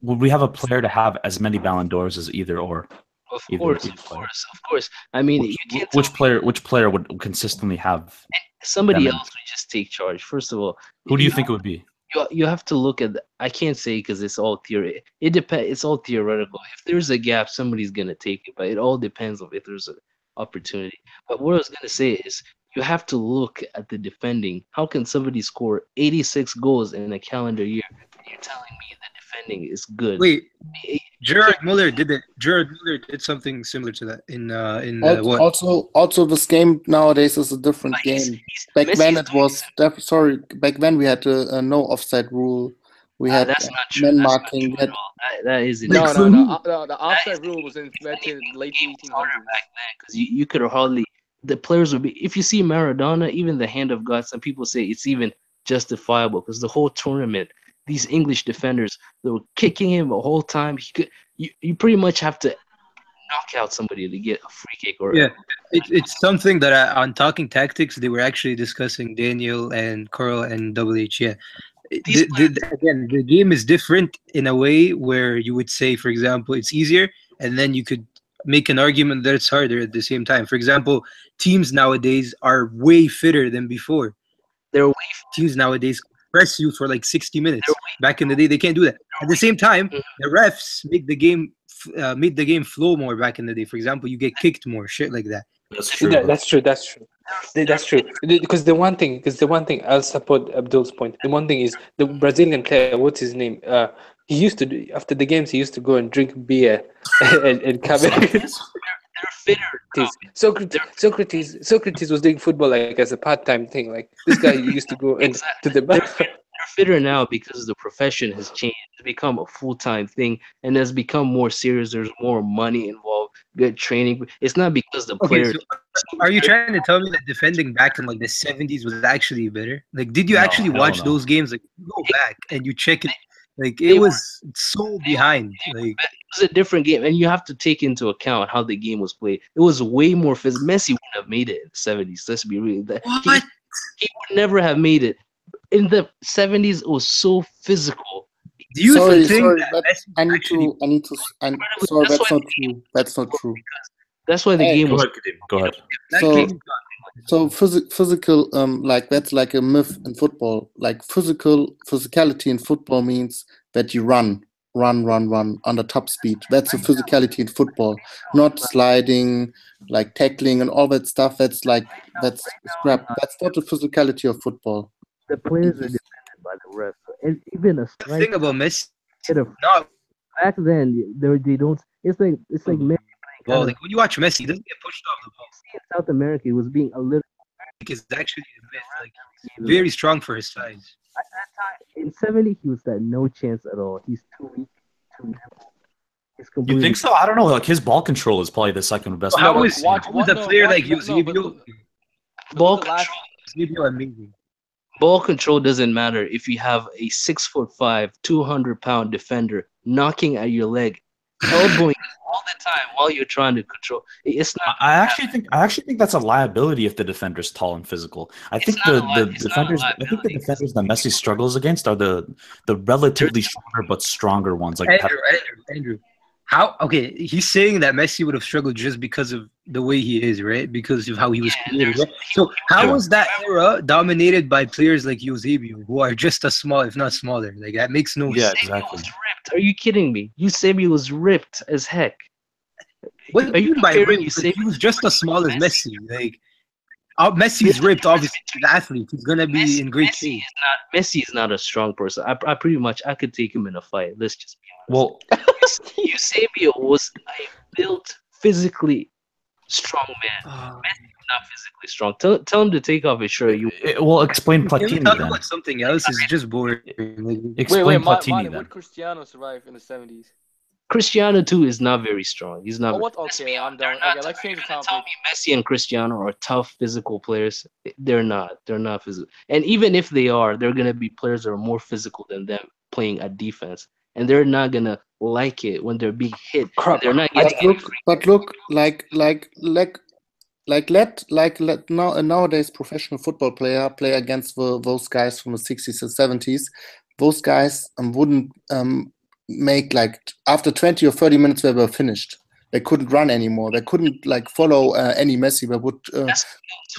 would we have a player to have as many Ballon d'Ors as either or? of Either course, player. of course. I mean, you can't tell Which player would consistently have somebody that else would just take charge. First of all, Who do you think it would be? you have to look at I can't say because it's all theory. It depends. It's all theoretical. If there's a gap, somebody's gonna take it, but it all depends on if there's an opportunity. But what I was gonna say is you have to look at the defending. How can somebody score 86 goals in a calendar year? And you're telling me the defending is good. Wait, Gerard Muller did it. Gerard Muller did something similar to that in what? Also, this game nowadays is a different But game. Messi's Back then, it doing was back then we had a no offside rule. We had that's not true. men That's not marking. true at all. That isn't No, true. the offside rule was invented in late Game 1800s. harder back then because you could hardly the players would be if you see Maradona, even the hand of God, some people say it's even justifiable because the whole tournament, these English defenders, they were kicking him the whole time. You pretty much have to knock out somebody to get a free kick or Yeah, it's something that on Talking Tactics they were actually discussing, Daniel and Carl and WH. Yeah, again, the game is different in a way where you would say, for example, it's easier, and then you could make an argument that it's harder at the same time. For example, teams nowadays are way fitter than before. they're way Teams nowadays press you for like 60 minutes. Back in the day, they can't do that. At the same time, the refs make the game made the game flow more back in the day. For example, you get kicked more, shit like that. That's true. That's true. That's true. Because the one thing, I'll support Abdul's point. The one thing is the Brazilian player. What's his name? He used to do after the games. He used to go and drink beer and come. they're fitter. Socrates was doing football like as a part-time thing. Like this guy used to go and to the They're bar. fitter now because the profession has changed. It's become a full-time thing and has become more serious. There's more money involved, good training. It's not because the Okay, players. so are you trying to tell me that defending back in like the 70s was actually better? Like, did you No, actually hell watch no. those games? Like, you go back and you check it. Like, it was so behind. Like, It was a different game, and you have to take into account how the game was played. It was way more physical. Messi wouldn't have made it in the 70s. Let's be real. what? He would never have made it. In the 70s, it was so physical. Do you Sorry, think sorry, that but Messi I need actually to. Sorry, That's that's why not true. That's not true. That's why the Hey, game Go was. ahead, Kadeem. Go ahead. that So, game? so physical, like that's like a myth in football. Like physicality in football means that you run under top speed. That's a physicality in football, not sliding, like tackling and all that stuff. That's scrap. That's not the physicality of football. The players are defended by the refs. And even a The strike thing about Messi, hit a not back then they don't. It's like Messi well, like when you watch Messi, he doesn't get pushed off the ball. in South America. He was being a little. Like, he's actually a bit, like very strong for his size. At that time in 70, he was at no chance at all. He's too weak, too nimble. It's You completely. think so? I don't know. Like his ball control is probably the second best. How I've is seen. watch- how is a no, player watch- like no, Eusebio? Ball Look at the last- control. Eusebio amazing. Ball control doesn't matter if you have a 6'5", 200-pound defender knocking at your leg, elbowing all the time while you're trying to control. It's not. I actually think that's a liability if the defender's tall and physical. I think not a the it's not a defenders liability. that Messi struggles against are the relatively shorter but stronger ones. Like Andrew. How? Okay, he's saying that Messi would have struggled just because of the way he is, right? Because of how he was created. Right? So how was that era dominated by players like Eusebio, who are just as small, if not smaller? Like that makes no Yeah, sense. exactly. Was ripped. Are you kidding me? Eusebio was ripped as heck. What Are you by comparing ripped? Eusebio? He was just as small as Messi. Like Messi's ripped, obviously. He's an athlete. He's gonna be in great shape. Messi is not a strong person. I pretty much I could take him in a fight. Let's just be Well, honest. Eusebio was a built, physically strong man. Messi is not physically strong. Tell him to take off his shirt. well, explain Can we Platini talk then. about something else? It's just boring. Like, Explain Mane, Platini then. would Cristiano survive in the 70s? Cristiano too is not very strong. He's not. Oh, what? Let's be Okay, I'm honest, done. they're not Okay, let's tough. change the You're gonna topic. tell me Messi and Cristiano are tough physical players? They're not. They're not physical. And even if they are, they're gonna be players that are more physical than them playing at defense, and they're not gonna like it when they're being hit. Crap. They're not getting any free. But look, let nowadays professional football player play against those guys from the 60s and 70s. Those guys wouldn't make like after 20 or 30 minutes they were finished. They couldn't run anymore. They couldn't like follow any Messi.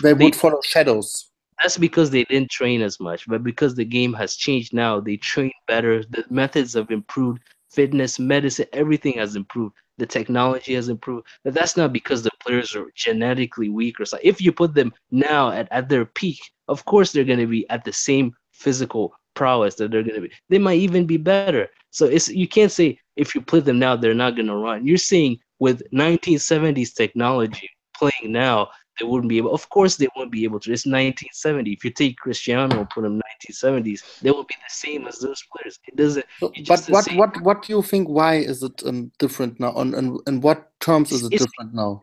They would follow shadows. That's because they didn't train as much, but because the game has changed now, they train better. The methods have improved. Fitness, medicine, everything has improved. The technology has improved. But that's not because the players are genetically weak or something. If you put them now at their peak, of course they're going to be at the same physical prowess that they're going to be. They might even be better. So you can't say if you play them now, they're not going to run. You're saying with 1970s technology playing now, they wouldn't be able. Of course, they won't be able to. It's 1970. If you take Cristiano and put him 1970s, they will be the same as those players. It doesn't. But what do you think? Why is it different now? On what terms is it different now?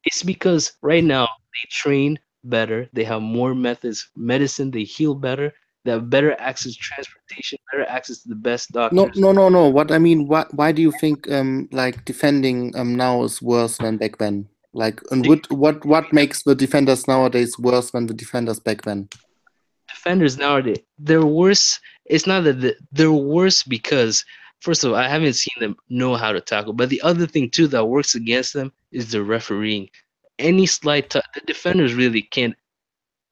It's because right now they train better. They have more methods, medicine. They heal better. They have better access to transportation, better access to the best doctors. No. What I mean, why do you think like defending now is worse than back then? Like, and what makes the defenders nowadays worse than the defenders back then? Defenders nowadays, they're worse. It's not that they're worse because, first of all, I haven't seen them know how to tackle. But the other thing too that works against them is the refereeing. Any slight touch, the defenders really can't.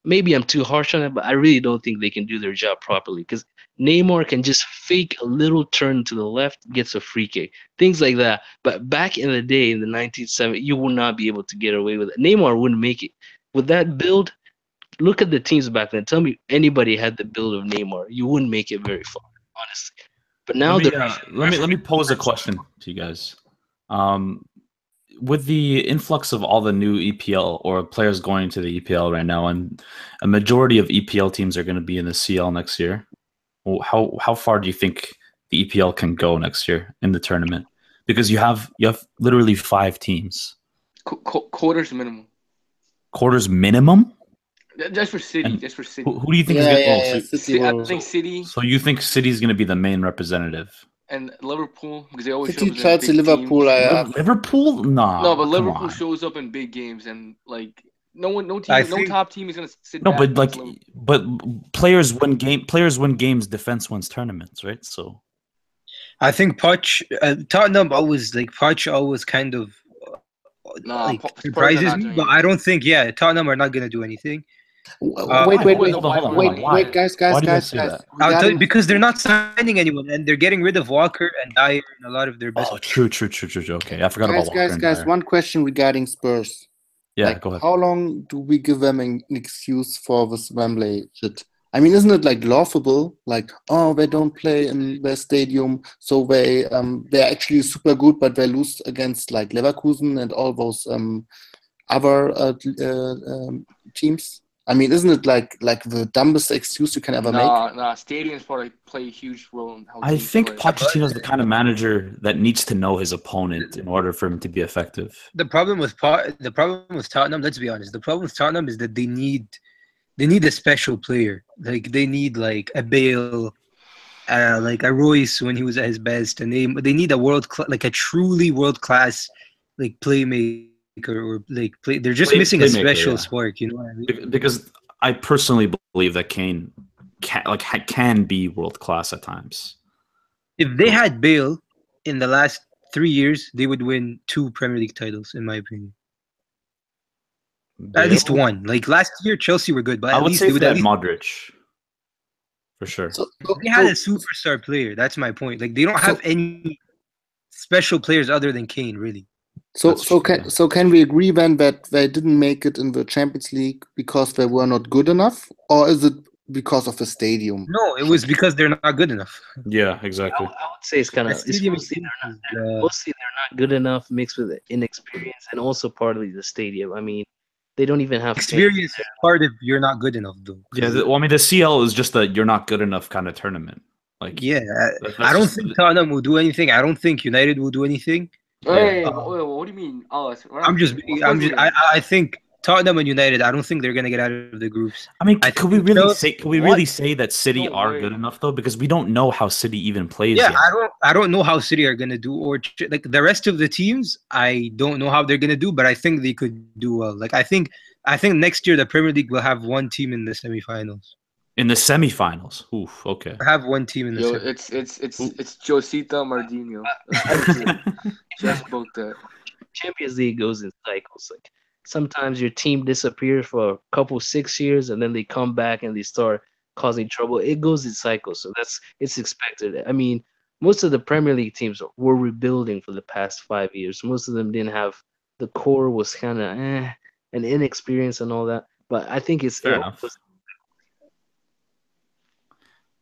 Maybe I'm too harsh on it, but I really don't think they can do their job properly because Neymar can just fake a little turn to the left, gets a free kick, things like that. But back in the day, in the 1970s, you would not be able to get away with it. Neymar wouldn't make it. With that build, look at the teams back then. Tell me anybody had the build of Neymar. You wouldn't make it very far, honestly. But now let me pose a question to you guys. With the influx of all the new EPL or players going to the EPL right now, and a majority of EPL teams are going to be in the CL next year, how far do you think the EPL can go next year in the tournament? Because you have literally 5 teams. Quarters minimum. Quarters minimum? Just for City. And just for City. Who do you think is going to? City I think City. So you think City's going to be the main representative? And Liverpool, because they always City, show up Chelsea, in big Liverpool. teams. Liverpool? Nah. No, but come Liverpool on. shows up in big games, and like no I think- top team is gonna sit. No, back but against like, Liverpool. but players win games. Defense wins tournaments, right? So I think Tottenham Poch always kind of Nah, Spurs are surprises not me, doing but I don't think Tottenham are not gonna do anything. Wait, hold on. Why? guys. Why do you guys say that? I'll tell you, because they're not signing anyone and they're getting rid of Walker and Dyer and a lot of their best. Oh, true. Okay, I forgot about Walker. and Guys. Dyer. One question regarding Spurs. Yeah, Like, go ahead. how long do we give them an excuse for this Wembley shit? I mean, isn't it like laughable? Like, oh, they don't play in their stadium, so they're actually super good, but they lose against like Leverkusen and all those other teams. I mean, isn't it like the dumbest excuse you can ever make? Nah. Stadiums probably play a huge role in how I teams think play. Pochettino's the kind of manager that needs to know his opponent in order for him to be effective. The problem with Tottenham, let's be honest, the problem with Tottenham is that they need a special player. Like they need like a Bale, like a Royce when he was at his best, and they need a truly world class like playmaker or like play. They're just missing a special spark. You know what I mean? Because I personally believe that Kane can be world class at times. If they had Bale in the last 3 years, they would win 2 Premier League titles, in my opinion. At least one. Like last year, Chelsea were good, but I at would least say they would at least Modric. For sure. they had a superstar player. That's my point. Like they don't have any special players other than Kane, really. So can we agree then that they didn't make it in the Champions League because they were not good enough, or is it because of the stadium? No, it was because they're not good enough. Yeah, exactly. I would say it's mostly they're not good enough, mixed with inexperience, and also partly the stadium. I mean, they don't even have experience. Is part of you're not good enough, though. Yeah, the CL is just a you're not good enough kind of tournament. Like, yeah, I don't think Tottenham will do anything. I don't think United will do anything. Hey, what do you mean? I think Tottenham and United, I don't think they're gonna get out of the groups. I mean, could we really say that City are good enough though? Because we don't know how City even plays. Yeah, yet. I don't know how City are gonna do, or like the rest of the teams. I don't know how they're gonna do, but I think they could do well. Like I think next year the Premier League will have one team in the semifinals. In the semifinals, oof. Okay. I have one team in the. It's Josita Mardinho. Just booked that. Champions League goes in cycles. Like sometimes your team disappears for a couple 6 years, and then they come back and they start causing trouble. It goes in cycles, so it's expected. I mean, most of the Premier League teams were rebuilding for the past 5 years. Most of them didn't have the core was kind of and inexperience and all that. But I think it's fair enough.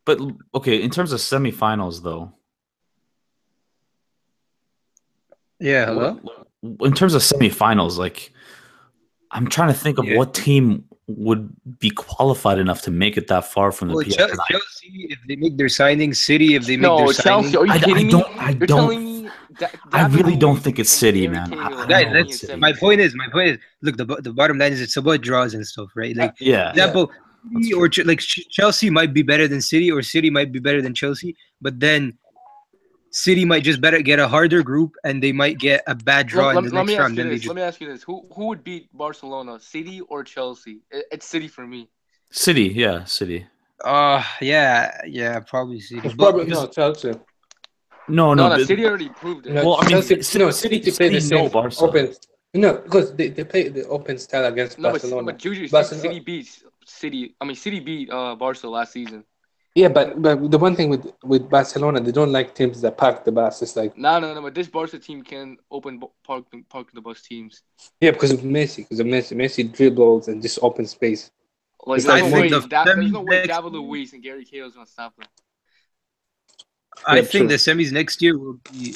But okay, in terms of semifinals, though. Yeah, hello. In terms of semifinals, like I'm trying to think of what team would be qualified enough to make it that far from the PSG. Chelsea, if they make their signings, City, if they make their Chelsea, signings. are you kidding me? I really don't think it's City, man. Guys, my point is, look, the bottom line is it's about draws and stuff, right? Like, example, or like Chelsea might be better than City, or City might be better than Chelsea, but then City might just get a harder group, and they might get a bad draw in the next round. Let me ask you this: Who would beat Barcelona, City or Chelsea? It's City for me. City, yeah, City. Yeah, probably City. Probably not Chelsea. No. City already proved it. Well, I mean, City play the same open. No, because they play the open style against Barcelona. But usually City beats City. I mean, City beat Barca last season. Yeah, but the one thing with Barcelona, they don't like teams that park the bus. It's like no. But this Barca team can park the bus teams. Yeah, because of Messi. Messi dribbles and just open space. Like there's no way David Luiz and Gary Cahill's gonna stop them. I think the semis next year will be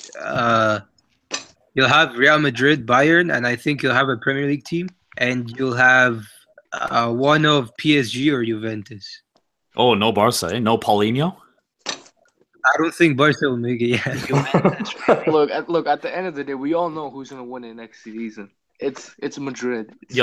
you'll have Real Madrid, Bayern, and I think you'll have a Premier League team, and you'll have one of PSG or Juventus. Oh, no Barca, no Paulinho? I don't think Barca will make it yet. Look, at the end of the day, we all know who's going to win it next season. It's Madrid. It's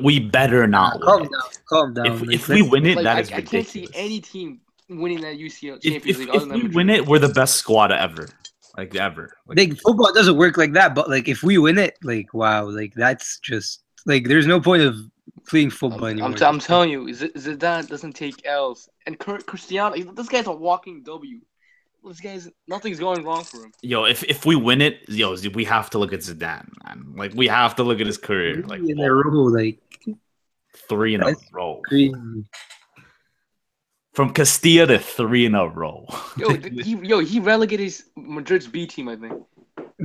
we better not win. Calm down. If we win it, that is ridiculous. I can't see any team winning that UCL Champions League. If we win it, we're the best squad ever. Like, ever. Like, football doesn't work like that, but, like, if we win it, like, wow. Like, that's just... Like, there's no point of playing football anymore. I'm telling you, Zidane doesn't take L's. And Cristiano, this guy's a walking W. This guy's nothing's going wrong for him. Yo, if we win it, we have to look at Zidane, man. Like, we have to look at his career. Like, in a row, like 3 in a row. From Castilla to 3 in a row. He relegated Madrid's B team, I think.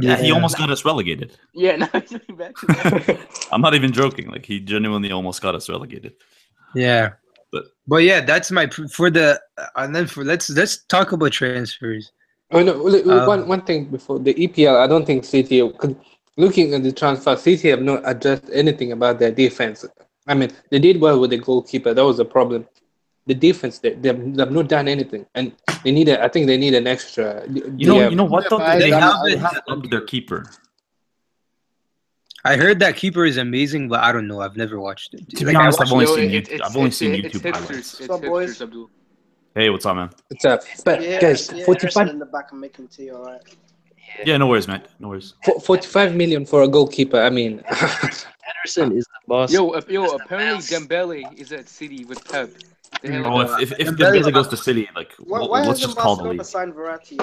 Yeah, he almost got us relegated. Yeah, no, he's back to that. I'm not even joking. Like, he genuinely almost got us relegated. Yeah, but yeah, that's my let's talk about transfers. Oh no, one thing before the EPL, I don't think City. Looking at the transfer, City have not addressed anything about their defense. I mean, they did well with the goalkeeper. That was the problem. The defense, they've not done anything, and they need. I think they need an extra. You know what though? Guys, They I'm- have I'm- they have loved their keeper. I heard that keeper is amazing, but I don't know. I've never watched it. To be honest, I've only Yo, seen it's I've only seen it's YouTube hipsters. highlights. It's What's up, boys? hipsters, Abdul. Hey, what's up, man? It's but Yeah, guys, yeah, 45, Harrison in the back and making tea, all right. Yeah, no worries, mate. No worries. 45 million for a goalkeeper. I mean, Ederson is the boss. Apparently Dembele is at City with Pep. They have Bro, like if Dembele goes to City, like Why let's hasn't just call the Barcelona league signed Verratti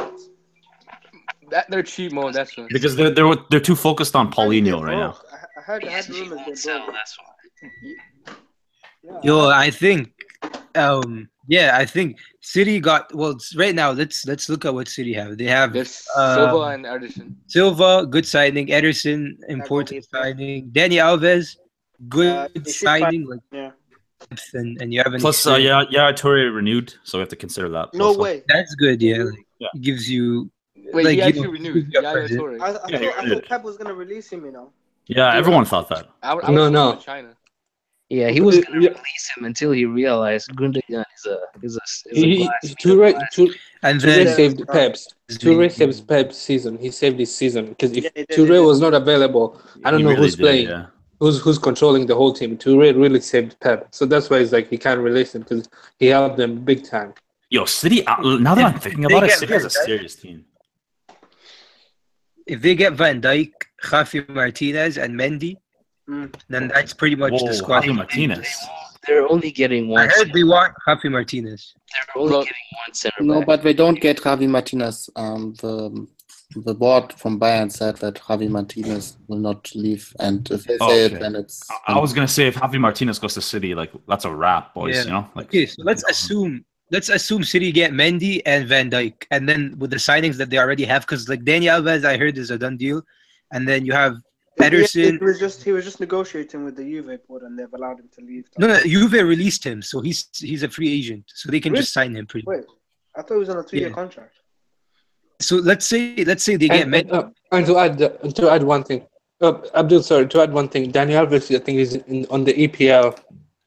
yet? they're cheap, Mo. That's what. because they're too focused on Paulinho right now. I heard rumors they're broke. That's why. Yeah, Yo, I think, I think City got right now. Let's look at what City have. They have There's Silva and Ederson. Silva, good signing. Ederson, important signing. Dani Alves, good they should signing. Like, yeah. and you have an Plus, Toure renewed, so we have to consider that. No also. way. That's good. Yeah, like, Yeah. it gives you. Wait, like, he you actually know, renewed. your Yaya presence. Toure. I thought Pep was gonna release him, you know. Yeah, everyone thought that. I would No, send no. him to China. Yeah, he was gonna release him until he realized Gundogan is a Toure And Toure then saved Pep's. Toure saved Pep's season. He saved his season because if Yeah, he did, he Toure did. was not available, I don't He know really who's did, playing, yeah. who's controlling the whole team. Toure really saved Pep, so that's why it's like he can't release him because he helped them big time. Yo, City. Now that I'm thinking about it, get City has a Van Dijk. serious team. if they get Van Dijk, Javi Martinez, and Mendy, then that's pretty much Whoa, the squad. Javi Martinez. They're only getting I one. heard they want Javi Martinez. They're only Well, getting one center No, back. but they don't get Javi Martinez. The board from Bayern said that Javi Martinez will not leave, and if they say Okay. it, then it's. I was gonna say if Javi Martinez goes to City, like that's a wrap, boys. Yeah. You know, like Okay, so let's assume City get Mendy and Van Dijk, and then with the signings that they already have, because like Dani Alves, I heard is a done deal, and then you have Ederson. He was just negotiating with the Juve board, and they've allowed him to leave. No, Juve released him, so he's a free agent, so they can Really? just sign him. Pretty. Wait, I thought he was on a 2-year Yeah. contract. So let's say they get Mendy. And to add one thing, Abdul, sorry, to add one thing, Daniel Alves, I think, is on the EPL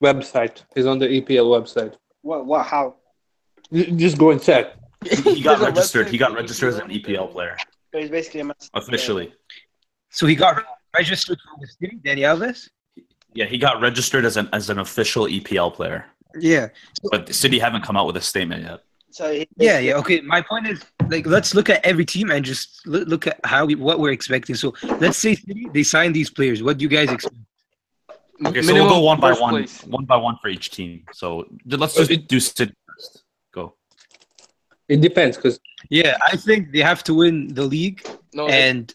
website. He's on the EPL website. What? How? Just go and check. he got There's a registered. website He got for registered as EPL. an EPL player So he's basically a massive officially. So he got registered for the City, Dani Alves. Yeah, he got registered as an official EPL player, Yeah. but the City haven't come out with a statement yet. So he Yeah. Okay. My point is, like, let's look at every team and just look at what we're expecting. So let's say City, they sign these players. What do you guys expect? Okay, so we'll go one by first one, place. one by one for each team. So let's just do City first. Go. It depends because Yeah, I think they have to win the league, No, and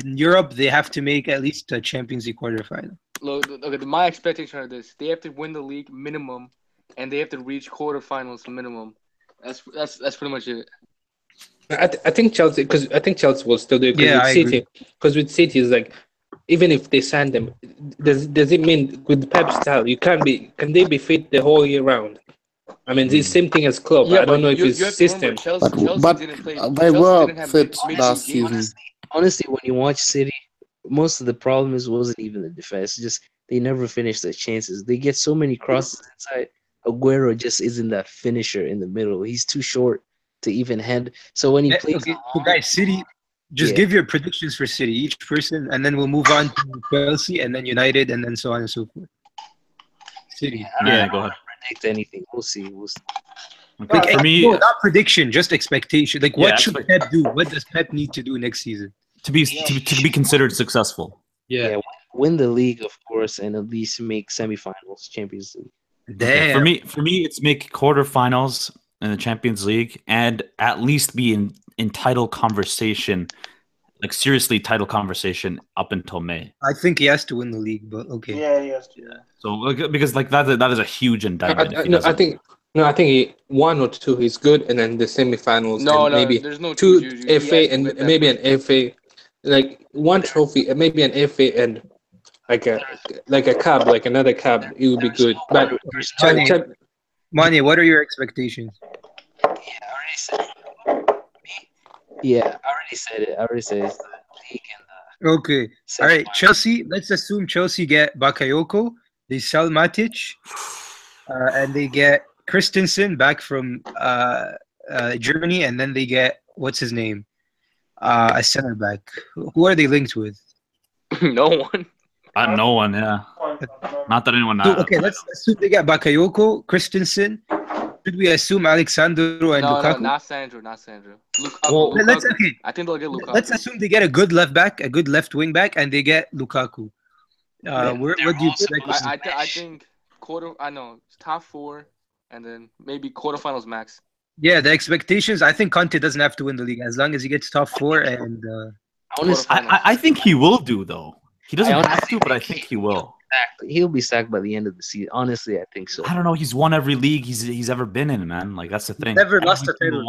in Europe they have to make at least a Champions League quarterfinal. look, okay, my expectations are this: they have to win the league minimum, and they have to reach quarterfinals minimum. That's pretty much it. I think Chelsea, because I think Chelsea will still do it. Yeah, I with City, because with City is like, even if they sign them, does it mean with Pep style can they be fit the whole year round? I mean, the same thing as Klopp. I don't know if it's you have to system. remember, Chelsea But didn't play. they Chelsea were didn't have fit mid- last games. season. Honestly, when you watch City, most of the problem wasn't even the defense. Just they never finish their chances. They get so many crosses inside. Aguero just isn't that finisher in the middle. He's too short to even hand. So when he plays, Okay, so guys, City, just Yeah. give your predictions for City, each person, and then we'll move on to Chelsea, and then United, and then so on and so forth. City. Yeah, go ahead. predict anything. We'll see. Okay, Like, for me, no, not prediction, just expectation. Like, what Yeah, should Pep do? What does Pep need to do next season? to be considered successful. Yeah, win the league, of course, and at least make semifinals, Champions League. Okay, Damn. for me, it's make quarterfinals in the Champions League and at least be in title conversation, like seriously title conversation up until May. I think he has to win the league, but okay. Yeah, he has to. So because like that is a huge indictment. if he doesn't- I think one or two is good, and then the semifinals. No, and no, maybe there's no two choose. He FA has to and win that maybe first. an FA, like one trophy, and maybe an FA and like a cup, like another cup. It would be good. But Mane, what are your expectations? Yeah, I already said it. I already said it. It's the league and Okay. All right, Chelsea. Let's assume Chelsea get Bakayoko. They sell Matic, and they get Christensen back from Germany, and then they get what's his name, a center back. Who are they linked with? No one. No one, yeah. Not that anyone. So, okay, let's assume they get Bakayoko, Christensen. Should we assume Alexandro and No, Lukaku? not Sandro. Lukaku. Well, let's okay. I think they'll get Lukaku. Let's assume they get a good left back, a good left wing back, and they get Lukaku. What do you expect? I think top 4, and then maybe quarterfinals max. Yeah, the expectations. I think Conte doesn't have to win the league as long as he gets top 4 and. I think he will do though. He doesn't have to, but I think he will. He'll be sacked by the end of the season. Honestly, I think so. I don't know. He's won every league he's ever been in, man. Like that's the thing. Never lost a title.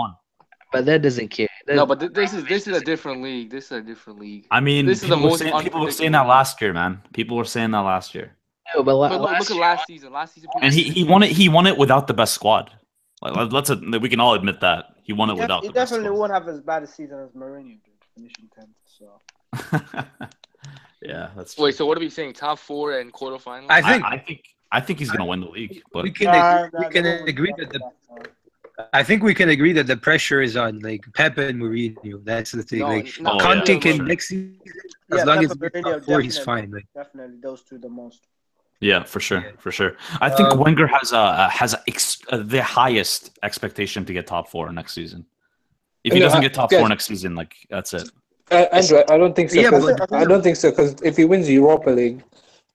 But that doesn't care. No, but this is a different league. This is a different league. I mean, this is the most people were saying that last year, man. People were saying that last year. No, but look at last season. Last season, and he won it. He won it without the best squad. Like we can all admit that he won it without. He the best definitely squad. won't have as bad a season as Mourinho did, finishing 10th. So. Yeah, that's true. Wait. So what are we saying? Top 4 and quarterfinals? I think he's gonna win the league. But We can agree that I think we can agree that the pressure is on like Pep and Mourinho. That's the thing. Conte can next season as long as he's top 4, he's fine. Like. Definitely those two the most. Yeah, for sure. I think Wenger has the highest expectation to get top 4 next season. If he doesn't get top 4 next season, like that's it. Andrew, I don't think so. Yeah, I don't think so because if he wins the Europa League,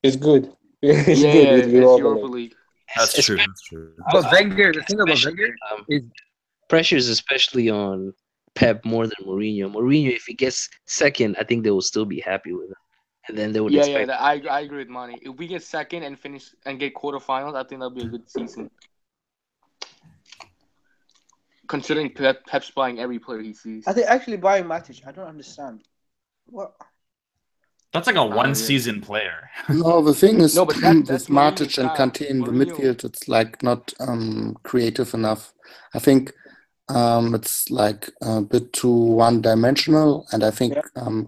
it's good. It's good with Europa League. That's true. But Wenger, the thing about Wenger is pressure is especially on Pep more than Mourinho. Mourinho, if he gets second, I think they will still be happy with him, and then they would expect. I agree with Monty. If we get second and finish and get quarterfinals, I think that'll be a good season. Considering Pep's buying every player he sees. I think actually buying Matic, I don't understand. What? That's like a one-season player. No, the thing is, but with Matic and Kante in the midfield, it's like not creative enough. I think it's like a bit too one-dimensional, and I think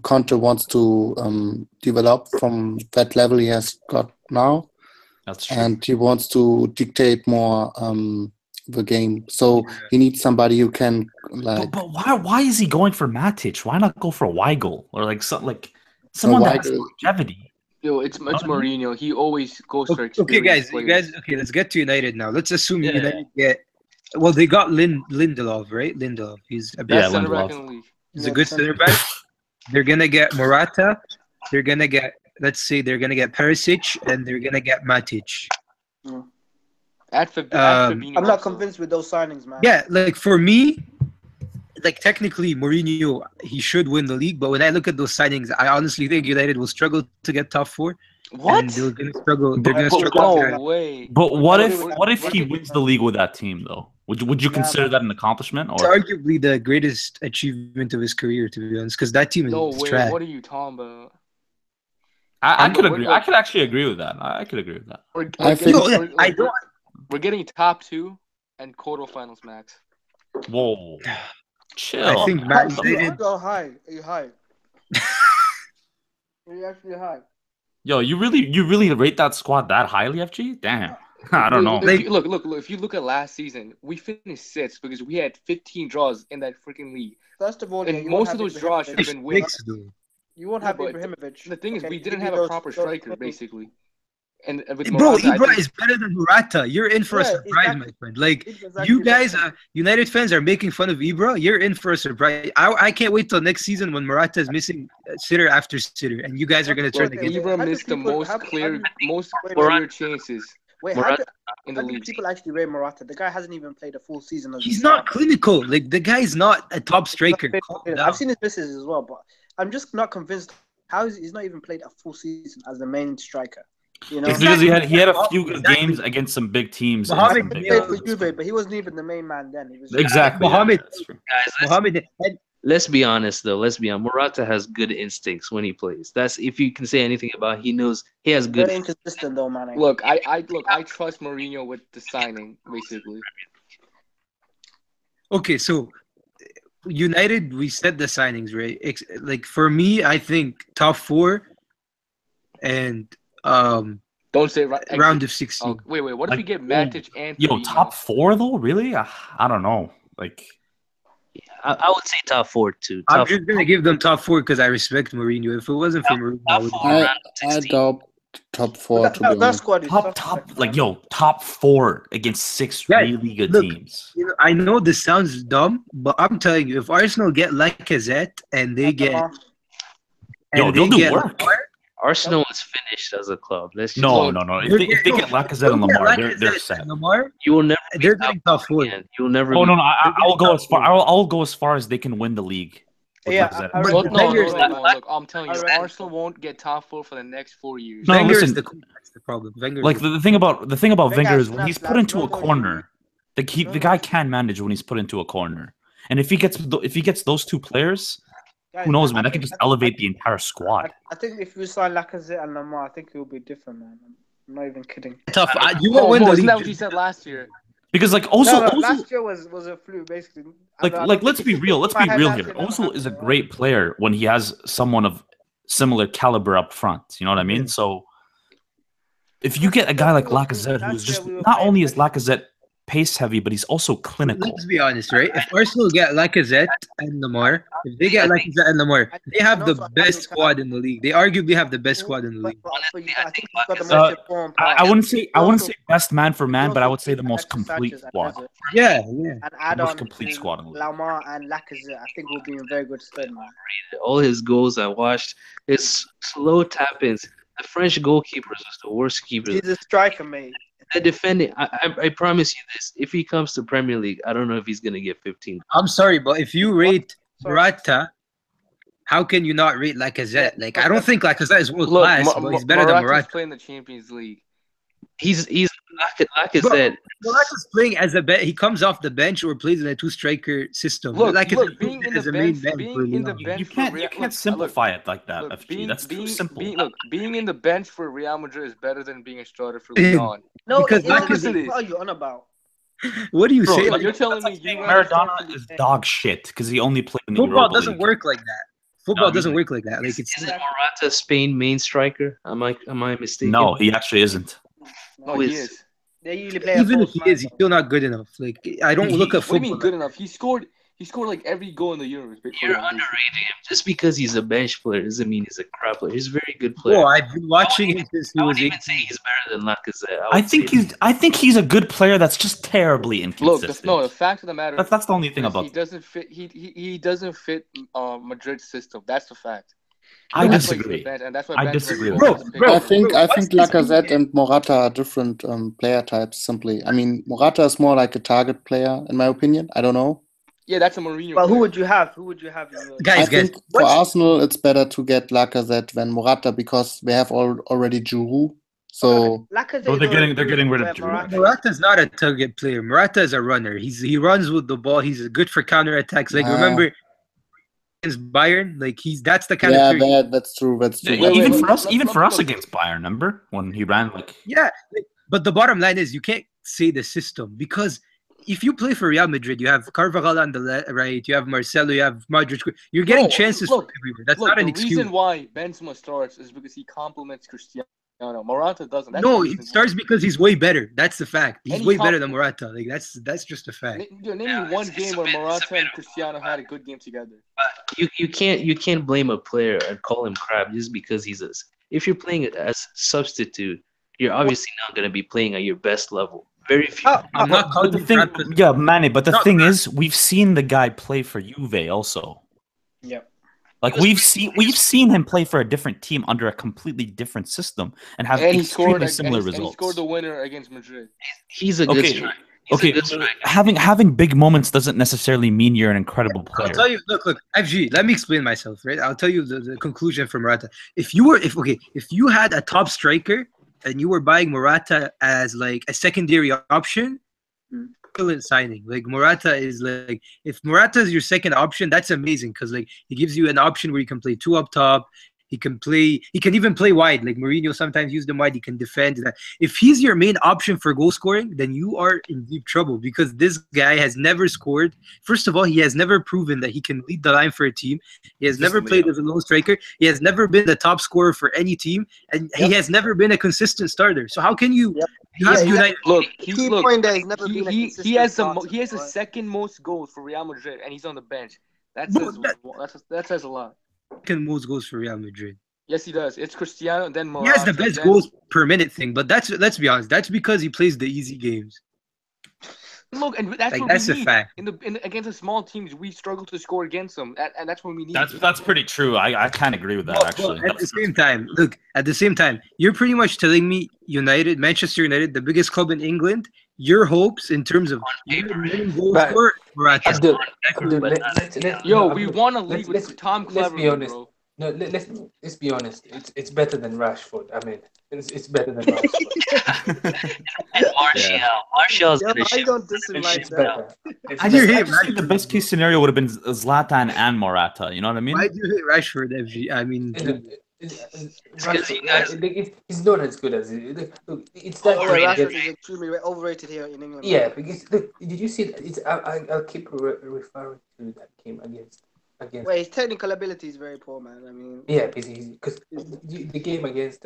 Conte wants to develop from that level he has got now. That's true. And he wants to dictate more the game. So he needs somebody who can like. But why is he going for Matic? Why not go for Weigl or someone that has longevity? Yo, it's Mourinho. He always goes for experience. Okay, guys. Okay, let's get to United now. Let's assume United get. Well, they got Lindelof, right? Lindelof. He's a best center back in the league. He's a good center back. They're gonna get Morata. They're gonna get. Let's say they're gonna get Perisic, and they're gonna get Matic. I'm not convinced with those signings, man. Yeah, like for me, like technically Mourinho, he should win the league. But when I look at those signings, I honestly think United will struggle to get top 4. What? And they're gonna struggle. They're gonna struggle. Way. But what if he wins the league with that team though? Would you consider that an accomplishment? Or it's arguably the greatest achievement of his career, to be honest, because that team is trash. What are you talking about? I could agree. I could actually agree with that. I could agree with that. We're getting top 2 and quarterfinals max. Whoa. Chill. I think Go high. Are you high? Are you actually high? Yo, you really rate that squad that highly, FG? Damn. I don't know. Look. If you look at last season, we finished 6th because we had 15 draws in that freaking league. First of all, and most of those draws should have been wins. You won't have Ibrahimovic. The thing is, we didn't have a proper striker, basically. And with Ibra is better than Morata. You're in for a surprise, my friend. Like, you guys, United fans are making fun of Ibra. You're in for a surprise. I can't wait till next season when Morata is missing sitter after sitter, and you guys are going to turn against him. Ibra missed the most clear chances. Wait, how do people actually rate Morata? The guy hasn't even played a full season. He's not clinical. Like, the guy's not a top striker. I've seen his misses as well, but I'm just not convinced how he's not even played a full season as the main striker. You know? It's because he had a few good games against some big teams. Mohamed played for Juve, but he wasn't even the main man then. He was exactly. Mohamed. Mohamed. Let's be honest, though. Morata has good instincts when he plays. That's if you can say anything about. He knows he has good. Very inconsistent, though, man. Look, I trust Mourinho with the signing, basically. Okay, so United, we said the signings, right? Like for me, I think top 4, and Don't say round of 16. Oh, wait. What if Like, we get Matic and Yo, Fabinho? top 4 though? Really? I don't know. Like, I would say top 4 too. I'm Top just gonna give them top 4 because I respect Mourinho. If it wasn't for Mourinho, I top would. 4 round of I 16. doubt top 4 to be That honest. squad is top, like, yo, top 4 against 6 Yeah, really good look, teams. You know, I know this sounds dumb, but I'm telling you, if Arsenal get Lacazette and they get Yo, they'll do work. Lamar, Arsenal is finished as a club. Let's just No. If they get Lacazette and Lamar, they're set. Lamar, You will never. they're getting top 4. again. You will never. Oh be- no, I'll go as far. I'll go as far as they can win the league. with Yeah, Lacazette. I But No, reckon- look, I'm telling I you, reckon Arsenal so. won't get top 4 for the next 4 years. No, Wenger listen. that's the problem. Wenger. Like the thing about Wenger Wenger has is when snapped he's put like into no a more corner, the guy can manage when he's put into a corner. And if he gets those 2 players, Guys, who knows, I man? That think- could just elevate the entire squad. I think if we sign Lacazette and Lamar, I think it will be different, man. I'm not even kidding. tough. You won't win the Isn't that what league. you said last year? Because like Ozil, Last year was a fluke, basically. like let's be real. Let's be My real head here. actually never Ozil is a happened, great player when he has someone of similar caliber up front. You know what I mean? So if you get a guy like Lacazette, who's just not only is Lacazette pace heavy, but he's also clinical. Let's be honest, right? If Arsenal get Lacazette and Lamar, they have the best squad in the league. They arguably have the best squad in the league. I think he's got the most informed player. I wouldn't say best man for man, but I would say the most complete squad. Yeah. And add most on complete squad in the league. Lamar and Lacazette, I think we'll be in very good stead, man. all his goals I watched, his slow tap-ins. The French goalkeepers is the worst keepers. He's a striker, mate. The defending, I promise you this. If he comes to Premier League, I don't know if he's gonna get 15. I'm sorry, but if you rate Morata, how can you not rate Lacazette? Like, I don't think Lacazette is world class, but he's better than Morata. playing the Champions League. He's Lacazette. Morata's playing as a he comes off the bench or plays in a 2-striker system. Look, Lacazette being in as the a main bench, man for being in the Real. bench You for can't Real, simplify it like that, look, FG. That's too simple. Being in the bench for Real Madrid is better than being a starter for Leon. No, Because Lacazette, what are you on about? What do you Bro, say? Like, you're telling me you Maradona is dog shit because he only played in the Football Europa doesn't League. work like that. Football No, doesn't work like that. Like, it's Isn't Morata Spain main striker? Am I mistaken? No, he actually isn't. No, he is. They usually play even a if he is, he's still not good enough. Like, I don't look at What do you mean football. good enough? He scored like every goal in the Euros. You're underrating him. Just because he's a bench player doesn't mean he's a crap player. He's a very good player. Bro, I've been watching him since he I was wouldn't even 18. say he's better than Lacazette. I think he's a good player that's just terribly Look, inconsistent. the fact of the matter That's the only thing is about he doesn't fit. He doesn't fit Madrid's system. That's the fact. I That's why he's disagree. the bench, and that's why I bench disagree players with are that. picked. Bro, I think Lacazette and Morata are different player types. Simply, I mean, Morata is more like a target player, in my opinion. I don't know. Yeah, that's a Mourinho. But who player. would you have? Who would you have? In your... I Guys, think for Arsenal, it's better to get Lacazette than Morata because we have already Giroud. So Lacazette Well, is they're getting rid of where Giroud. Morata- Morata's not a target player. Morata is a runner. He runs with the ball. He's good for counter attacks. Like, remember against Bayern, like that's the kind of player. that's true. That's true. Yeah, Wait, even wait, for us, look, even look, for us look. against Bayern, remember when he ran like Yeah, but the bottom line is you can't say the system because if you play for Real Madrid, you have Carvajal on the right, you have Marcelo, you have Modric. You're getting chances from everywhere. That's not an excuse. The reason why Benzema starts is because he complements Cristiano. Morata doesn't. That's No, the it reason starts because he's way better. That's the fact. He's And he way better than compliments- Morata. Like that's just a fact. Name me one game where Morata and Cristiano had a good game together. You can't blame a player and call him crap just because he's a. If you're playing it as substitute, you're obviously not going to be playing at your best level. Very few. I'm not But calling the him thing, crap 'cause- yeah, Manny. But the No. thing is, we've seen the guy play for Juve also. Yep. Like we've seen him play for a different team under a completely different system and have And he scored extremely similar and results. he scored the winner against Madrid. He's a good Okay, striker. He's a okay. good striker. Having big moments doesn't necessarily mean you're an incredible player. I'll tell you. Look. FG. Let me explain myself. Right. I'll tell you the conclusion from Morata. If you had a top striker and you were buying Morata as like a secondary option, excellent signing. Like Morata is like if Morata is your second option, that's amazing because like he gives you an option where you can play two up top. He can play. He can even play wide. Like Mourinho sometimes used him wide. He can defend. If he's your main option for goal scoring, then you are in deep trouble because this guy has never scored. First of all, he has never proven that he can lead the line for a team. He has never played as a lone striker. He has never been the top scorer for any team, and he has never been a consistent starter. So how can you? You have United. Look, Key point there is never been a he consistent has starter, he has the right? second most goals for Real Madrid, and he's on the bench. That Bro, says a lot. Second most goals for Real Madrid. Yes, he does. It's Cristiano, then He Morata. has the best then- goals per minute thing, but let's be honest. That's because he plays the easy games. Look, and that's Like, what that's we a need. fact. Against the small teams, we struggle to score against them, and that's what we need. That's pretty true. I can't agree with that actually. Well, at the same time, you're pretty much telling me Manchester United, the biggest club in England, your hopes in terms of goals But- for Morata. Abdul, We won a league with Tom Let's be Cleverley, honest. bro. No, let's be honest. It's better than Rashford. I mean, it's better than Rashford. And Martial's Yeah, gonna but I ship. don't dislike It's that. better. I just think the best case scenario would have been Zlatan and Morata. You know what I mean? Why do you hate Rashford, FG? I mean, He's not as good as it. Look, it's that. Rashford is extremely overrated here in England. Yeah, because look, did you see? I'll keep referring to that game against. Well, his technical ability is very poor, man. I mean, Yeah, because the game against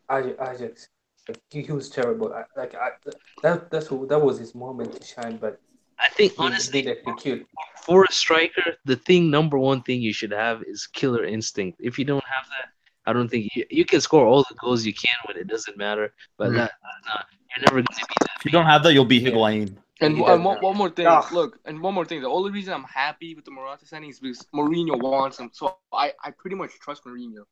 Ajax, like, he was terrible. That was his moment to shine, but I think he honestly, didn't execute. for a striker, the number one thing you should have is killer instinct. If you don't have that, I don't think you can score all the goals you can when it doesn't matter. But that's not. You're never going to be that. If you don't have that, you'll be Higuain. And He one does more thing, one more thing. The only reason I'm happy with the Morata signing is because Mourinho wants him. So I pretty much trust Mourinho.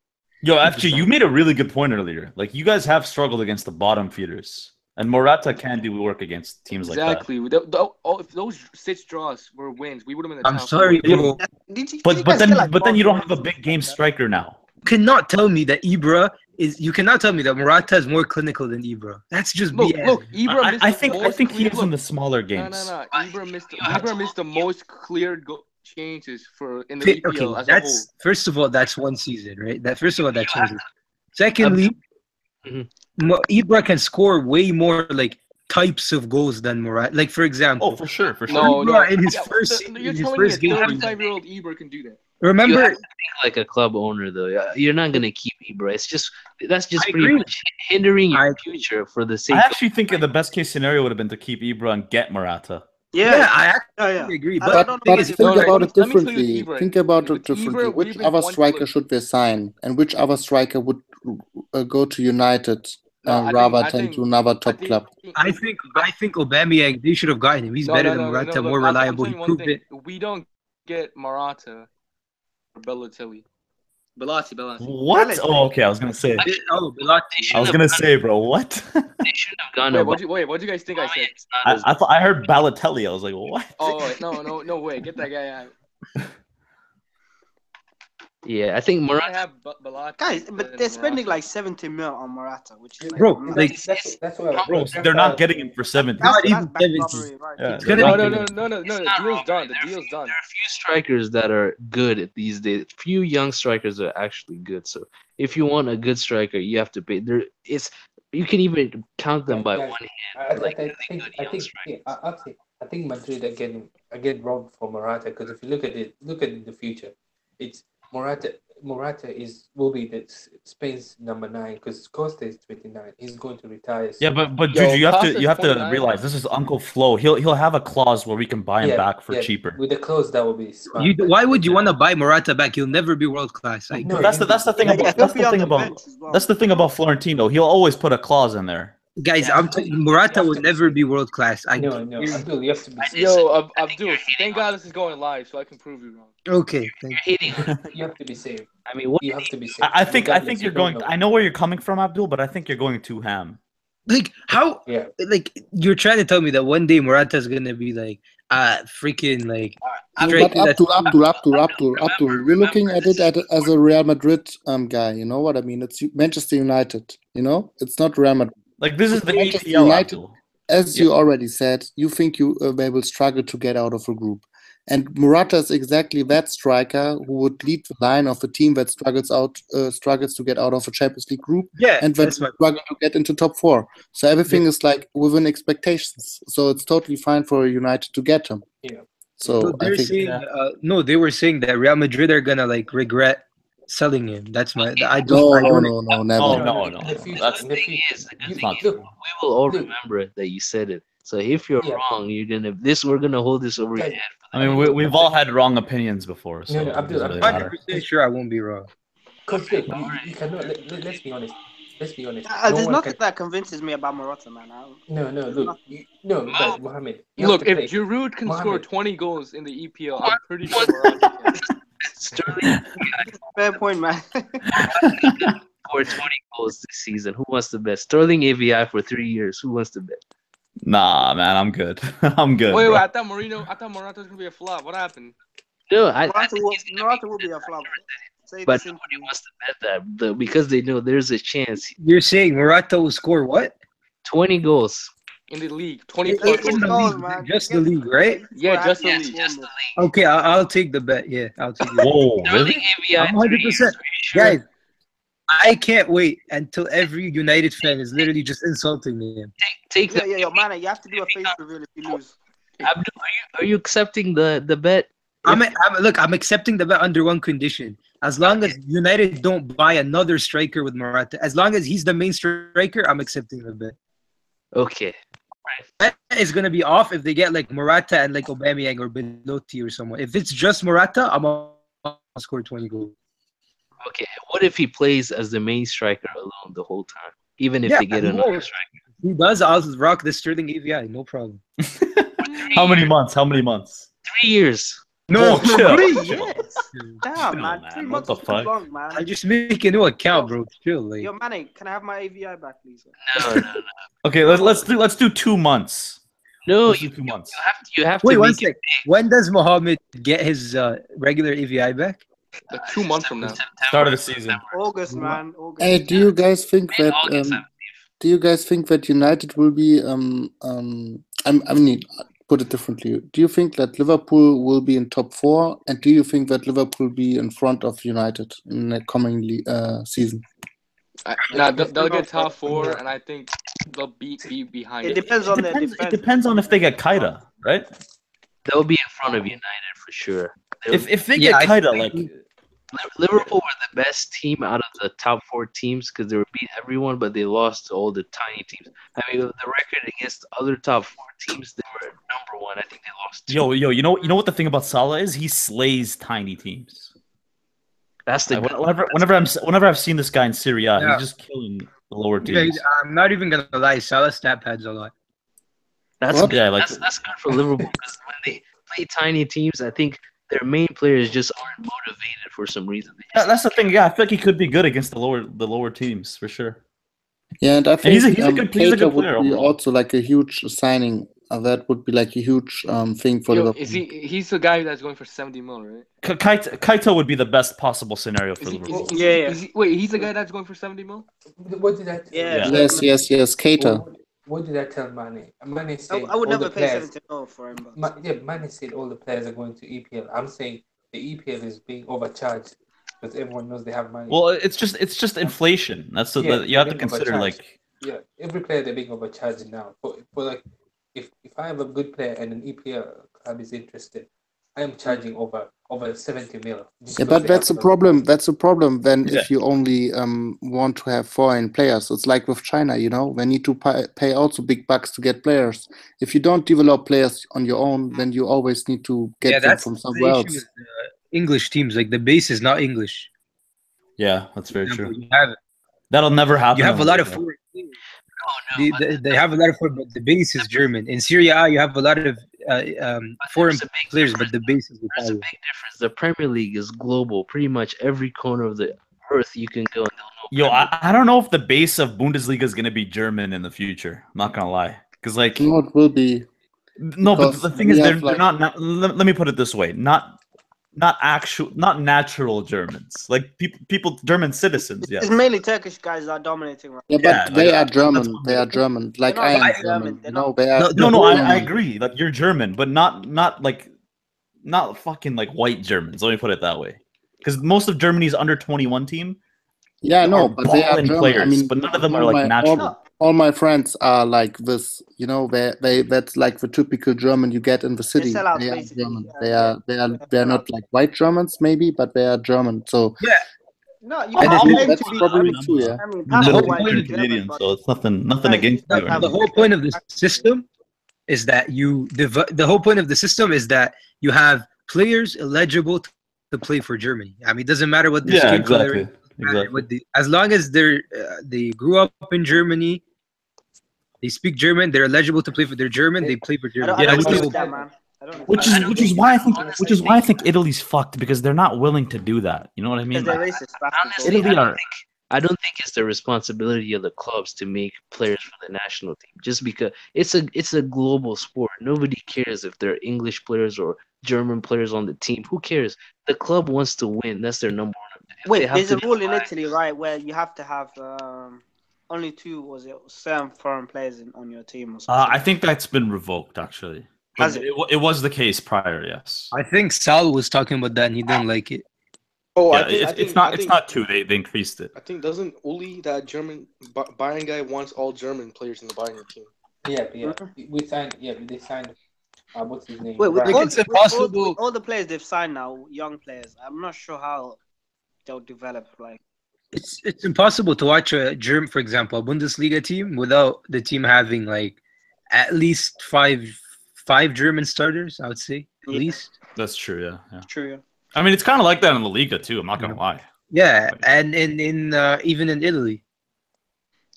Yo, FG, you made a really good point earlier. Like, you guys have struggled against the bottom feeders, and Morata can do work against teams like that. Exactly. If those 6 draws were wins, we would have been in the I'm top sorry, four. bro. But then you don't have a big game striker now. You cannot tell me that you cannot tell me that Morata is more clinical than Ibra. That's just BS. Look, Ibra missed I the think most he is clear- in the smaller games. No. Ibra missed the most clear chances in the EPL as a whole. First of all, that's one season, right? That's one season. Secondly, Ibra can score way more like types of goals than Morata. Like, for example, for sure. No, Ibra in his Yeah, first you're in his telling me a first game. 35-year-old Ibra can do that. You have Remember, to think like a club owner, though. You're not going to keep Ibra. That's just I pretty agree. much hindering your future for the sake I of. actually think the best case scenario would have been to keep Ibra and get Morata. I actually agree. I But don't But know think if- about it let me tell you differently. Ibra. Think about it With Ibra, differently. we've Which been other one striker look. should they sign, and which other striker would go to United I rather think- than to another top club? I think Aubameyang, they should have gotten him. He's better than Morata, more reliable. He I'm telling you one proved thing. it. We don't get Morata or Balotelli. Bellotti. What? Oh, okay. I was gonna say. Oh, Bellotti. I was gonna say, bro. What? They should have gone. What'd you guys think I said? It's not as I thought I heard Balotelli. I was like, what? Oh wait, no way. Get that guy out. Yeah, I think I Morata. have Bellotti. Guys, but and they're spending Morata. like 70 mil on Morata, which is Bro, like, That's why. Bro, they're not getting him for 70. Not that's even bank 70. robbery, right? Yeah, It's they're gonna not be- getting him. No. It's The not deal's done. The robbery. deal's done. There are a few strikers that are good these days. Few young strikers that are actually good. So if you want a good striker, you have to pay. You can even count them by one hand. I think Madrid are getting robbed for Morata because if you look at it in the future, it's Morata will be Spain's number 9 because Costa is 29. He's going to retire. Yeah, soon. but Yo, Juju, you Costa's have to 29. realize this is Uncle Flo. He'll have a clause where we can buy him back for cheaper. With the close, that will be smart. Why would you want to buy Morata back? He'll never be world class. Like, No, That's the thing Yeah, about he'll be on the bench as well. that's the thing about Florentino. He'll always put a clause in there. guys, I'm telling you, Morata will never be world class. No, Abdul, you have to be. Yo, Abdul, thank God this is going live so I can prove you wrong. Okay, You're hating. You have to be safe. I mean, what? You have to be safe. I think Regardless, you're you don't going. know. I know where you're coming from, Abdul, but I think you're going too ham. like how? Yeah. Like you're trying to tell me that one day Morata's gonna be like, freaking like. But striker that's- Abdul, you're looking at it as a Real Madrid guy. You know what I mean? It's Manchester United. You know, it's not Real Madrid. Like this is the Manchester APL, United- Abdul. As you already said, you think they will struggle to get out of a group. And Morata is exactly that striker who would lead the line of a team that struggles to get out of a Champions League group, Yeah, and that that's my struggle to get into top 4. So everything is like within expectations. So it's totally fine for United to get him. Yeah. So No, I they're think saying no. They were saying that Real Madrid are gonna like regret selling him. That's my. I don't. no, I don't. never. Oh No, no, in no, the no. future, That's in the thing future. is, the good You- thing not is, look, true. we will all look. remember that you said it. So if you're Yeah. wrong, we're gonna hold this over your Guys, head. I mean, we've all had wrong opinions before, so no, it Abdul, doesn't really I'm matter. 100% sure I won't be wrong. because look, you cannot. Let's be honest. Let's be honest. No There's one nothing can. that convinces me about Morata, man. No, There's look, nothing. guys, Mohammed. You have Look, to play. if Giroud can score Mohammed. 20 goals in the EPL, I'm pretty sure Morata can. Sterling Fair point, man. scored 20 goals this season. Who wants to bet? Sterling AVI for 3 years. Who wants to bet? Nah, man, I'm good. I'm good. Wait, bro. I thought Morata was gonna be a flop. What happened? No, I Morata think will, he's gonna Morata will be a flop. Say but this in- nobody wants to bet that because they know there's a chance. You're saying Morata will score what 20 goals. In the league, 20 in, plus in goals. the goals, league? man. Just the league, right? Yeah, just the Yes, league. just the league. Okay, I'll take the bet. Yeah, I'll take it. Whoa, Sterling really? AVI. I'm 3 100%. years, are you sure? Guys, I can't wait until every United fan is literally just insulting me. Take Yeah, the yo, man, you have to do a face reveal if you lose. Abdul, are you accepting the bet? I'm accepting the bet under one condition. As long as United don't buy another striker with Morata, as long as he's the main striker, I'm accepting the bet. Okay. That is gonna be off if they get like Morata and like Aubameyang or Belotti or someone. If it's just Morata, I'm gonna score 20 goals. Okay. What if he plays as the main striker alone the whole time? Even if they get he another will. striker. He does. I'll rock the Sterling AVI, no problem. How many months? How many months? 3 years. No, Oh, chill. 3 Chill. years. Damn, Chill, man. man. 3 What months the is too fuck? long, man. I just make a new account, bro. Chill, like. Yo, man, can I have my AVI back, please? No. Okay, let's do 2 months. No, Let's do you 2 months. you have Wait, to one make sec. When does Mohammed get his regular AVI back? Like 2 months from now. Start of the season. August, man. August. Hey, do you guys think that August, I United will be I mean, put it differently. Do you think that Liverpool will be in top 4, and do you think that Liverpool will be in front of United in the coming season? They'll get top 4, and I think they'll be behind. It depends on their It defense. depends on if they get Kaida, right? They'll be in front of United for sure. If they Yeah, get Kaida, like Liverpool were the best team out of the top 4 teams because they were beat everyone, but they lost to all the tiny teams. I mean, the record against other top 4 teams, they were number 1. I think they lost 2. you know what the thing about Salah is? He slays tiny teams. That's the Whenever I've seen this guy in Serie A, Yeah. he's just killing the lower Yeah, teams. I'm not even gonna lie. Salah stat pads a lot. That's What? good. Yeah, like That's good for Liverpool because when they play tiny teams, I think their main players just aren't motivated for some reason. that's the thing. Yeah, I feel like he could be good against the lower teams for sure. Yeah, and I think he's a good Keita player would be overall. also like a huge signing. That would be like a huge thing for Yo, Liverpool. he's the guy that's going for 70 mil, right? Kaito would be the best possible scenario for Liverpool. Wait, he's the guy that's going for 70 mil? What did that? Yeah. Yes, Keita. What did I tell Mane? Mane said I would all never the pay players. 70 mil for him. But... Mane said all the players are going to EPL. I'm saying the EPL is being overcharged because everyone knows they have money. Well, it's just inflation. That's you have to being consider. overcharged. Like, Yeah, every player they're being overcharged now. But like, if I have a good player and an EPL club is interested, I am charging over 70 mil. Yeah, but that's a problem. That's a problem then Yeah. if you only want to have foreign players. It's like with China, they need to pay also big bucks to get players. If you don't develop players on your own, then you always need to get them that's from the somewhere issue else. with English teams. Like the base is not English. yeah, that's very true. You have That'll never happen. you have a in lot of Liverpool. foreign players. They have a lot of foreign, but the base is German. In Serie A, you have a lot of foreign there's a big players, difference. but the base is There's a Italian. big difference. The Premier League is global. Pretty much every corner of the earth you can go and they'll know. Yo, I don't know if the base of Bundesliga is gonna be German in the future. I'm not gonna lie, because like No, it will be. no, but because the thing we is have, they're not. Let me put it this way: not natural Germans, like people German citizens. Yes. It's mainly Turkish guys that are dominating right Yeah, but Yeah, they like, are that's German. what They are German. Like not I am like German. German. They're not- They are. No, I German. agree. Like you're German, but not like not fucking like white Germans. Let me put it that way. Because most of Germany's under 21 team Yeah, no, are but they are balling German. I players, mean, but none of them are all like my natural. all my friends are like this. You know, they that's like the typical German you get in the They're city. sellouts, They are basically. German. Yeah, They are sellouts. not like white Germans maybe, but they are German. So Yeah, No, you And can't the claim that's to be. probably true. Yeah. I mean, I'm a passport whole wise, point you're of German, Canadian, but so it's nothing guys, against you you just or have the anything. whole point of the system is that the whole point of the system is that you have players eligible to play for Germany. I mean, it doesn't matter what their Yeah, skin color is. exactly. As long as they grew up in Germany, they speak German, they're eligible to play for. They're German, they play for I don't, Germany. I Yeah, don't That's the agree whole with that, point. man. I don't agree. Which is why I think Italy's fucked because they're not willing to do that. You know what I Because mean? they're racist bastards. Honestly, Italy are. I don't think it's the responsibility of the clubs to make players for the national team. Just because it's a global sport. Nobody cares if they're English players or German players on the team. Who cares? The club wants to win. That's their number one. If they Wait, have there's to a rule in provide- Italy, right, where you have to have only two, was it, certain foreign players on your team or something. I think that's been revoked actually. Has But it? it was the case prior. Yes. I think Sal was talking about that and he didn't like it. Oh, Yeah, I think it's not two. They increased it. I think doesn't Uli, that German Bayern guy, wants all German players in the Bayern team. Yeah. Mhm. We signed. Yeah, they signed. What's his name? Wait, with Right. all, It's with impossible. all the players they've signed now, young players, I'm not sure how they'll develop. Like, It's impossible to watch a for example, a Bundesliga team without the team having like at least five German starters. I would say at yeah, least. That's true. Yeah. true. Yeah. I mean, it's kind of like that in the Liga too. I'm not gonna lie. Yeah, and in even in Italy.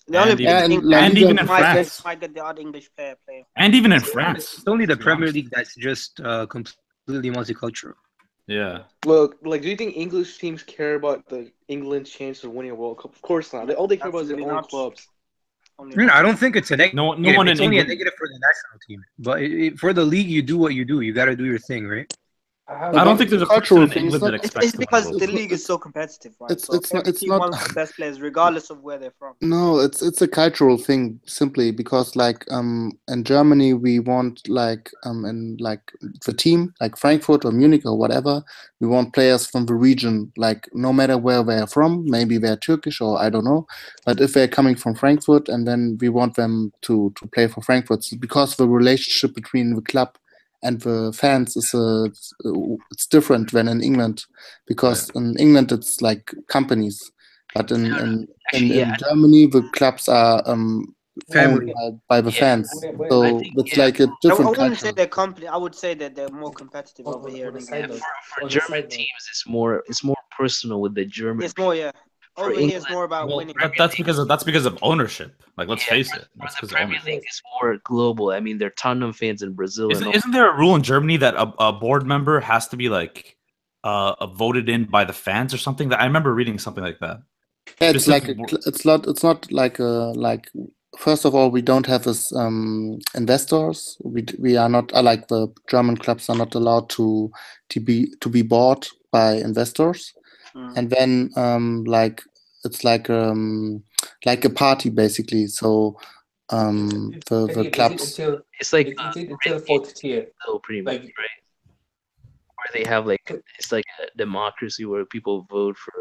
The only And big even, thing La and Liga even in France, might get the odd English player playing. and even in France. It's only the to be Premier honest. League that's just completely multicultural. Yeah. Well, like, do you think English teams care about England's chance of winning a World Cup? Of course not. All they care about is their Absolutely own not. clubs. Only I don't think it's a negative. No one in It's only a England. negative for the national team, but for the league, you do what you do. You got to do your thing, right? I don't think there's a cultural person in thing. It's England that not. expects It's to win because World the Cup. league is so competitive, right? It's So it's not. every It's team not. wants the best players, regardless of where they're from. No, it's a cultural thing simply because like in Germany we want like in like the team like Frankfurt or Munich or whatever, we want players from the region, like no matter where they're from, maybe they're Turkish or I don't know, but if they're coming from Frankfurt, and then we want them to play for Frankfurt. So because the relationship between the club and the fans is it's different than in England, because in England it's like companies, but in Germany, the clubs are owned Family. by the fans. Wait, So I think, it's yeah, like a I different wouldn't say culture. they're company. I would say that they're more competitive over here in on the England. side note, for on the German side note, teams, it's more personal with the German. It's more, yeah. For Over here, it's England, more about Well, winning. that's because of ownership. Like, let's face it. for That's the because of Premier ownership. League is more global. I mean, they're Tottenham fans in Brazil and all. Isn't there a rule in Germany that a board member has to be like voted in by the fans or something? That I remember reading something like that. Yeah, it's like Specific- it's not like like first of all we don't have this investors. We are not like the German clubs are not allowed to be bought by investors. Mm. And then like it's like a party basically. So the clubs. It's like It's until fourth tier. pretty much, Like right? Where they have like it's like a democracy where people vote for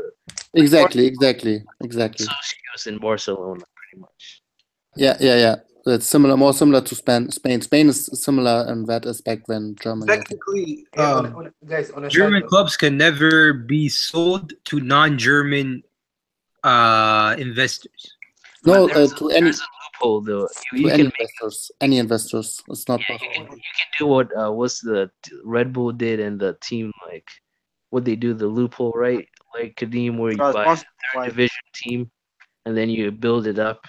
Exactly. socios in Barcelona, pretty much. Yeah. It's similar, more similar to Spain. Spain is similar in that aspect than Germany. I think. Technically, guys, on a side German note, clubs can never be sold to non-German investors. No, There's to any a loophole though. You any can make investors. Any investors. It's not you possible. can do what what's the Red Bull did and the team like what they do the loophole, right? Like Kadeem, where you Because buy a once- third division team and then you build it up.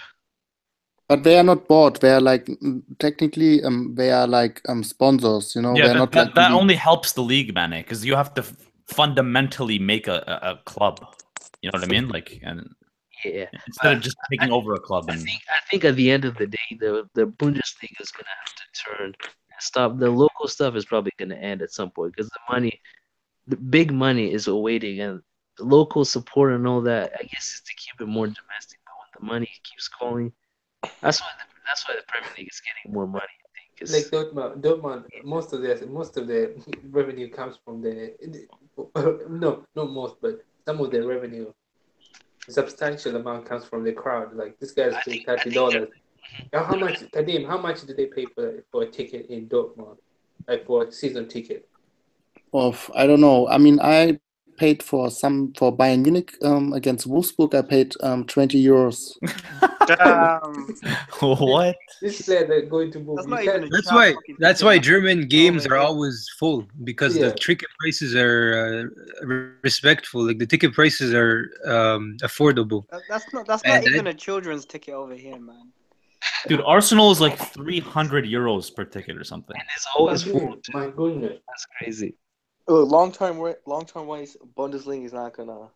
But they are not bought. They are like technically they are like sponsors. You know, yeah, they're not that like really- only helps the league, man, because you have to fundamentally make a club. You know what I mean? Like, and Yeah. instead of just taking over a club. And I think at the end of the day, the Bundesliga is gonna have to turn and stop. The local stuff is probably gonna end at some point because the big money is awaiting, and the local support and all that. I guess is to keep it more domestic. But when the money keeps calling, that's why the Premier League is getting more money. I think Like Dortmund, most of the revenue comes from no, not most, but some of the revenue, substantial amount comes from the crowd. Like this guy's paying $30. How much, Kadim? How much do they pay for a ticket in Dortmund, like for a season ticket? Of I don't know. I mean, I paid for Bayern Munich against Wolfsburg. I paid 20 euros. What? This player that going to move. That's not even a That's chat why. fucking That's ticket, why man. German games my are God. always full because Yeah. the ticket prices are respectful. Like the ticket prices are affordable. That's not And even a children's ticket over here, man. Dude, Arsenal is like 300 euros per ticket or something. And it's always full. My goodness. That's crazy. Long term wise, Bundesliga is not gonna,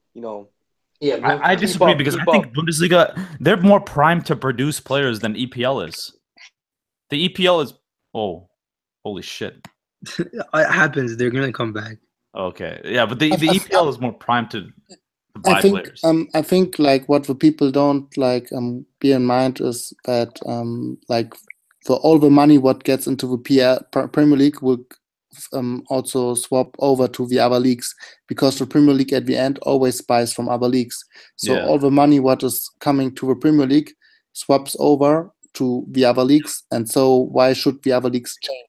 Yeah, I disagree up, because I keep think up. Bundesliga, they're more primed to produce players than EPL is. The EPL is, oh, holy shit. it happens. They're gonna come back. Okay, yeah, but the I- EPL is more primed to buy I think players. I think like what the people don't like bear in mind is that like for all the money what gets into the Premier League will also swap over to the other leagues, because the Premier League at the end always buys from other leagues. So Yeah. all the money what is coming to the Premier League swaps over to the other leagues, and so why should the other leagues change?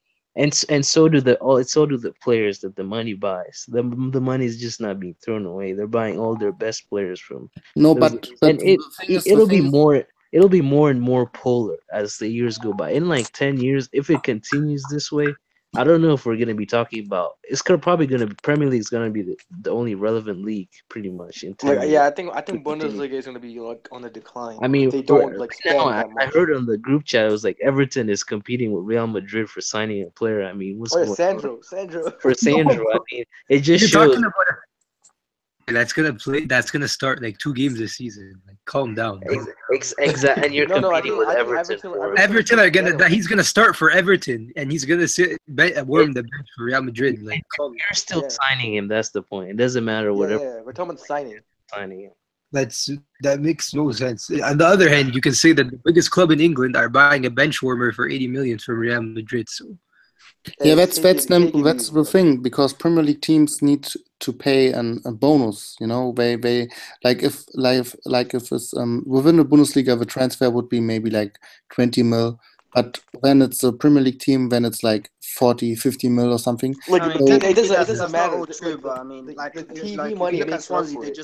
And so do the players that the money buys. The money is just not being thrown away. They're buying all their best players from No, those but leagues. And the thing is, the it'll be thing is- more. It'll be more and more polar as the years go by. In like 10 years, if it continues this way, I don't know if we're gonna be talking about. Probably gonna be Premier League is gonna be the only relevant league pretty much in 10 years. Yeah, I think Bundesliga is gonna be like on the decline. I mean, if they don't like right now, spend that I much. heard on the group chat it was like Everton is competing with Real Madrid for signing a player. I mean, what's Oh yeah, going on Sandro. for Sandro? I mean, it just You're shows. talking about that's gonna play. That's gonna start like 2 games this season. Like, calm down. Exactly, and you're No, I competing think- with I think Everton. for- Everton are gonna. He's gonna start for Everton, and he's gonna warm the bench for Real Madrid. Like, You're still Yeah. signing him. That's the point. It doesn't matter Yeah, whatever yeah, we're talking about signing. signing him. that makes no sense. On the other hand, you can say that the biggest club in England are buying a bench warmer for 80 million from Real Madrid. So Yeah, that's Take it that's easy, the bro. thing, because Premier League teams need to pay a bonus. You know, they like if it's within the Bundesliga, the transfer would be maybe like 20 mil, but when it's a Premier League team, then it's like 40, 50 mil or something. Like I mean, it technically doesn't that's not matter. all true, but I mean, the like TV like money if you look at makes up Swansea, for they it.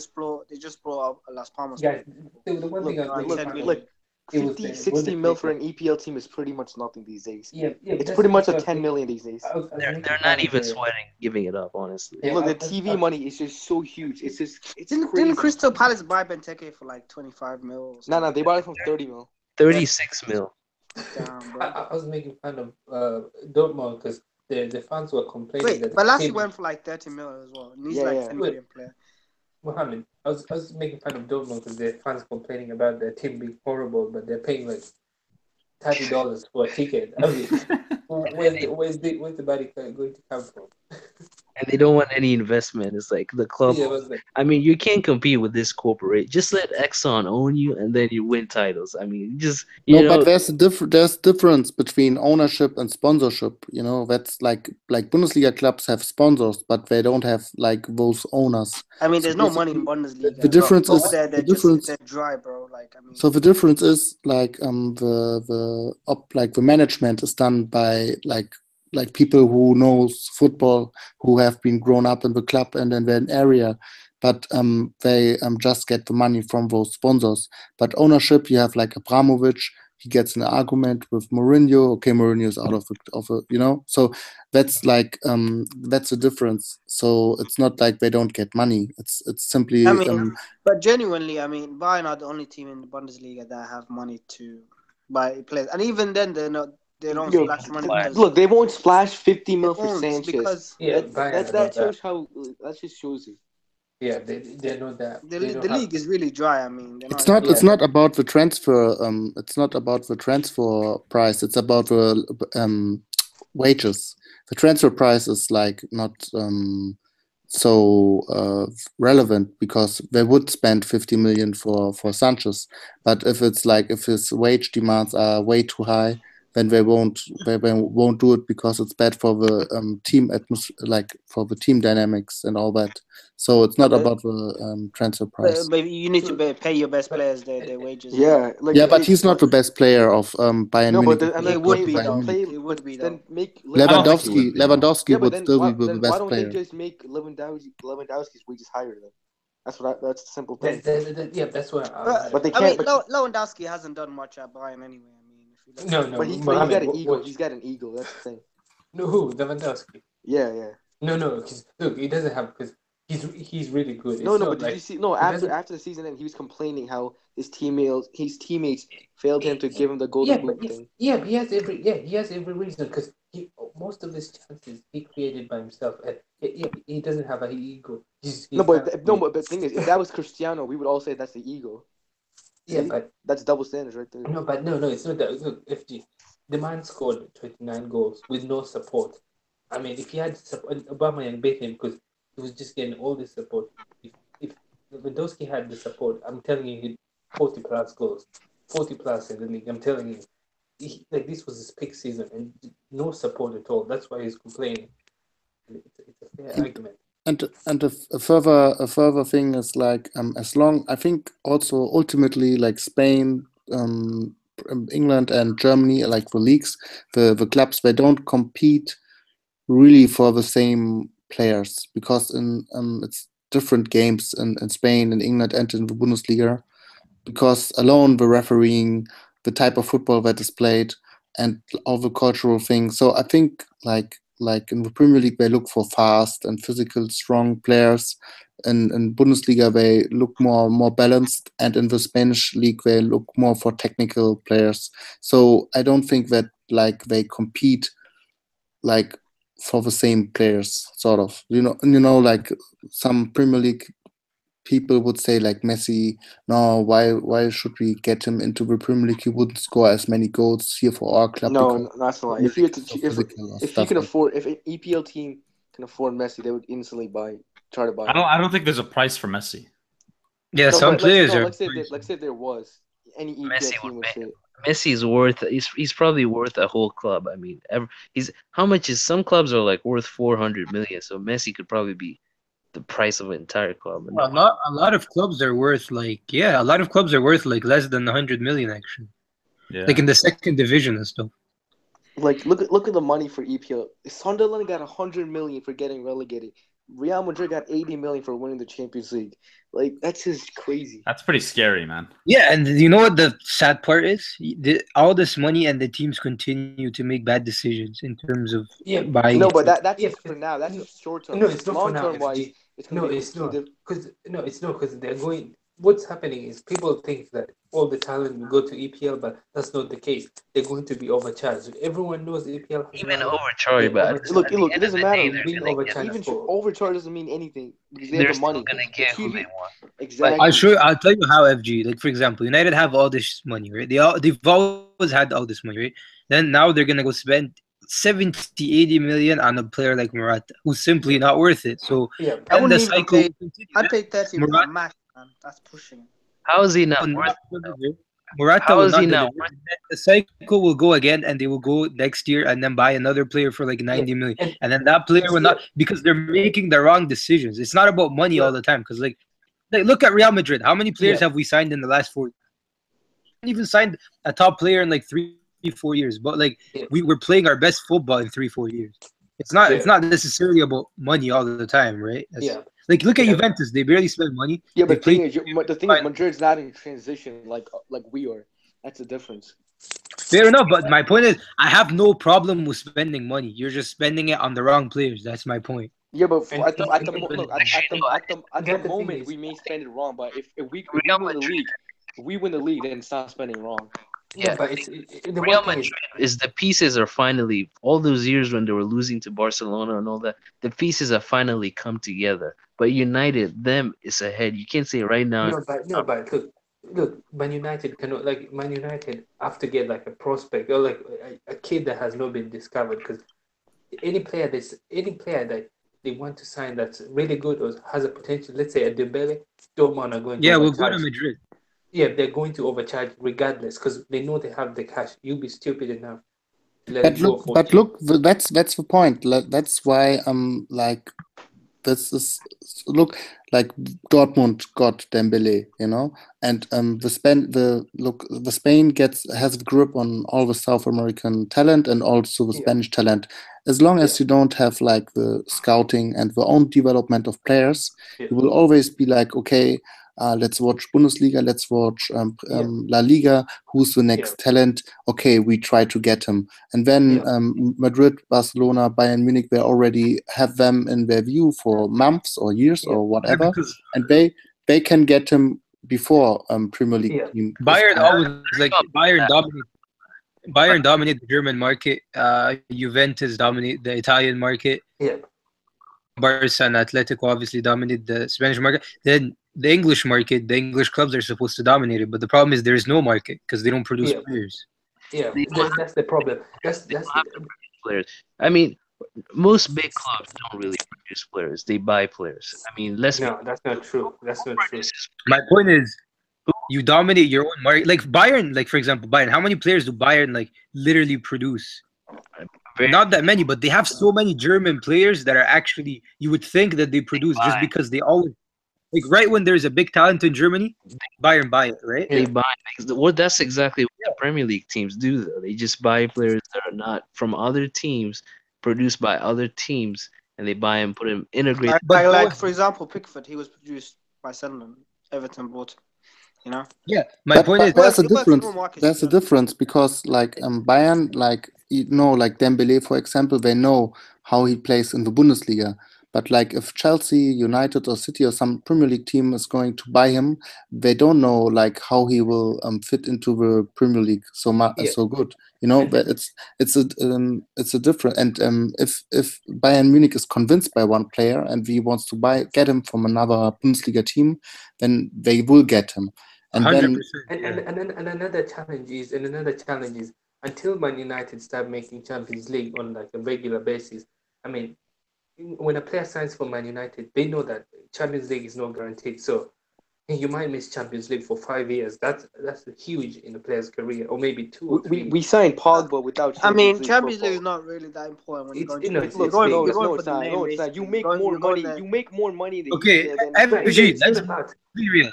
just brought up Las Palmas. Guys, the one thing I Like think 10 is million. Like It was 50, the 60 mil for Bundesliga. an EPL team is pretty much nothing these days. Yeah, It's that's pretty much what like I 10 was million these days. thinking. They're not even sweating giving it up, honestly. Yeah, Look, I- the TV money is just so huge. It's Didn't crazy. Crystal Palace buy Benteke for like 25 mil? Or No, something? they bought it from 30 mil. 36 mil. Damn, bro. I was making fun of Dortmund because the fans were complaining Wait, that but Lassie Tim- went for like 30 mil as well. And he's Yeah, like yeah. 10 million player. Mohammed, I was making fun of Dortmund because the fans complaining about their team being horrible, but they're paying like $30 for a ticket. I mean, where's the money going to come from? And they don't want any investment. It's like the club. Yeah, it was like, I mean, you can't compete with this corporate. Just let Exxon own you, and then you win titles. I mean, just you No, know. but there's difference between ownership and sponsorship. You know, that's like Bundesliga clubs have sponsors, but they don't have like those owners. I mean, So there's no money in Bundesliga. the difference Over is there, they're the difference. they're dry, bro. Like, I mean, So the difference is like the management is done by like people who knows football, who have been grown up in the club and in the area, but they just get the money from those sponsors. But ownership, you have like Abramovich. He gets an argument with Mourinho. Okay, Mourinho is out of you know. So that's like that's the difference. So it's not like they don't get money. It's simply I mean, but genuinely, I mean, Bayern are the only team in the Bundesliga that have money to buy players, and even then, they don't Yo, splash money because look, they won't splash 50 mil They for won't, Sanchez. because- yeah, that shows how. That just shows you. Yeah, they know that. the, They know the how- league is really dry. I mean, they're It's not. Yeah. It's not about the transfer. It's not about the transfer price. It's about the wages. The transfer price is like not so relevant, because they would spend 50 million for Sanchez. But if it's like if his wage demands are way too high, then they won't do it because it's bad for the team atmosphere, like for the team dynamics and all that. So it's not about the transfer price. But you need to pay your best players their wages. Yeah, like Yeah, but he's not the best player of Bayern no, Munich. but then, and It then would play, be like, though. play, It would be though. then make I don't think he would be, no. Lewandowski yeah, but would then still why, be the then best why don't player. they just make Lewandowski's wages higher then? That's the simple thing. Yeah, that's what. But they I can't. mean, But, Lewandowski hasn't done much at Bayern anyway. I mean, if you look No, at no, but he's Mohammed, got an ego. what- He's got an ego. That's the thing. No, who? Lewandowski. Yeah. No, because look, he doesn't have because he's really good. No, It's no, not but did like, you see? No, he after doesn't- the season end, he was complaining how his teammates failed him to give him the golden boot thing. Yeah, he has every reason because most of his chances he created by himself. And he doesn't have an ego. He's But the thing is, if that was Cristiano, we would all say that's the ego. yeah, See? but That's double standards right there. no, it's not that. Look, FG, the man scored 29 goals with no support. I mean, if he had support, Aubameyang beat him because he was just getting all this support. If Lewandowski had the support, I'm telling you, he'd 40 plus goals, 40 plus in the league. I'm telling you, like this was his peak season and no support at all. That's why he's complaining. It's a fair argument. And a further thing is like as long I think also ultimately like Spain, England and Germany, like the leagues, the clubs, they don't compete really for the same players because in it's different games in Spain and England and in the Bundesliga because alone the refereeing, the type of football that is played, and all the cultural things. So I think like in the Premier League they look for fast and physical, strong players. In Bundesliga they look more balanced, and in the Spanish league they look more for technical players. So I don't think that like they compete like for the same players, sort of. You know, like some Premier League people would say like Messi, no, why should we get him into the Premier League? He wouldn't score as many goals here for our club. No, that's not. If you had so to, if you can afford, if an EPL team can afford Messi, they would instantly try to buy him. I don't think there's a price for Messi. Yeah, No, some but players are. let's say there was any EPL Messi team would would say. Messi's worth. He's probably worth a whole club. I mean, he's how much is some clubs are like worth 400 million. So Messi could probably be the price of an entire club. And A lot of clubs are worth like less than 100 million actually. Yeah. Like in the second division and stuff. Like look at the money for EPL. Sunderland got 100 million for getting relegated. Real Madrid got 80 million for winning the Champions League. Like that's just crazy. That's pretty scary, man. Yeah, and you know what the sad part is? All this money and the teams continue to make bad decisions in terms of buying. No, it. but that's just for now. That's just short term. No, it's not long for now. term wise. It's No, it's not because they're going. What's happening is people think that all the talent will go to EPL, but that's not the case. They're going to be overcharged. Everyone knows EPL. even overcharged, but Look, it doesn't matter. Even overcharge doesn't mean anything because they they're have the money. still gonna get who they want. Exactly. I'll tell you how FG. Like for example, United have all this money, right? They've always had all this money, right? Then now they're gonna go spend 70, 80 million on a player like Morata, who's simply not worth it. So I wouldn't the even cycle. pay. I'd pay 30 for a match, man. That's pushing it. How is he not worth it? Morata How will is not he not deliver. The cycle will go again, and they will go next year and then buy another player for like 90 million, and then that player will not because they're making the wrong decisions. It's not about money all the time because like look at Real Madrid. How many players have we signed in the last 4 years? We haven't even signed a top player in like 3-4 years, but like we were playing our best football in 3-4 years. It's not necessarily about money all the time, right? Like look at Juventus; they barely spend money. Yeah, but the thing is, Madrid's not in transition like we are. That's the difference. Fair enough, but my point is, I have no problem with spending money. You're just spending it on the wrong players. That's my point. Yeah, but at the moment we may spend it wrong. But if we win the league, then it's not spending wrong. Yeah, but Real Madrid is the pieces are finally all those years when they were losing to Barcelona and all that. The pieces have finally come together. But United, them is ahead. You can't say right now. But look, Man United cannot Man United have to get like a prospect or like a kid that has not been discovered because any player that they want to sign that's really good or has a potential. Let's say a Dembele, Dortmund are going to we'll go to Madrid. Yeah, they're going to overcharge regardless because they know they have the cash. You'll be stupid enough Let But it go look, for but look, that's the point. That's why like this is look like Dortmund got Dembele, you know, and the Spain has a grip on all the South American talent and also the yeah, Spanish talent. As long yeah, as you don't have like the scouting and the own development of players, yeah, you will always be like, okay, let's watch Bundesliga, let's watch yeah, La Liga. Who's the yeah, next talent? Okay, we try to get him. And then yeah, Madrid, Barcelona, Bayern Munich, they already have them in their view for months or years yeah, or Yeah, whatever, because and they can get him before Premier League yeah, team is Bayern coming. always like Bayern dominate the German market. Juventus dominate the Italian market. yeah, Barca and Atletico obviously dominate the Spanish market. Then the English market, the English clubs are supposed to dominate it, but the problem is there is no market because they don't produce yeah, players. yeah. They don't have, That's the problem. they don't have to produce players. I mean, most big clubs don't really produce players. They buy players. I mean, let's be No, that's not true. That's not true. produces My point is, you dominate your own market. Like Bayern, like for example, Bayern. How many players do Bayern like literally produce? very Not that many, but they have so many German players that are actually you would think that they produce just buy. because they always like right when there's a big talent in Germany, Bayern buy it, right? They Yeah, buy. What that's exactly what the Premier League teams do. Though they just buy players that are not from other teams, produced by other teams, and they buy and put them integrate. But For example, Pickford, he was produced by Sunderland. Everton bought him, you know? yeah, my point is But there's a It works in all difference. markets, There's to a be honest. difference because like Bayern, like you know, like Dembele, for example, they know how he plays in the Bundesliga. But like if Chelsea, United, or City or some Premier League team is going to buy him, they don't know like how he will fit into the Premier League yeah. so good. You know, And but it's a different. And if Bayern Munich is convinced by one player and he wants to get him from another Bundesliga team, then they will get him. And 100%. then and another challenge is until Man United start making Champions League on like a regular basis. I mean, when a player signs for Man United, they know that Champions League is not guaranteed. So you might miss Champions League for 5 years. That's huge in a player's career, or maybe 2 or 3. We signed Pogba without I Champions mean, League Champions League football. is not really that important when you're It's going you to know win. it's, Look, it's big. You're no, going for it's the not. name, No, it's not. You basically. make more You're going money. there. You make more money the Okay, than It's not FG, even let's about. be real.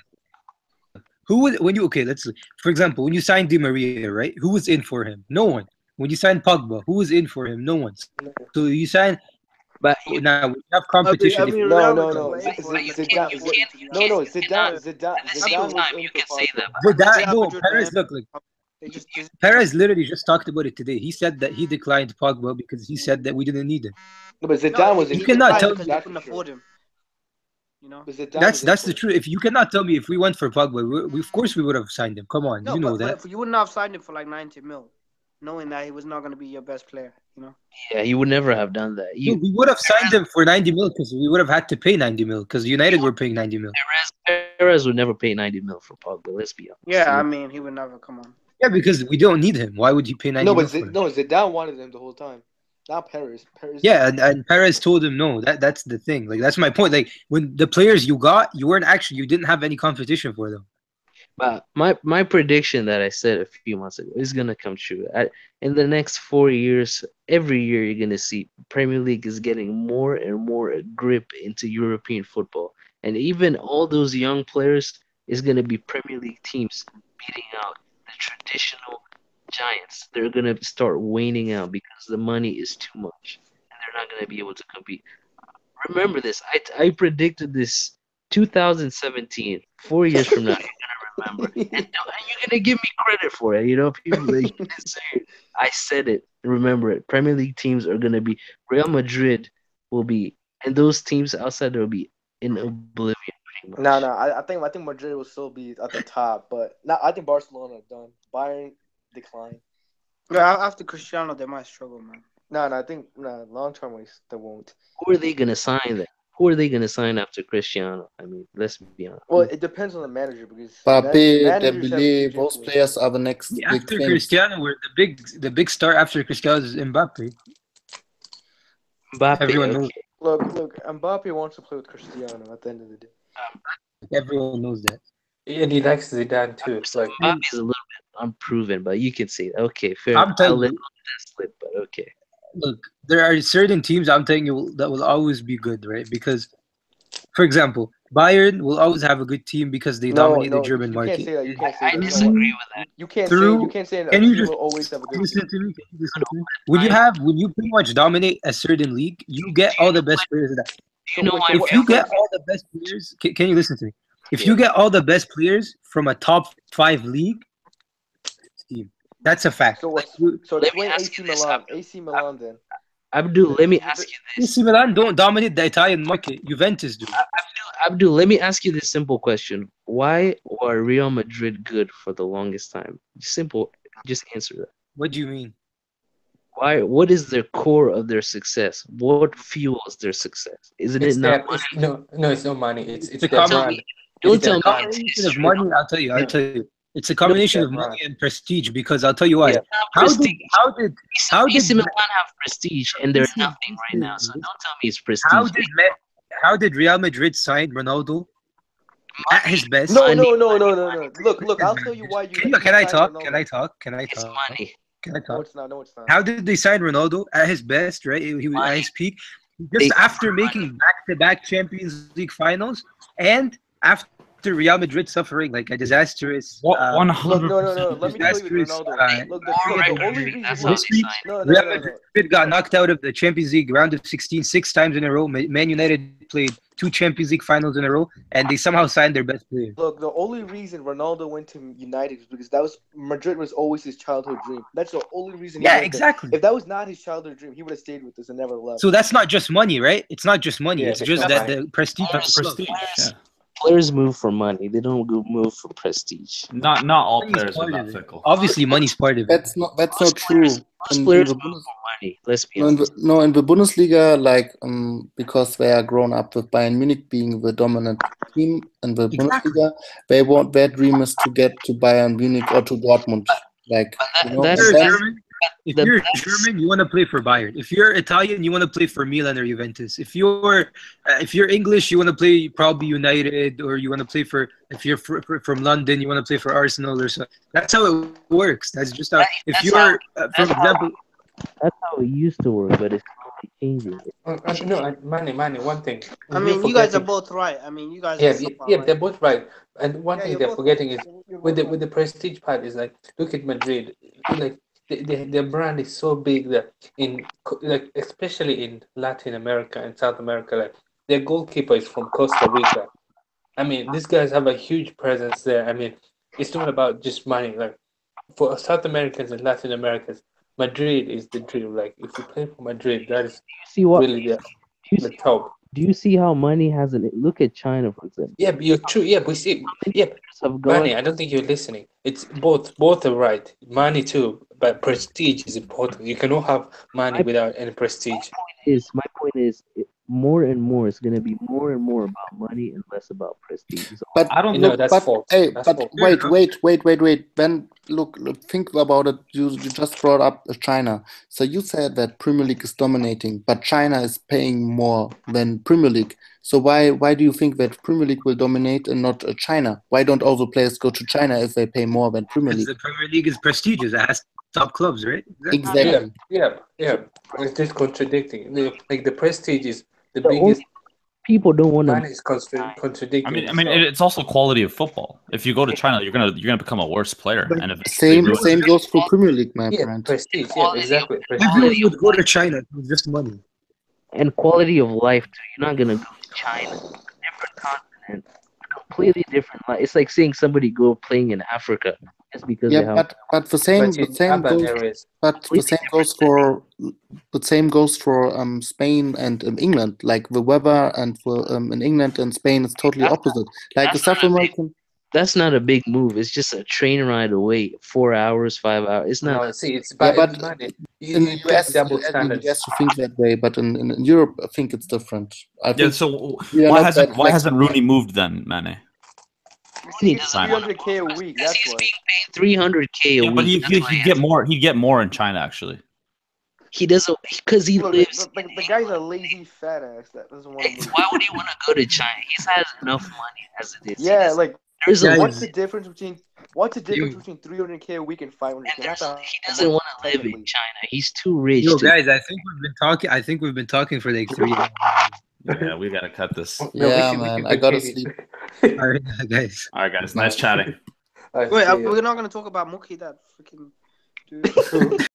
Who would when you okay? Let's for example, when you signed Di Maria, right? Who was in for him? No one. When you signed Pogba, who was in for him? No one. So you sign But you, now we have competition. I If mean, No, Real no, Madrid no. were in for but him you in can't, you 2014, can't, to you be No, honest. can't, no. you cannot. At the same Zidane was time, in you for can say Pogba. that. But Zidane, Real no, Madrid were Perez in look like They just Perez literally just talked about it today. He said that he declined Pogba because he said that we didn't need him. No, but no, Zidane was he in You for cannot declined tell Pogba. because me they That's couldn't for sure. afford him. You know. But Zidane was in that's for the him. truth. If you cannot tell me if we went for Pogba, of course we would have signed him. Come on, No, you know but that. you wouldn't have signed him for like 90 mil, knowing that he was not going to be your best player. You know. Yeah, you would never have done that. No, we would have signed him for 90 mil because we would have had to pay 90 mil because United were paying 90 mil. Perez would never pay 90 mil for Pogba. Let's be honest. Yeah, I mean, he would never come on. Yeah, because we don't need him. Why would you pay 90 No, mil but for him? Zidane wanted him the whole time. Not Perez. Yeah, and Perez told him no. That's the thing. Like that's my point. Like when the players you got, you didn't have any competition for them. But my prediction that I said a few months ago is gonna come true. In the next 4 years, every year you're gonna see Premier League is getting more and more a grip into European football, and even all those young players is gonna be Premier League teams beating out the traditional giants. They're gonna start waning out because the money is too much, and they're not gonna be able to compete. Remember this. I predicted this 2017. 4 years from now, remember. And you're gonna give me credit for it. You know, people like say it. I said it. Remember it. Premier League teams are gonna be Real Madrid will be, and those teams outside will be in oblivion pretty much. No. I think Madrid will still be at the top, but I think Barcelona are done. Bayern decline. Yeah, after Cristiano, they might struggle, man. No, I think long term they won't. Who are they gonna sign then? Who are they gonna sign after Cristiano? I mean, let's be honest. Well, it depends on the manager because Mbappe, managers have Dembele, huge those influence. players are the next big After thing. Cristiano, where the big star after Cristiano is Mbappe. Mbappe, Everyone knows. okay. Look, Mbappe wants to play with Cristiano at the end of the day. Everyone knows that. And he likes Zidane too. Like Mbappe is a little bit unproven, but you can say that. Okay, fair I'm enough. telling I'll let you, that slip, but okay. look, there are certain teams I'm telling you that will always be good, right? Because, for example, Bayern will always have a good team because they No, dominate the no, German you can't market. say that. You can't say I that. You know what? disagree with that. You can't say Through, a can you team just will always have a good team. listen to me? Can you listen to me? When you pretty much dominate a certain league, you get all the best players in that. So You know wait, why so what? If you So get all the best players, can you listen to me? If yeah. you get all the best players from a top 5 league team, that's a fact. So what's so let me explain ask AC you this, Milan? Abdul. AC Milan then. Abdul, let me The- ask the- you this. AC Milan don't dominate the Italian market. Juventus do. Abdul, let me ask you this simple question. Why were Real Madrid good for the longest time? Simple. Just answer that. What do you mean? Why? What is their core of their success? What fuels their success? Isn't it It's not their, it's no, it's not money. It's The their com- brand. Don't It's tell their me brand. it's combination of history. money. I'll tell you. No, It's a combination their of money brand. and prestige. Because I'll tell you why. Yeah. How did AC Milan have prestige and they're listen, nothing right now. So listen. don't tell me it's how prestige. how did Real Madrid sign Ronaldo at his best? No, Money, no, no, no, no, no. Look. I'll tell you why you Can I signed talk? Ronaldo. Can I talk? Can I it's talk? money. Can I No, talk? it's not. No, it's not. How did they sign Ronaldo at his best? Right, he was at his peak. Just They- after making back-to-back Champions League finals, and after Real Madrid suffering like a disastrous, One Look, hundred no. percent. Let me tell you with disastrous Ronaldo. Look, the only reason. That's Look, how they signed. no, Real no. Madrid got knocked out of the Champions League round of 16 6 times in a row. Man United played 2 Champions League finals in a row, and they somehow signed their best player. Look, the only reason Ronaldo went to United is because Madrid was always his childhood dream. That's the only reason. He Yeah, went there. exactly. If that was not his childhood dream, he would have stayed with us and never left. So that's not just money, right? It's not just money. Yeah, it's it's just not that money. the prestige. That's prestige. Yeah. Players move for money. They don't move for prestige. Not all Money's players are part that of it. fickle. Obviously, money's part of it. That's not true. Most players move for money. Let's be honest. In the Bundesliga, like because they are grown up with Bayern Munich being the dominant team in the Bundesliga, their dream is to get to Bayern Munich or to Dortmund. Like That's- If you're that's- German, if you're German, you want to play for Bayern. If you're Italian, you want to play for Milan or Juventus. If you're English, you want to play probably United, or you want to play for. If you're from London, you want to play for Arsenal or so. That's how it works. That's just how. If That's you're, how- for example, That's how it used to work, but it's slowly changing. No, money. One thing. I You're mean, you guys are forgetting- both right. I mean, you guys Yeah, are so far yeah, right. they're both right. And one Yeah, thing you're they're both forgetting right. is You're with both the prestige part is like look at Madrid. Like their brand is so big that like especially in Latin America and South America, like their goalkeeper is from Costa Rica. I mean, these guys have a huge presence there. I mean, it's not about just money. Like for South Americans and Latin Americans, Madrid is the dream. Like if you play for Madrid, that is See what? really the top. Do you see how money has an? Look at China, for example. Yeah, but you're true. Yeah, we see. Yeah, Have gone. money. I don't think you're listening. It's both. Both are right. Money too, but prestige is important. You cannot have money without any prestige. My point is, more and more, it's gonna be more and more about money and less about prestige. So But I don't know that's false. Hey, That's but false. wait. Ben, look, think about it. You just brought up China. So you said that Premier League is dominating, but China is paying more than Premier League. So why do you think that Premier League will dominate and not China? Why don't all the players go to China if they pay more than Premier because League? the Premier League is prestigious. It has top clubs, right? Exactly. Yeah. It's just contradicting. Like the prestige is the The biggest. people don't want Money to. is contradicting. I mean, itself. it's also quality of football. If you go to China, you're gonna become a worse player. And if Same goes for Premier League, my Yeah, friend. prestige. Yeah, exactly. Everybody would go to China for just money. And quality of life too. You're not gonna go to China, different continent, completely different life. It's like seeing somebody go playing in Africa just because they Yeah, have. but the same goes for Spain and England. Like the weather and in England and Spain is totally opposite. Like the South American. That's not a big move. It's just a train ride away, 4 hours, 5 hours. It's not. No, see, it's Yeah, but but money. in the US, double in the standards. US you think that way, but in Europe, I think it's different. I Yeah, think so we are why not that hasn't flexible. Rooney moved then, Mane? He It's doesn't want 300K a week. That's why. 300K a Yeah, but week. he'd get more. He'd get more in China actually. He doesn't because he Look, lives. the guy's a lazy fat ass that doesn't want to move. Why would he want to go to China? He has enough money as it is. Yeah, like there's a what's the difference between What's the difference between 300K a week and 500K? And Not that he doesn't much, want to live in technically. China. He's too rich. Yo, to- guys, I think we've been talking for like 3 hours. Yeah, we gotta cut this. All No, we Yeah, should- we man. should I gotta continue. sleep. All right, guys. right, guys. Nice chatting. Alright, Wait, see ya. we're not gonna talk about Mookie, that freaking dude.